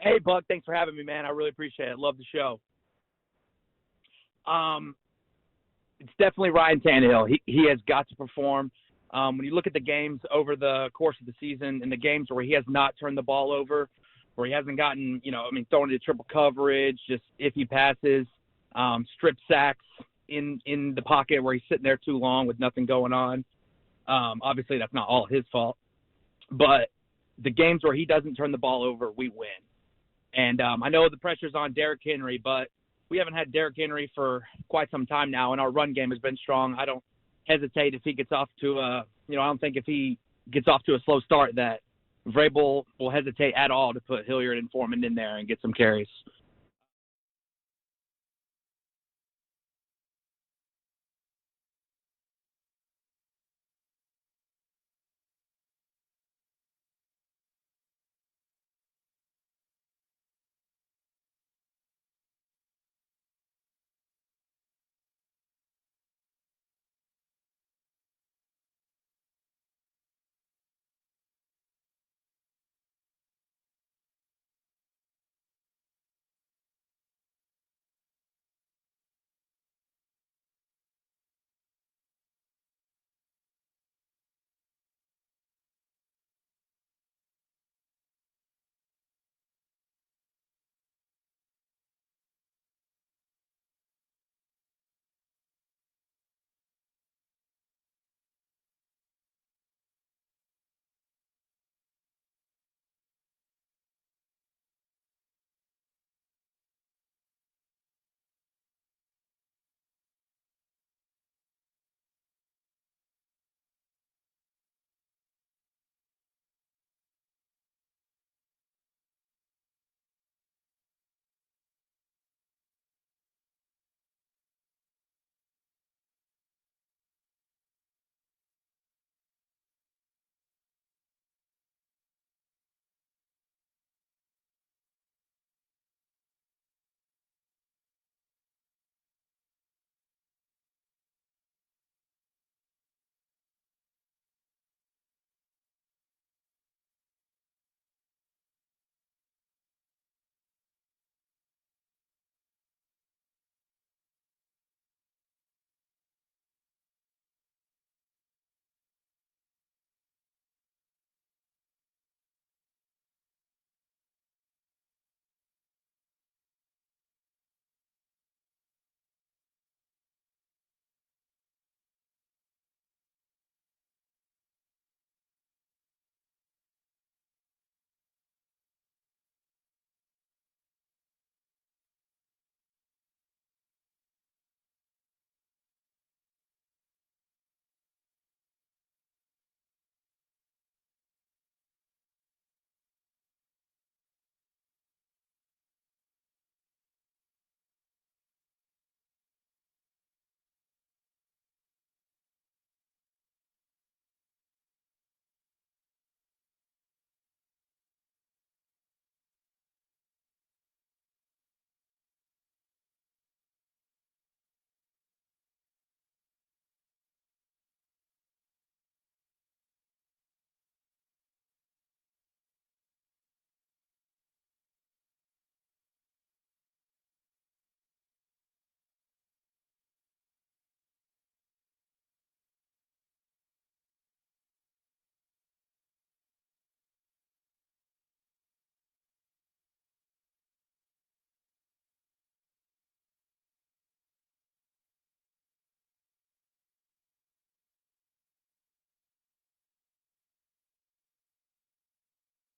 [SPEAKER 6] Hey, Buck, thanks for having me, man. I really appreciate it. Love the show. It's definitely Ryan Tannehill. He has got to perform. When you look at the games over the course of the season and the games where he has not turned the ball over, where he hasn't gotten, thrown into triple coverage, just iffy passes, strip sacks in the pocket where he's sitting there too long with nothing going on. Obviously, that's not all his fault. But the games where he doesn't turn the ball over, we win. And I know the pressure's on Derrick Henry, but we haven't had Derrick Henry for quite some time now, and our run game has been strong. I don't hesitate if he gets off to I don't think if he gets off to a slow start that Vrabel will hesitate at all to put Hilliard and Foreman in there and get some carries.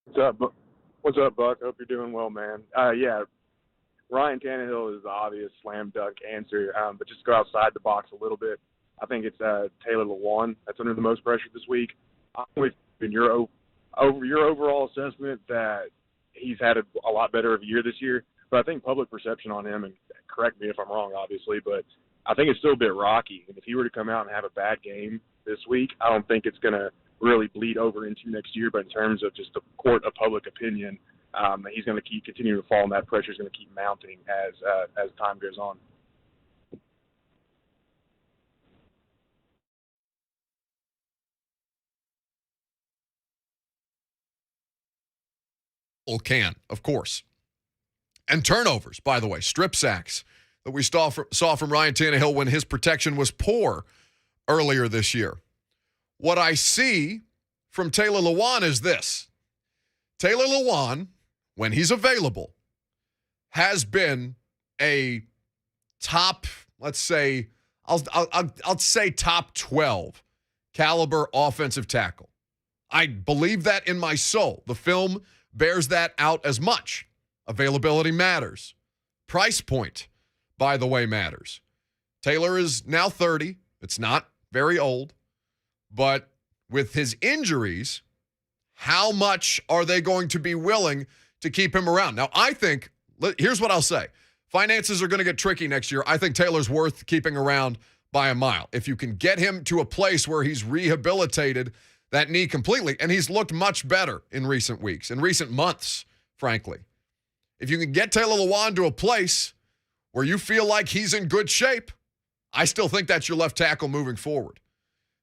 [SPEAKER 7] What's up, Buck? Hope you're doing well, man. Yeah, Ryan Tannehill is the obvious slam dunk answer, but just go outside the box a little bit. I think it's Taylor Lewan that's under the most pressure this week. I'm with you in your overall assessment that he's had a lot better of a year this year, but I think public perception on him, and correct me if I'm wrong, obviously, but I think it's still a bit rocky. And if he were to come out and have a bad game this week, I don't think it's going to really bleed over into next year. But in terms of just the court of public opinion, he's going to continue to fall, and that pressure is going to keep mounting as time goes on.
[SPEAKER 2] Can, of course. And turnovers, by the way, strip sacks that we saw from Ryan Tannehill when his protection was poor earlier this year. What I see from Taylor Lewan is this. Taylor Lewan, when he's available, has been a top, let's say, I'll say top 12 caliber offensive tackle. I believe that in my soul. The film bears that out as much. Availability matters. Price point, by the way, matters. Taylor is now 30. It's not very old. But with his injuries, how much are they going to be willing to keep him around? Now, I think, here's what I'll say. Finances are going to get tricky next year. I think Taylor's worth keeping around by a mile. If you can get him to a place where he's rehabilitated that knee completely, and he's looked much better in recent weeks, in recent months, frankly. If you can get Taylor Lewan to a place where you feel like he's in good shape, I still think that's your left tackle moving forward.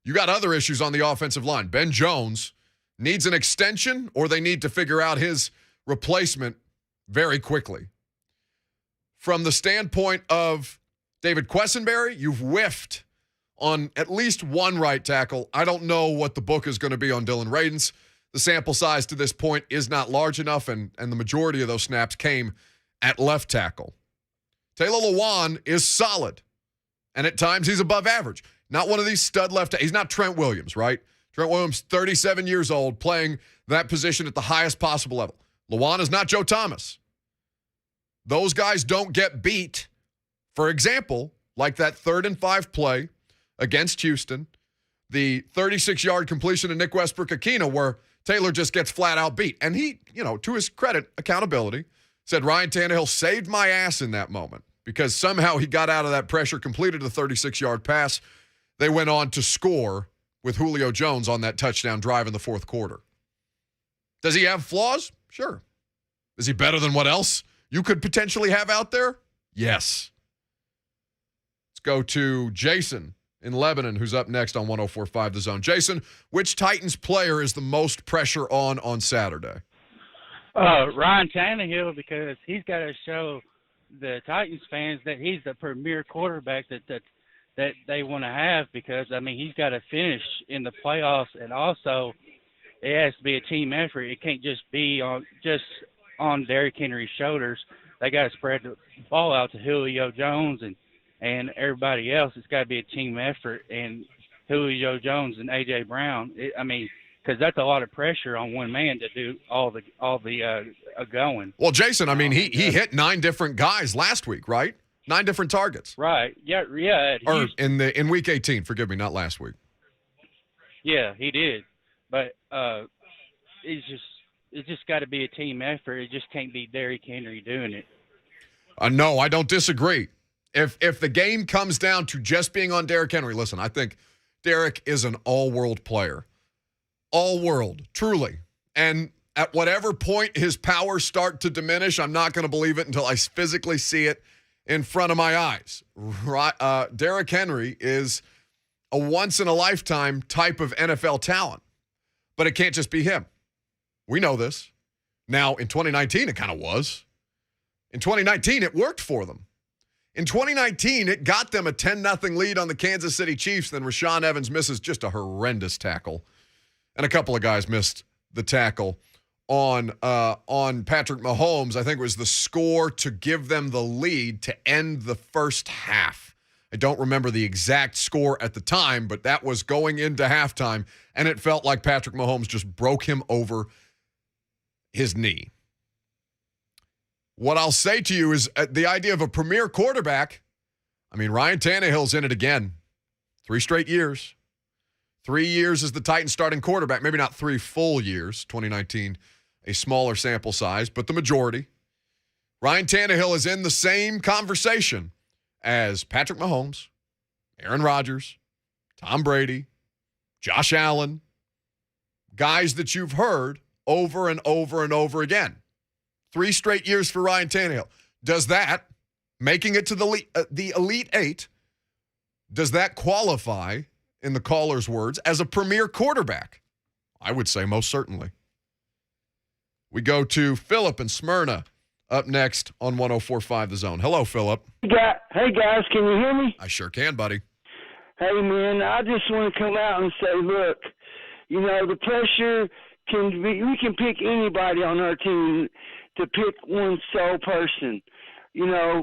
[SPEAKER 2] You got other issues on the offensive line. Ben Jones needs an extension, or they need to figure out his replacement very quickly. From the standpoint of David Quessenberry, you've whiffed on at least one right tackle. I don't know what the book is going to be on Dylan Radins. The sample size to this point is not large enough, and the majority of those snaps came at left tackle. Taylor Lewan is solid, and at times he's above average. Not one of these stud left. He's not Trent Williams, right? Trent Williams, 37 years old, playing that position at the highest possible level. Lewan is not Joe Thomas. Those guys don't get beat. For example, like that 3rd and 5 play against Houston, the 36-yard completion to Nick Westbrook-Akina where Taylor just gets flat out beat. And he, to his credit, accountability, said Ryan Tannehill saved my ass in that moment because somehow he got out of that pressure, completed the 36-yard pass. They went on to score with Julio Jones on that touchdown drive in the fourth quarter. Does he have flaws? Sure. Is he better than what else you could potentially have out there? Yes. Let's go to Jason in Lebanon, who's up next on 104.5 The Zone. Jason, which Titans player is the most pressure on Saturday?
[SPEAKER 8] Ryan Tannehill, because he's got to show the Titans fans that he's the premier quarterback that they want to have, because, he's got to finish in the playoffs, and also it has to be a team effort. It can't just be on Derrick Henry's shoulders. They got to spread the ball out to Julio Jones and everybody else. It's got to be a team effort. And Julio Jones and A.J. Brown, because that's a lot of pressure on one man to do all the going.
[SPEAKER 2] Well, Jason, he hit 9 different guys last week, right? 9 different targets.
[SPEAKER 8] Right. Yeah.
[SPEAKER 2] Or in week 18, forgive me, not last week.
[SPEAKER 8] Yeah, he did. But it's just got to be a team effort. It just can't be Derrick Henry doing it.
[SPEAKER 2] No, I don't disagree. If the game comes down to just being on Derrick Henry, listen, I think Derrick is an all-world player. All-world, truly. And at whatever point his powers start to diminish, I'm not going to believe it until I physically see it in front of my eyes. Derrick Henry is a once-in-a-lifetime type of NFL talent. But it can't just be him. We know this. Now, in 2019, it kind of was. In 2019, it worked for them. In 2019, it got them a 10-0 lead on the Kansas City Chiefs. Then Rashaan Evans misses just a horrendous tackle. And a couple of guys missed the tackle on Patrick Mahomes. I think it was the score to give them the lead to end the first half. I don't remember the exact score at the time, but that was going into halftime, and it felt like Patrick Mahomes just broke him over his knee. What I'll say to you is the idea of a premier quarterback. Ryan Tannehill's in it again. 3 straight years. 3 years as the Titans starting quarterback. Maybe not 3 full years. 2019, a smaller sample size, but the majority. Ryan Tannehill is in the same conversation as Patrick Mahomes, Aaron Rodgers, Tom Brady, Josh Allen, guys that you've heard over and over and over again. 3 straight years for Ryan Tannehill. Does that, making it to the Elite 8, does that qualify, in the caller's words, as a premier quarterback? I would say most certainly. We go to Philip in Smyrna up next on 104.5 The Zone. Hello, Philip.
[SPEAKER 9] Hey, guys, can you hear me?
[SPEAKER 2] I sure can, buddy.
[SPEAKER 9] Hey, man, I just want to come out and say, look, the pressure we can pick anybody on our team to pick one sole person,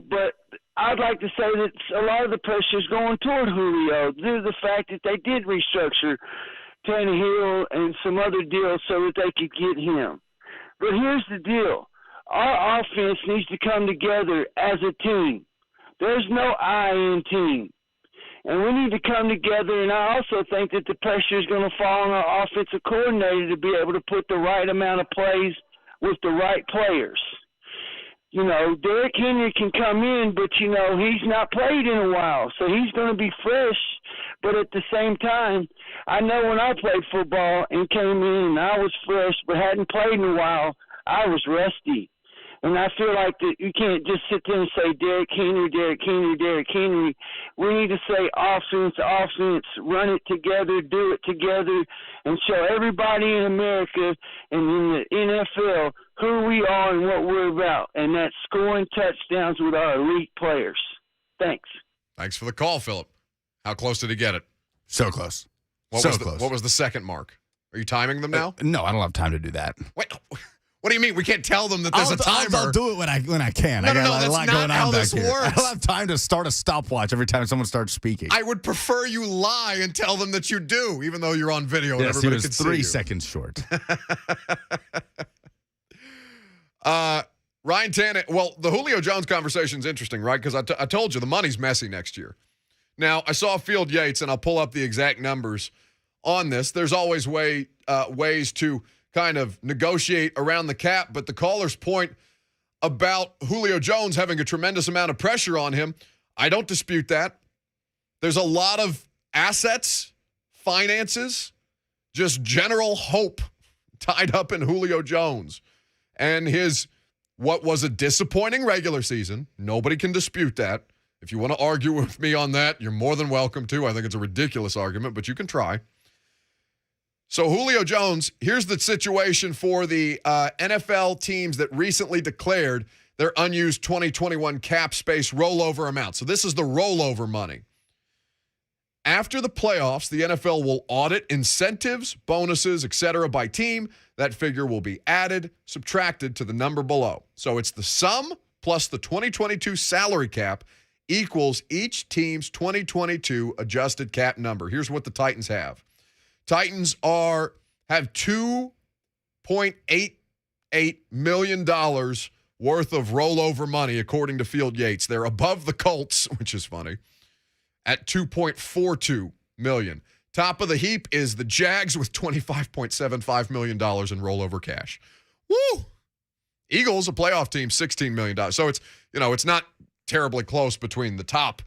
[SPEAKER 9] but I'd like to say that a lot of the pressure is going toward Julio due to the fact that they did restructure Tannehill and some other deals so that they could get him. But here's the deal. Our offense needs to come together as a team. There's no I in team. And we need to come together, and I also think that the pressure is going to fall on our offensive coordinator to be able to put the right amount of plays with the right players. Derrick Henry can come in, but, he's not played in a while, so he's going to be fresh. But at the same time, I know when I played football and came in and I was fresh but hadn't played in a while, I was rusty. And I feel like that you can't just sit there and say Derrick Henry, Derrick Henry, Derrick Henry. We need to say offense, run it together, do it together, and show everybody in America and in the NFL who we are and what we're about, and that's scoring touchdowns with our elite players. Thanks.
[SPEAKER 2] Thanks for the call, Philip. How close did he get it?
[SPEAKER 1] So close.
[SPEAKER 2] What was the second mark? Are you timing them now?
[SPEAKER 1] No, I don't have time to do that.
[SPEAKER 2] Wait. What do you mean? We can't tell them that there's a timer.
[SPEAKER 1] I'll do it when I can.
[SPEAKER 2] No,
[SPEAKER 1] I got
[SPEAKER 2] no,
[SPEAKER 1] a
[SPEAKER 2] that's
[SPEAKER 1] lot
[SPEAKER 2] not
[SPEAKER 1] going on
[SPEAKER 2] how
[SPEAKER 1] back
[SPEAKER 2] this
[SPEAKER 1] here.
[SPEAKER 2] works.
[SPEAKER 1] I don't have time to start a stopwatch every time someone starts speaking.
[SPEAKER 2] I would prefer you lie and tell them that you do, even though you're on video and
[SPEAKER 1] Yes, he
[SPEAKER 2] everybody
[SPEAKER 1] was
[SPEAKER 2] can see
[SPEAKER 1] 3
[SPEAKER 2] you.
[SPEAKER 1] seconds short.
[SPEAKER 2] Ryan Tannehill. Well, the Julio Jones conversation is interesting, right? Because I told you the money's messy next year. Now, I saw Field Yates, and I'll pull up the exact numbers on this. There's always ways to kind of negotiate around the cap, but the caller's point about Julio Jones having a tremendous amount of pressure on him, I don't dispute that. There's a lot of assets, finances, just general hope tied up in Julio Jones and his what was a disappointing regular season. Nobody can dispute that. If you want to argue with me on that, you're more than welcome to. I think it's a ridiculous argument, but you can try. So Julio Jones, here's the situation for the NFL teams that recently declared their unused 2021 cap space rollover amount. So this is the rollover money. After the playoffs, the NFL will audit incentives, bonuses, etc. by team. That figure will be added, subtracted to the number below. So it's the sum plus the 2022 salary cap equals each team's 2022 adjusted cap number. Here's what the Titans have. Titans have $2.88 million worth of rollover money, according to Field Yates. They're above the Colts, which is funny, at $2.42 million. Top of the heap is the Jags with $25.75 million in rollover cash. Woo! Eagles, a playoff team, $16 million. So it's not terribly close between the top,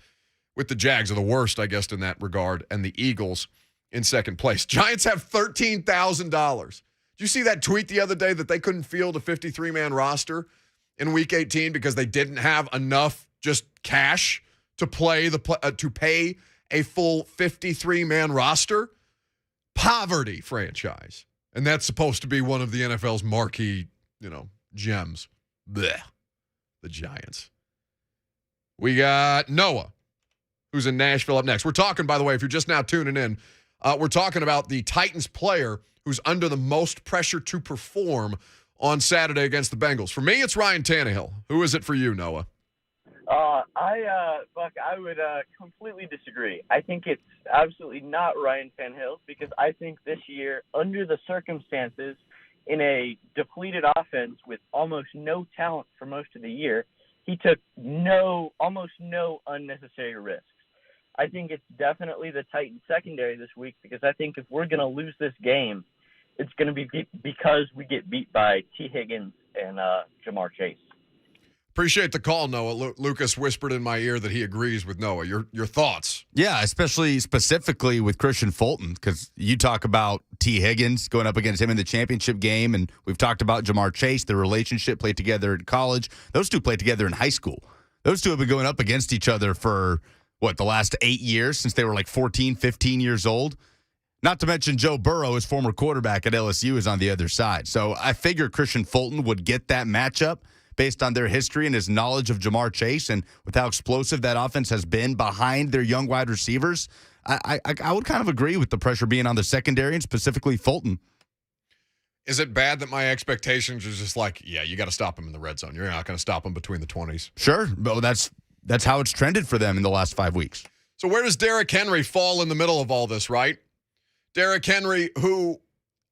[SPEAKER 2] with the Jags are the worst, I guess, in that regard, and the Eagles in second place. Giants have $13,000. Did you see that tweet the other day that they couldn't field a 53-man roster in Week 18 because they didn't have enough just cash to pay a full 53-man roster? Poverty franchise. And that's supposed to be one of the NFL's marquee, gems. Blech. The Giants. We got Noah, who's in Nashville, up next. We're talking, by the way, if you're just now tuning in, we're talking about the Titans player who's under the most pressure to perform on Saturday against the Bengals. For me, it's Ryan Tannehill. Who is it for you, Noah?
[SPEAKER 15] Buck, I would completely disagree. I think it's absolutely not Ryan Tannehill because I think this year, under the circumstances, in a depleted offense with almost no talent for most of the year, he took almost no unnecessary risks. I think it's definitely the Titans secondary this week because I think if we're going to lose this game, it's going to be because we get beat by T. Higgins and Jamar Chase.
[SPEAKER 2] Appreciate the call, Noah. Lucas whispered in my ear that he agrees with Noah. Your thoughts?
[SPEAKER 1] Yeah, specifically with Christian Fulton, because you talk about T. Higgins going up against him in the championship game, and we've talked about Jamar Chase, their relationship, played together in college. Those two played together in high school. Those two have been going up against each other for, the last 8 years, since they were like 14, 15 years old. Not to mention Joe Burrow, his former quarterback at LSU, is on the other side. So I figured Christian Fulton would get that matchup. based on their history and his knowledge of Jamar Chase and with how explosive that offense has been behind their young wide receivers, I would kind of agree with the pressure being on the secondary and specifically Fulton.
[SPEAKER 2] Is it bad that my expectations are just like, yeah, you got to stop him in the red zone. You're not going to stop him between the 20s.
[SPEAKER 1] Sure, but that's how it's trended for them in the last 5 weeks.
[SPEAKER 2] So where does Derrick Henry fall in the middle of all this, right? Derrick Henry, who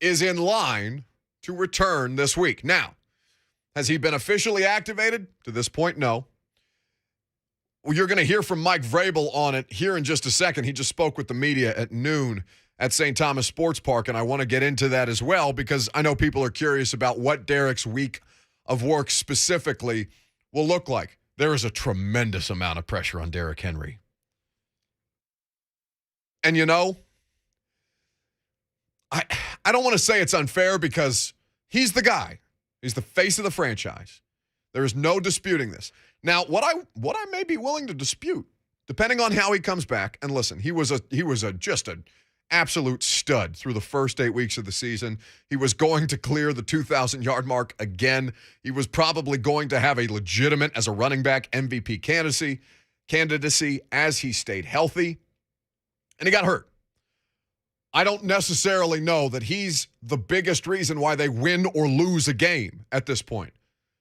[SPEAKER 2] is in line to return this week. Now, has he been officially activated? To this point, no. Well, you're going to hear from Mike Vrabel on it here in just a second. He just spoke with the media at noon at St. Thomas Sports Park, and I want to get into that as well because I know people are curious about what Derrick's week of work specifically will look like. There is a tremendous amount of pressure on Derrick Henry. And, you know, I don't want to say it's unfair because he's the guy. He's the face of the franchise. There is no disputing this. Now, what I may be willing to dispute, depending on how he comes back, and listen, he was just an absolute stud through the first 8 weeks of the season. He was going to clear the 2,000-yard mark again. He was probably going to have a legitimate, as a running back, MVP candidacy as he stayed healthy. And he got hurt. I don't necessarily know that he's the biggest reason why they win or lose a game at this point.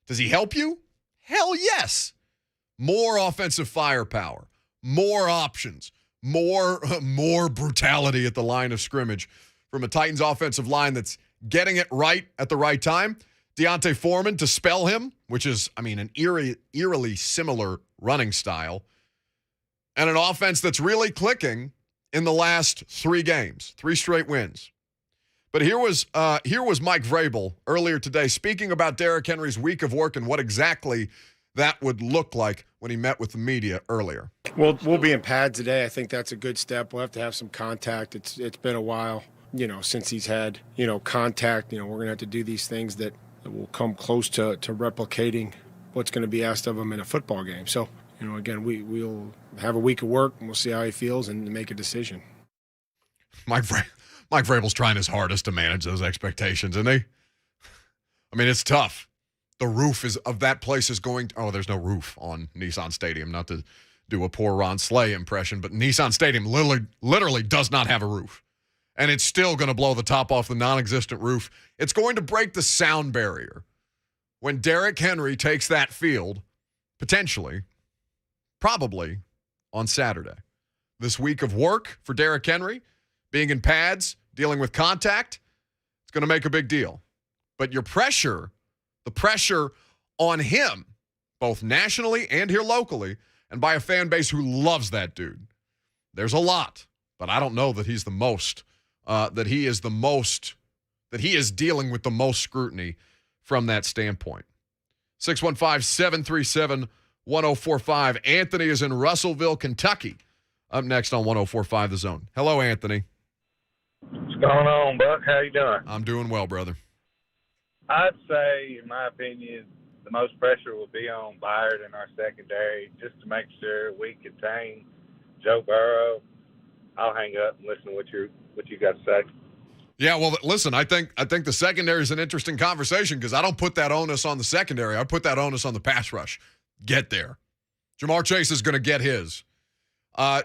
[SPEAKER 2] Does he help you? Hell yes. More offensive firepower, more options, more brutality at the line of scrimmage from a Titans offensive line that's getting it right at the right time. Deontay Foreman to spell him, which is, an eerily similar running style. And an offense that's really clicking in the last 3 games, 3 straight wins. But here was Mike Vrabel earlier today speaking about Derrick Henry's week of work and what exactly that would look like when he met with the media earlier.
[SPEAKER 10] We'll be in pads today. I think that's a good step. We'll have to have some contact. It's been a while, since he's had, contact. We're going to have to do these things that will come close to replicating what's going to be asked of him in a football game. So, again, we'll have a week of work and we'll see how he feels and make a decision.
[SPEAKER 2] Mike Vrabel's trying his hardest to manage those expectations, isn't he? It's tough. The roof of that place is going – there's no roof on Nissan Stadium, not to do a poor Ron Slay impression, but Nissan Stadium literally does not have a roof. And it's still going to blow the top off the non-existent roof. It's going to break the sound barrier when Derrick Henry takes that field, potentially, probably, on Saturday. This week of work for Derrick Henry, being in pads, dealing with contact, it's going to make a big deal. But the pressure on him, both nationally and here locally, and by a fan base who loves that dude, there's a lot. But I don't know that he's the most, that he is dealing with the most scrutiny from that standpoint. 615-737-1045. Anthony is in Russellville, Kentucky. Up next on 1045 The Zone. Hello, Anthony.
[SPEAKER 11] What's going on, Buck? How you doing?
[SPEAKER 2] I'm doing well, brother.
[SPEAKER 11] I'd say, in my opinion, the most pressure will be on Byard in our secondary just to make sure we contain Joe Burrow. I'll hang up and listen to what you got to say.
[SPEAKER 2] Yeah, well, listen, I think the secondary is an interesting conversation because I don't put that onus on the secondary. I put that onus on the pass rush. Get there. Jamar Chase is going to get his.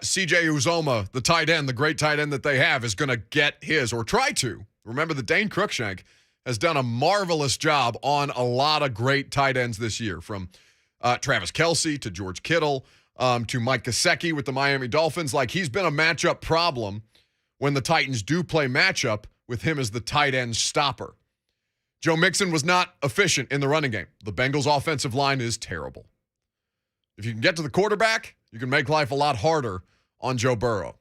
[SPEAKER 2] C.J. Uzoma, the tight end, the great tight end that they have, is going to get his or try to. Remember that Dane Cruikshank has done a marvelous job on a lot of great tight ends this year, from Travis Kelce to George Kittle to Mike Gesicki with the Miami Dolphins. Like, he's been a matchup problem when the Titans do play matchup with him as the tight end stopper. Joe Mixon was not efficient in the running game. The Bengals' offensive line is terrible. If you can get to the quarterback, you can make life a lot harder on Joe Burrow.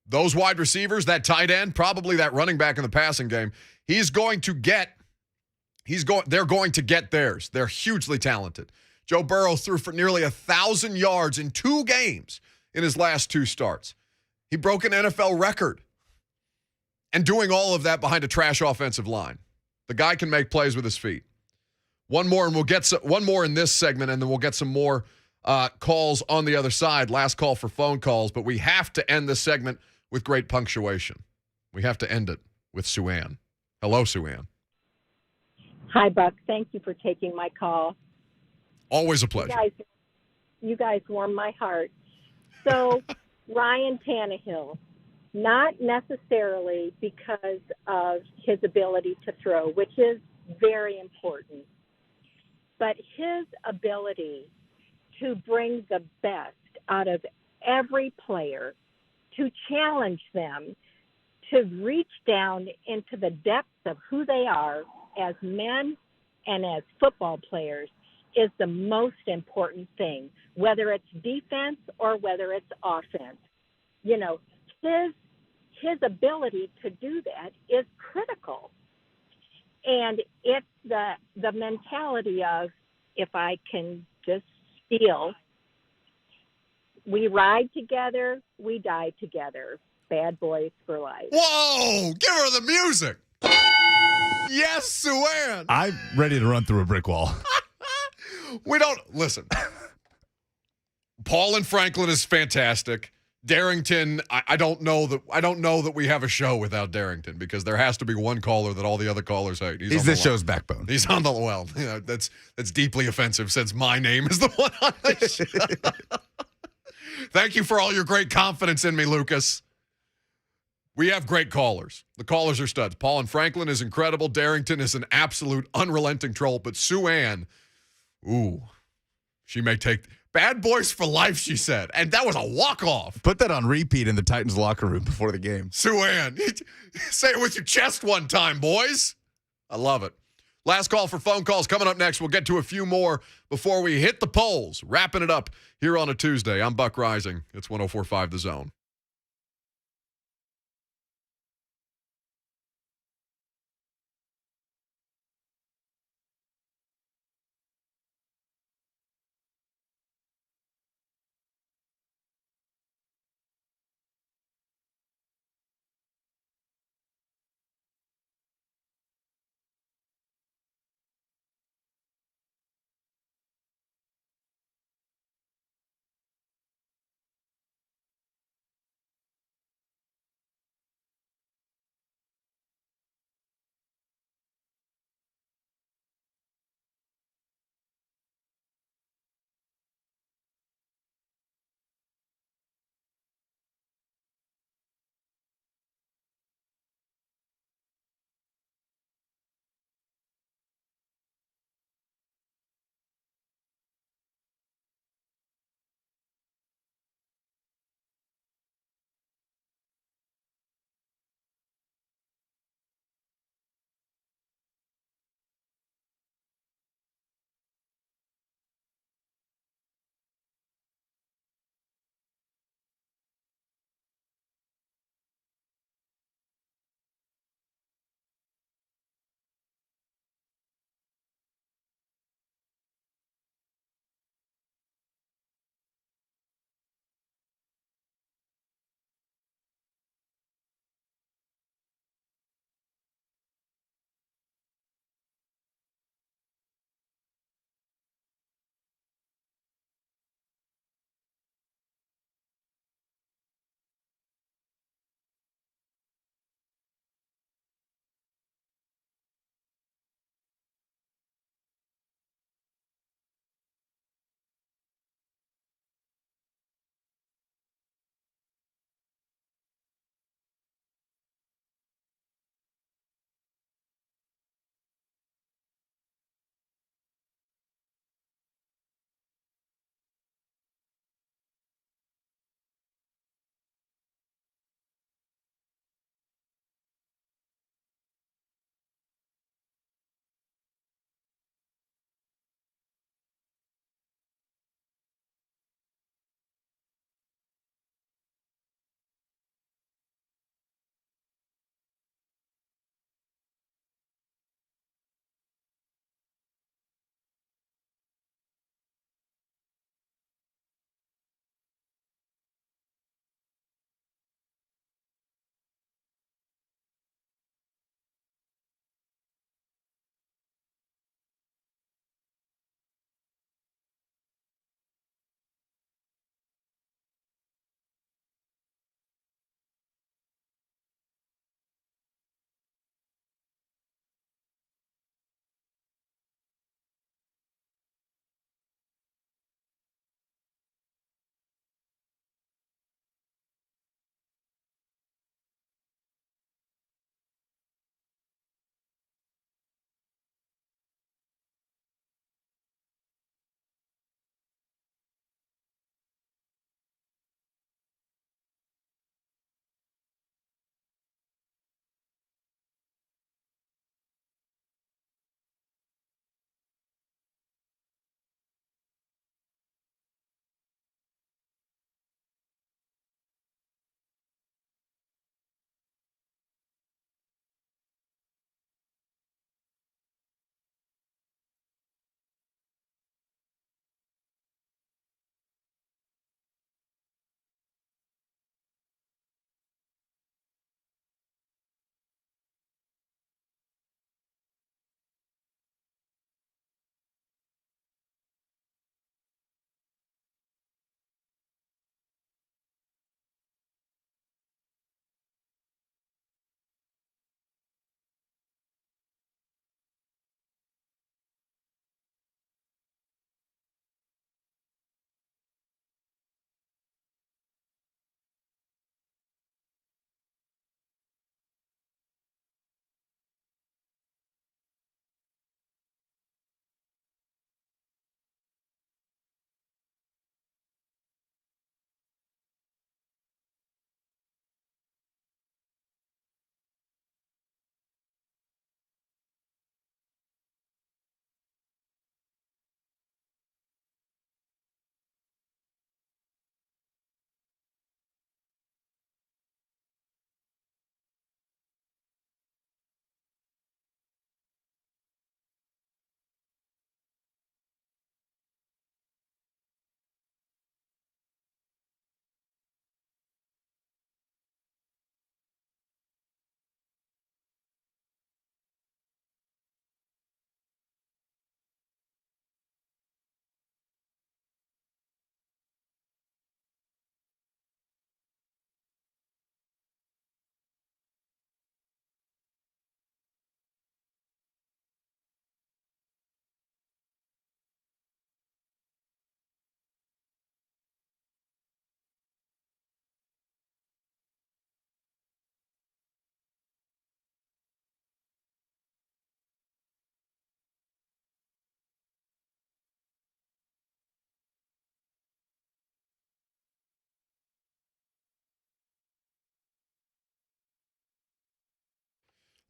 [SPEAKER 2] Those wide receivers, that tight end, probably that running back in the passing game, they're going to get theirs. They're hugely talented. Joe Burrow threw for nearly 1,000 yards in 2 games in his last 2 starts. He broke an NFL record. And doing all of that behind a trash offensive line. The guy can make plays with his feet. One more, and we'll get one more in this segment, and then we'll get some more calls on the other side. Last call for phone calls, but we have to end this segment with great punctuation. We have to end it with Sue-Ann. Hello, Sue-Ann.
[SPEAKER 12] Hi, Buck. Thank you for taking my call.
[SPEAKER 2] Always a pleasure.
[SPEAKER 12] You guys warm my heart. So, Ryan Tannehill, not necessarily because of his ability to throw, which is very important, but his ability to bring the best out of every player, to challenge them, to reach down into the depths of who they are as men and as football players is the most important thing, whether it's defense or whether it's offense. You know, his ability to do that is critical. And it's the mentality of, if I can just steal, we ride together, we die together. Bad boys for life.
[SPEAKER 2] Whoa! Give her the music. Yes, Sue-Ann.
[SPEAKER 1] I'm ready to run through a brick wall.
[SPEAKER 2] We don't listen. Paul and Franklin is fantastic. Darrington, I don't know that we have a show without Darrington, because there has to be one caller that all the other callers hate.
[SPEAKER 1] He's this show's backbone.
[SPEAKER 2] He's on the well. Yeah, that's deeply offensive since my name is the one on the show. Thank you for all your great confidence in me, Lucas. We have great callers. The callers are studs. Paul and Franklin is incredible. Darrington is an absolute unrelenting troll. But Sue-Ann, ooh, she may take bad boys for life, she said. And that was a walk-off.
[SPEAKER 1] Put that on repeat in the Titans locker room before the game.
[SPEAKER 2] Sue-Ann, say it with your chest one time, boys. I love it. Last call for phone calls coming up next. We'll get to a few more before we hit the polls. Wrapping it up here on a Tuesday. I'm Buck Reising. It's 104.5 The Zone.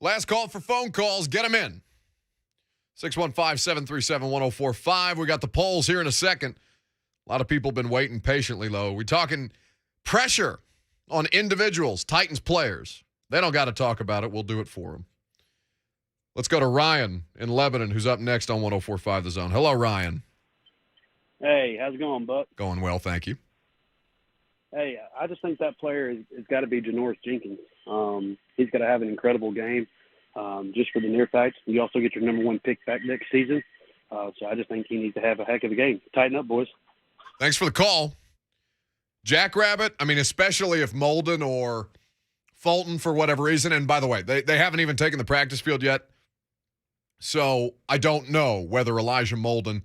[SPEAKER 2] Last call for phone calls. Get them in. 615-737-1045. We got the polls here in a second. A lot of people have been waiting patiently, though. We're talking pressure on individuals, Titans players. They don't got to talk about it. We'll do it for them. Let's go to Ryan in Lebanon, who's up next on 104.5 The Zone. Hello, Ryan.
[SPEAKER 13] Hey, how's it going, Buck?
[SPEAKER 2] Going well, thank you.
[SPEAKER 13] Hey, I just think that player has got to be Janoris Jenkins. He's got to have an incredible game just for the near facts. You also get your number one pick back next season. So I just think he needs to have a heck of a game. Tighten up, boys.
[SPEAKER 2] Thanks for the call. Jackrabbit, I mean, especially if Molden or Fulton, for whatever reason, and by the way, they haven't even taken the practice field yet, so I don't know whether Elijah Molden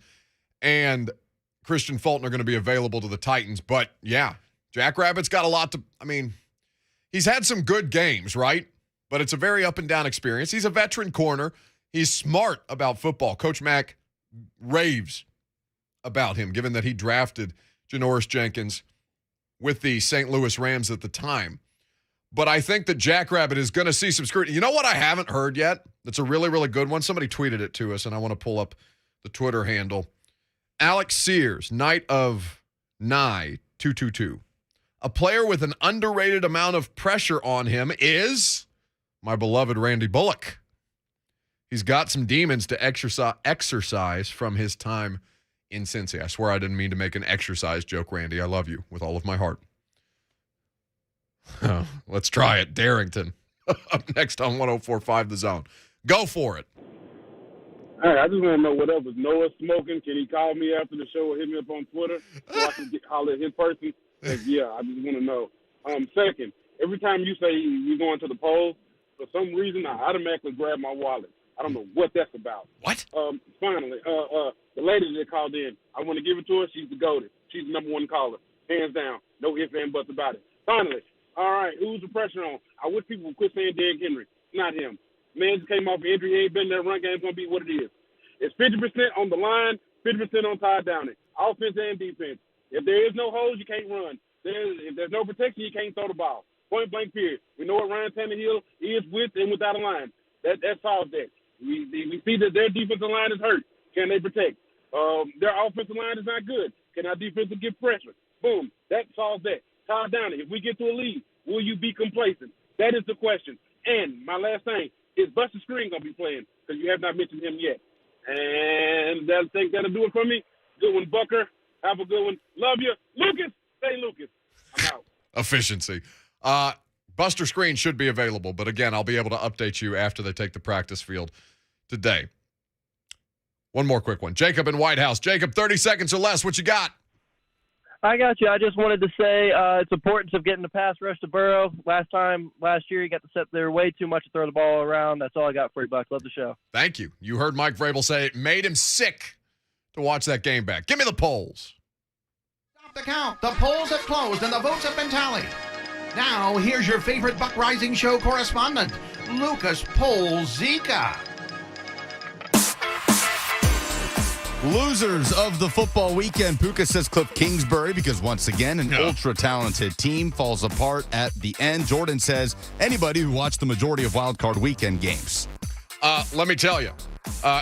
[SPEAKER 2] and Christian Fulton are going to be available to the Titans, but yeah, Jackrabbit's got a lot to, I mean, he's had some good games, right? But it's a very up-and-down experience. He's a veteran corner. He's smart about football. Coach Mack raves about him, given that he drafted Janoris Jenkins with the St. Louis Rams at the time. But I think that Jackrabbit is going to see some scrutiny. You know what I haven't heard yet? That's a really, really good one. Somebody tweeted it to us, and I want to pull up the Twitter handle. Alex Sears, Knight of Nye 222. A player with an underrated amount of pressure on him is my beloved Randy Bullock. He's got some demons to exercise from his time in Cincy. I swear I didn't mean to make an exercise joke, Randy. I love you with all of my heart. Let's try it. Darrington. Up next on 104.5 The Zone. Go for it.
[SPEAKER 14] Hey, I just want to know what else is Noah smoking. Can he call me after the show or hit me up on Twitter so I can holler at his person? Yeah, I just want to know. Second, every time you say you're going to the polls, for some reason I automatically grab my wallet. I don't know what that's about.
[SPEAKER 2] What?
[SPEAKER 14] Finally, the lady that called in, I want to give it to her. She's the GOATed. She's the number one caller. Hands down. No ifs, and buts about it. Finally, all right, who's the pressure on? I wish people would quit saying Derrick Henry. It's not him. Man just came off an injury. He ain't been there. Run game's going to be what it is. It's 50% on the line, 50% on Ty Downing. Offense and defense. If there is no holes, you can't run. If there's no protection, you can't throw the ball. Point blank period. We know what Ryan Tannehill is with and without a line. That solves that. We see that their defensive line is hurt. Can they protect? Their offensive line is not good. Can our defense get pressure? Boom. That solves that. Ty Downing, if we get to a lead, will you be complacent? That is the question. And my last thing, is Buster Screen going to be playing? Because you have not mentioned him yet. And I think that'll do it for me. Good one, Bucker. Have a good one. Love you. Lucas, stay Lucas. I'm out.
[SPEAKER 2] Efficiency. Buster Screen should be available, but again, I'll be able to update you after they take the practice field today. One more quick one. Jacob in White House. Jacob, 30 seconds or less. What you got?
[SPEAKER 16] I got you. I just wanted to say it's importance of getting the pass rush to Burrow. Last year, he got to sit there way too much to throw the ball around. That's all I got for you, Buck. Love the show.
[SPEAKER 2] Thank you. You heard Mike Vrabel say it made him sick to watch that game back. Give me the polls.
[SPEAKER 17] Stop the count. The polls have closed and the votes have been tallied. Now, here's your favorite Buck Reising Show correspondent, Lucas Polzika.
[SPEAKER 1] Losers of the football weekend. Puka says Cliff Kingsbury because once again, an ultra-talented team falls apart at the end. Jordan says anybody who watched the majority of Wild Card Weekend games.
[SPEAKER 2] Let me tell you.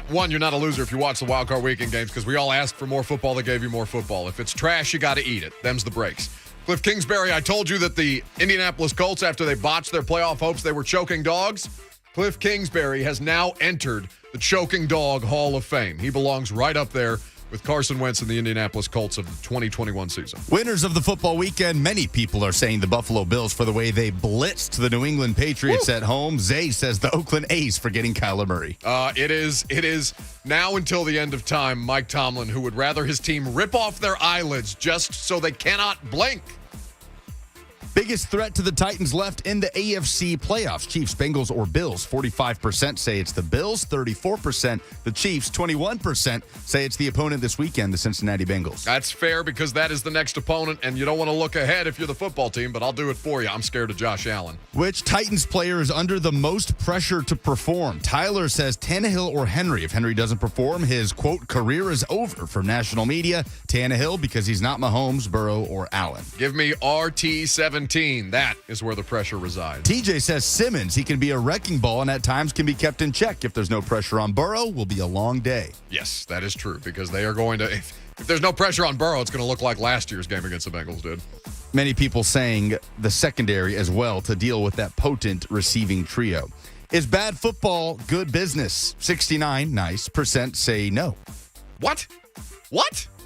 [SPEAKER 2] One, you're not a loser if you watch the Wild Card Weekend games because we all asked for more football. They gave you more football. If it's trash, you got to eat it. Them's the breaks. Cliff Kingsbury, I told you that the Indianapolis Colts, after they botched their playoff hopes, they were choking dogs. Cliff Kingsbury has now entered the Choking Dog Hall of Fame. He belongs right up there with Carson Wentz and the Indianapolis Colts of the 2021 season.
[SPEAKER 1] Winners of the football weekend, many people are saying the Buffalo Bills for the way they blitzed the New England Patriots at home. Zay says the Oakland A's for getting Kyler Murray.
[SPEAKER 2] It is now until the end of time Mike Tomlin, who would rather his team rip off their eyelids just so they cannot blink.
[SPEAKER 1] Biggest threat to the Titans left in the AFC playoffs. Chiefs, Bengals, or Bills. 45% say it's the Bills. 34% the Chiefs. 21% say it's the opponent this weekend, the Cincinnati Bengals.
[SPEAKER 2] That's fair because that is the next opponent, and you don't want to look ahead if you're the football team, but I'll do it for you. I'm scared of Josh Allen.
[SPEAKER 1] Which Titans player is under the most pressure to perform? Tyler says Tannehill or Henry. If Henry doesn't perform, his, quote, career is over from national media. Tannehill because he's not Mahomes, Burrow, or Allen.
[SPEAKER 2] Give me RT17. 17. That is where the pressure resides.
[SPEAKER 1] TJ says Simmons, he can be a wrecking ball and at times can be kept in check. If there's no pressure on Burrow, will be a long day.
[SPEAKER 2] Yes, that is true because they are going to, if there's no pressure on Burrow, it's going to look like last year's game against the Bengals did.
[SPEAKER 1] Many people saying the secondary as well to deal with that potent receiving trio. Is bad football good business? 69% say no.
[SPEAKER 2] What?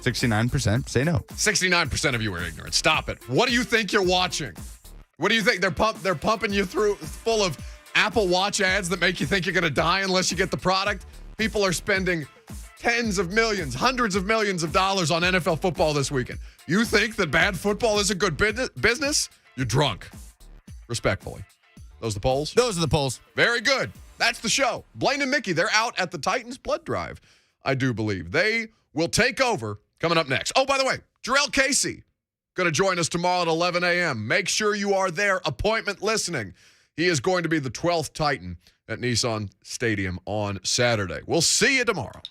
[SPEAKER 1] 69% say no.
[SPEAKER 2] 69% of you are ignorant. Stop it. What do you think you're watching? What do you think? They're pumping you through full of Apple Watch ads that make you think you're going to die unless you get the product? People are spending tens of millions, hundreds of millions of dollars on NFL football this weekend. You think that bad football is a good business? You're drunk. Respectfully. Those the polls?
[SPEAKER 1] Those are the polls.
[SPEAKER 2] Very good. That's the show. Blaine and Mickey, they're out at the Titans blood drive, I do believe. They will take over coming up next. Oh, by the way, Jarrell Casey going to join us tomorrow at 11 a.m. Make sure you are there, appointment listening. He is going to be the 12th Titan at Nissan Stadium on Saturday. We'll see you tomorrow.